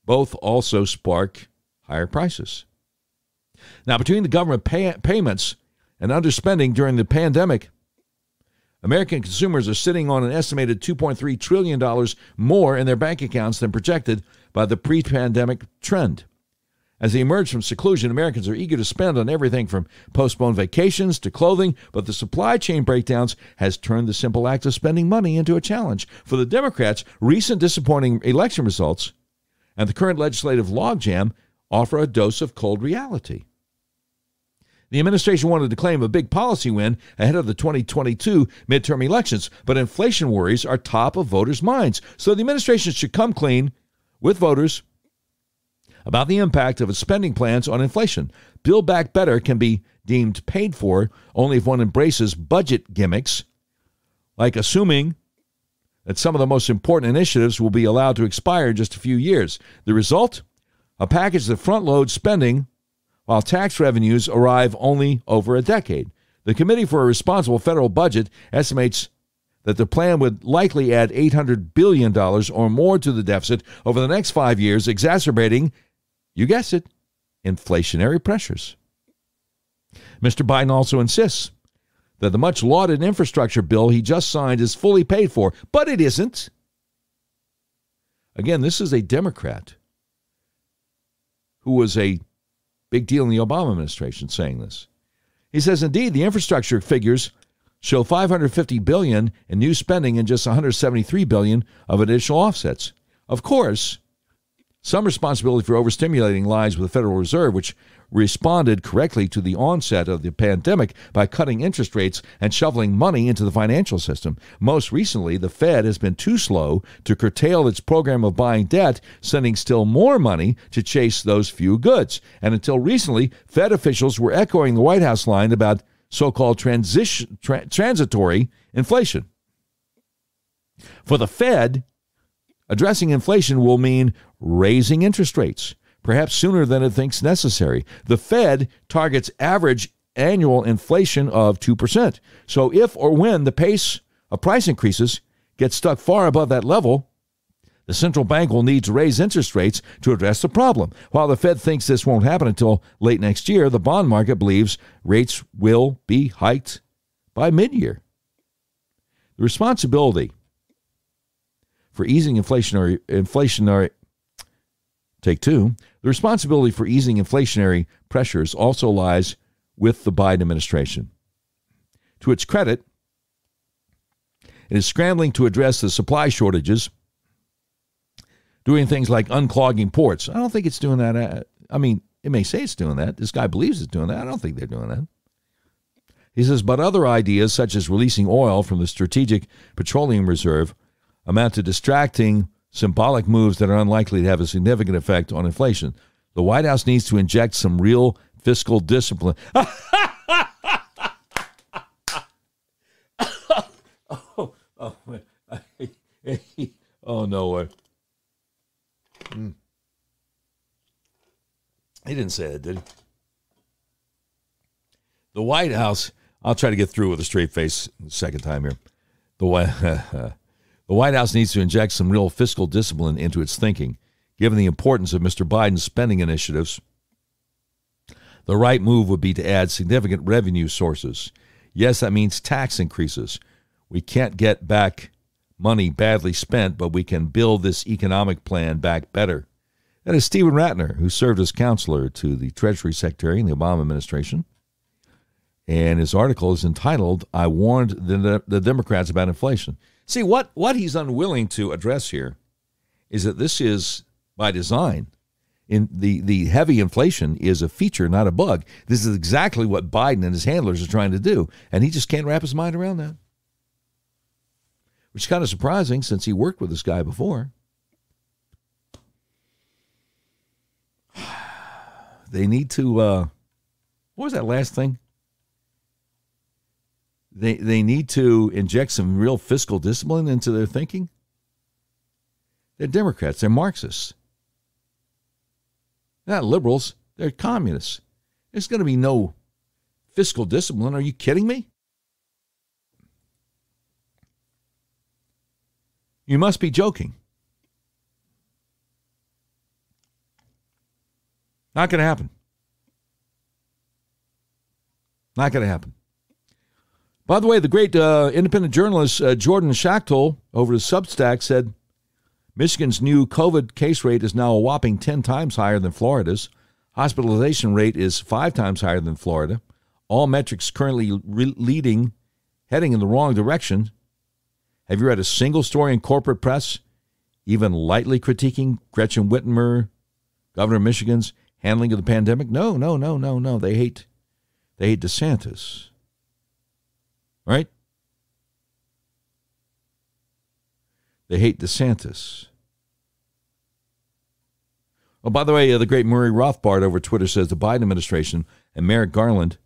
Both also spark higher prices. Now, between the government payments and underspending during the pandemic, American consumers are sitting on an estimated $2.3 trillion more in their bank accounts than projected by the pre-pandemic trend. As they emerge from seclusion, Americans are eager to spend on everything from postponed vacations to clothing, but the supply chain breakdowns has turned the simple act of spending money into a challenge. For the Democrats, recent disappointing election results and the current legislative logjam offer a dose of cold reality. The administration wanted to claim a big policy win ahead of the 2022 midterm elections, but inflation worries are top of voters' minds. So the administration should come clean with voters about the impact of its spending plans on inflation. Build Back Better can be deemed paid for only if one embraces budget gimmicks, like assuming that some of the most important initiatives will be allowed to expire in just a few years. The result? A package that front-loads spending while tax revenues arrive only over a decade. The Committee for a Responsible Federal Budget estimates that the plan would likely add $800 billion or more to the deficit over the next 5 years, exacerbating, you guessed it, inflationary pressures. Mr. Biden also insists that the much-lauded infrastructure bill he just signed is fully paid for, but it isn't. Again, this is a Democrat who was a big deal in the Obama administration saying this. He says, indeed, the infrastructure figures show $550 billion in new spending and just $173 billion of additional offsets. Of course, some responsibility for overstimulating lies with the Federal Reserve, which responded correctly to the onset of the pandemic by cutting interest rates and shoveling money into the financial system. Most recently, the Fed has been too slow to curtail its program of buying debt, sending still more money to chase those few goods. And until recently, Fed officials were echoing the White House line about so-called transitory inflation. For the Fed, addressing inflation will mean raising interest rates, perhaps sooner than it thinks necessary. The Fed targets average annual inflation of 2%. So if or when the pace of price increases gets stuck far above that level, the central bank will need to raise interest rates to address the problem. While the Fed thinks this won't happen until late next year, the bond market believes rates will be hiked by mid-year. The responsibility for easing inflationary take two, the responsibility for easing inflationary pressures also lies with the Biden administration. To its credit, it is scrambling to address the supply shortages, doing things like unclogging ports. I don't think it's doing that. I mean, it may say it's doing that. This guy believes it's doing that. I don't think they're doing that. He says, but other ideas, such as releasing oil from the Strategic Petroleum Reserve, amount to distracting symbolic moves that are unlikely to have a significant effect on inflation. The White House needs to inject some real fiscal discipline. Oh, no way. He didn't say that, did he? The White House, I'll try to get through with a straight face the second time here. The White House needs to inject some real fiscal discipline into its thinking. Given the importance of Mr. Biden's spending initiatives, the right move would be to add significant revenue sources. Yes, that means tax increases. We can't get back money badly spent, but we can build this economic plan back better. That is Stephen Ratner, who served as counselor to the Treasury Secretary in the Obama administration. And his article is entitled, I Warned the Democrats About Inflation. See, what he's unwilling to address here is that this is by design. In the heavy inflation is a feature, not a bug. This is exactly what Biden and his handlers are trying to do, and he just can't wrap his mind around that. Which is kind of surprising since he worked with this guy before. They need to, what was that last thing? They need to inject some real fiscal discipline into their thinking. They're Democrats. They're Marxists. They're not liberals. They're communists. There's going to be no fiscal discipline. Are you kidding me? You must be joking. Not going to happen. Not going to happen. By the way, the great independent journalist Jordan Schachtel over to Substack said Michigan's new COVID case rate is now a whopping 10 times higher than Florida's. Hospitalization rate is 5 times higher than Florida. All metrics currently heading in the wrong direction. Have you read a single story in corporate press, even lightly critiquing Gretchen Whitmer, governor of Michigan's handling of the pandemic? No. They hate DeSantis. Right? They hate DeSantis. Oh, by the way, the great Murray Rothbard over Twitter says the Biden administration and Merrick Garland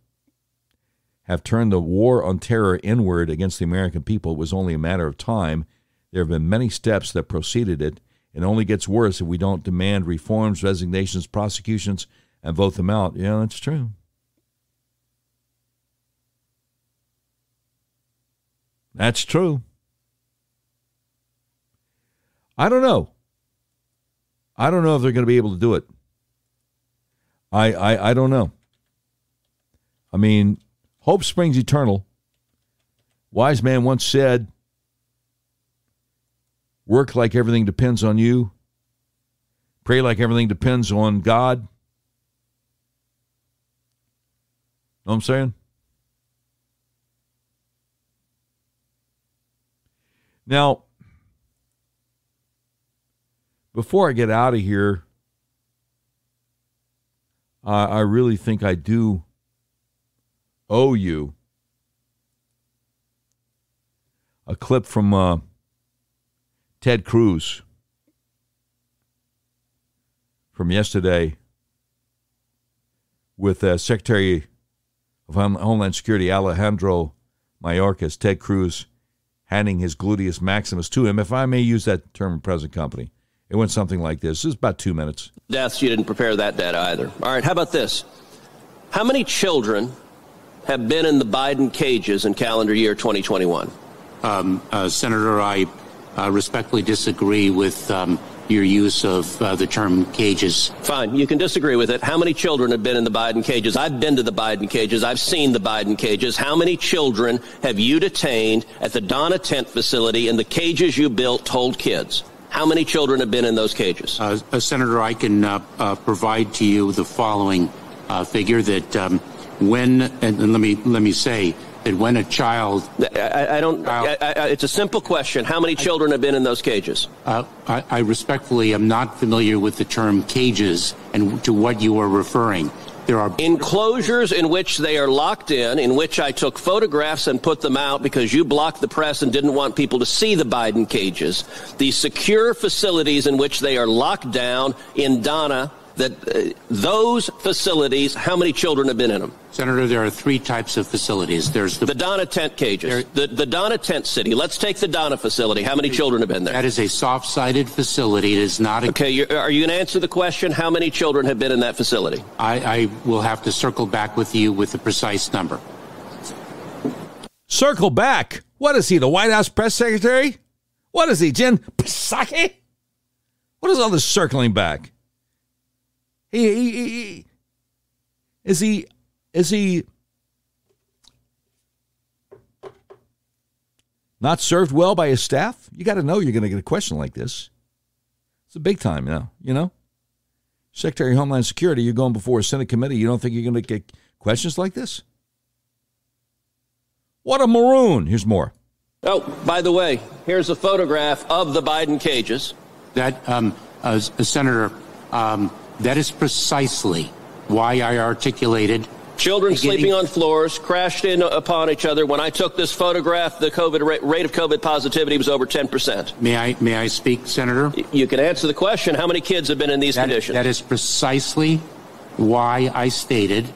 have turned the war on terror inward against the American people. It was only a matter of time. There have been many steps that preceded it. It only gets worse if we don't demand reforms, resignations, prosecutions, and vote them out. Yeah, that's true. That's true. I don't know. I don't know if they're going to be able to do it. I don't know. I mean, hope springs eternal. Wise man once said, work like everything depends on you. Pray like everything depends on God. Know what I'm saying? Now, before I get out of here, I really think I do owe you a clip from Ted Cruz from yesterday with Secretary of Homeland Security Alejandro Mayorkas. Ted Cruz handing his gluteus maximus to him, if I may use that term in present company. It went something like this. This is about 2 minutes. Deaths, you didn't prepare that data either. All right, how about this? How many children have been in the Biden cages in calendar year 2021? Senator, I respectfully disagree with your use of the term cages. Fine, you can disagree with it. How many children have been in the Biden cages? I've been to the Biden cages. I've seen the Biden cages. How many children have you detained at the Donna tent facility in the cages you built to hold kids? How many children have been in those cages? Senator, I can provide to you the following figure that and let me say that when a child... it's a simple question. How many children have been in those cages? I respectfully am not familiar with the term cages and to what you are referring. There are enclosures in which they are locked in which I took photographs and put them out because you blocked the press and didn't want people to see the Biden cages. These secure facilities in which they are locked down in Donna, those facilities, how many children have been in them? Senator, there are three types of facilities. There's the Donna tent cages, the Donna tent city. Let's take the Donna facility. How many children have been there? That is a soft-sided facility. It is not a... Okay, are you going to answer the question? How many children have been in that facility? I will have to circle back with you with the precise number. Circle back? What is he, the White House press secretary? What is he, Jen Psaki? What is all this circling back? Is he not served well by his staff? You got to know you're going to get a question like this. It's a big time now, you know? Secretary of Homeland Security, you're going before a Senate committee. You don't think you're going to get questions like this? What a maroon. Here's more. Oh, by the way, here's a photograph of the Biden cages. Senator, that is precisely why I articulated... Children sleeping on floors, crashed in upon each other. When I took this photograph, the rate of COVID positivity was over 10%. May I speak, Senator? You can answer the question. How many kids have been in these conditions? That is precisely why I stated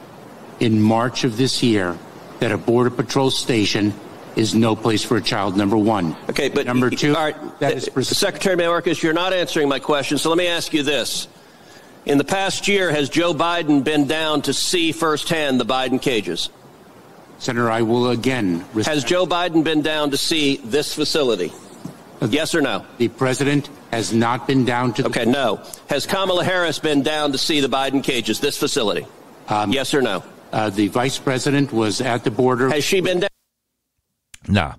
in March of this year that a Border Patrol station is no place for a child, number one. Okay, but number two, all right, Secretary Mayorkas, you're not answering my question, so let me ask you this. In the past year, has Joe Biden been down to see firsthand the Biden cages? Senator, I will again... Has Joe Biden been down to see this facility? Yes or no? The president has not been down to... Okay, no. Has Kamala Harris been down to see the Biden cages, this facility? Yes or no? The vice president was at the border. Has she been down? Nah.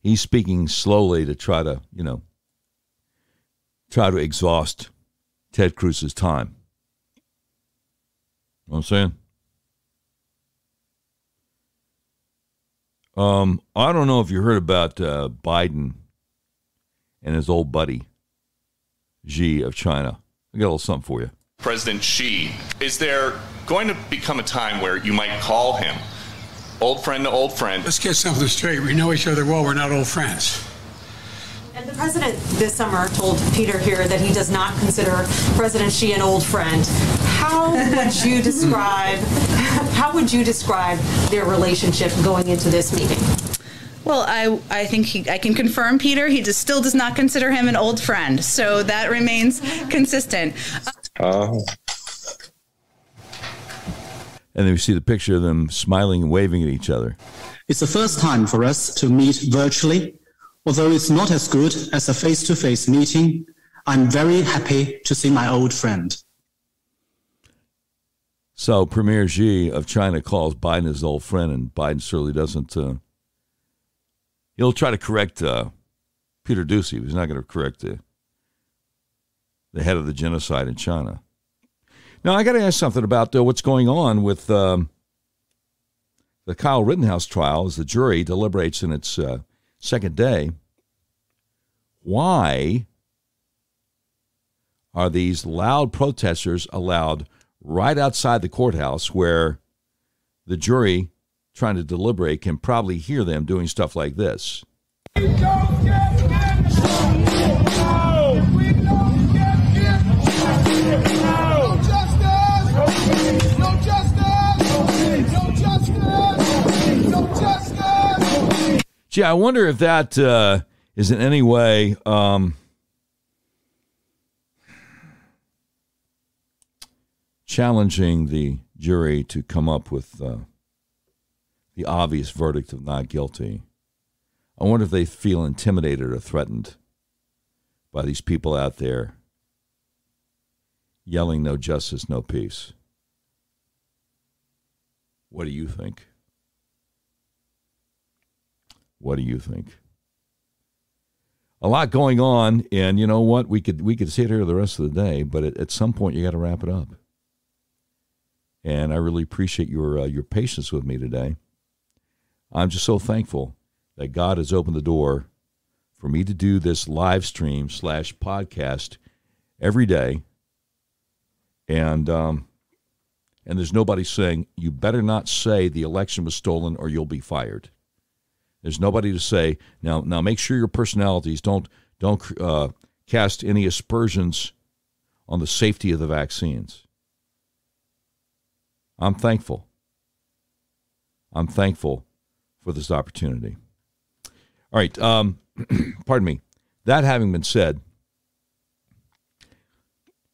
He's speaking slowly to try to exhaust Ted Cruz's time. You know what I'm saying? I don't know if you heard about Biden and his old buddy, Xi of China. I got a little something for you. President Xi, is there going to become a time where you might call him old friend to old friend? Let's get something straight. We know each other well. We're not old friends. And the president this summer told Peter here that he does not consider President Xi an old friend. How would you describe their relationship going into this meeting? Well, I think I can confirm, Peter, he still does not consider him an old friend. So that remains consistent. And then we see the picture of them smiling and waving at each other. It's the first time for us to meet virtually. Although it's not as good as a face-to-face meeting, I'm very happy to see my old friend. So Premier Xi of China calls Biden his old friend, and Biden certainly doesn't. He'll try to correct Peter Doocy. He's not going to correct the head of the genocide in China. Now, I got to ask something about what's going on with the Kyle Rittenhouse trial as the jury deliberates in its second day. Why are these loud protesters allowed right outside the courthouse where the jury trying to deliberate can probably hear them doing stuff like this? Gee, I wonder if that is in any way challenging the jury to come up with the obvious verdict of not guilty. I wonder if they feel intimidated or threatened by these people out there yelling, "No justice, no peace." What do you think? What do you think? A lot going on, and you know what? We could sit here the rest of the day, but at some point you got to wrap it up. And I really appreciate your patience with me today. I'm just so thankful that God has opened the door for me to do this live stream / podcast every day. And there's nobody saying, you better not say the election was stolen or you'll be fired. There's nobody to say, now make sure your personalities don't cast any aspersions on the safety of the vaccines. I'm thankful. I'm thankful for this opportunity. All right, pardon me. That having been said,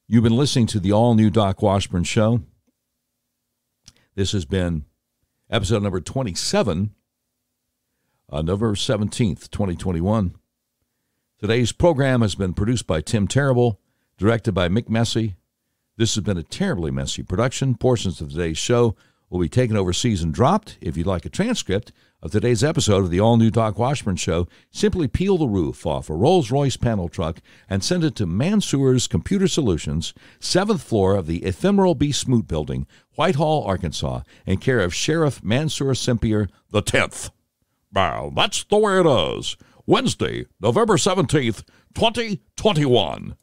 you've been listening to the all-new Doc Washburn Show. This has been episode number 27, November 17th, 2021. Today's program has been produced by Tim Terrible, directed by Mick Messy. This has been a terribly messy production. Portions of today's show will be taken overseas and dropped. If you'd like a transcript of today's episode of the all-new Doc Washburn Show, simply peel the roof off a Rolls-Royce panel truck and send it to Mansour's Computer Solutions, 7th floor of the ephemeral B. Smoot Building, Whitehall, Arkansas, in care of Sheriff Mansour Sempier the 10th. Well, that's the way it is. Wednesday, November 17th, 2021.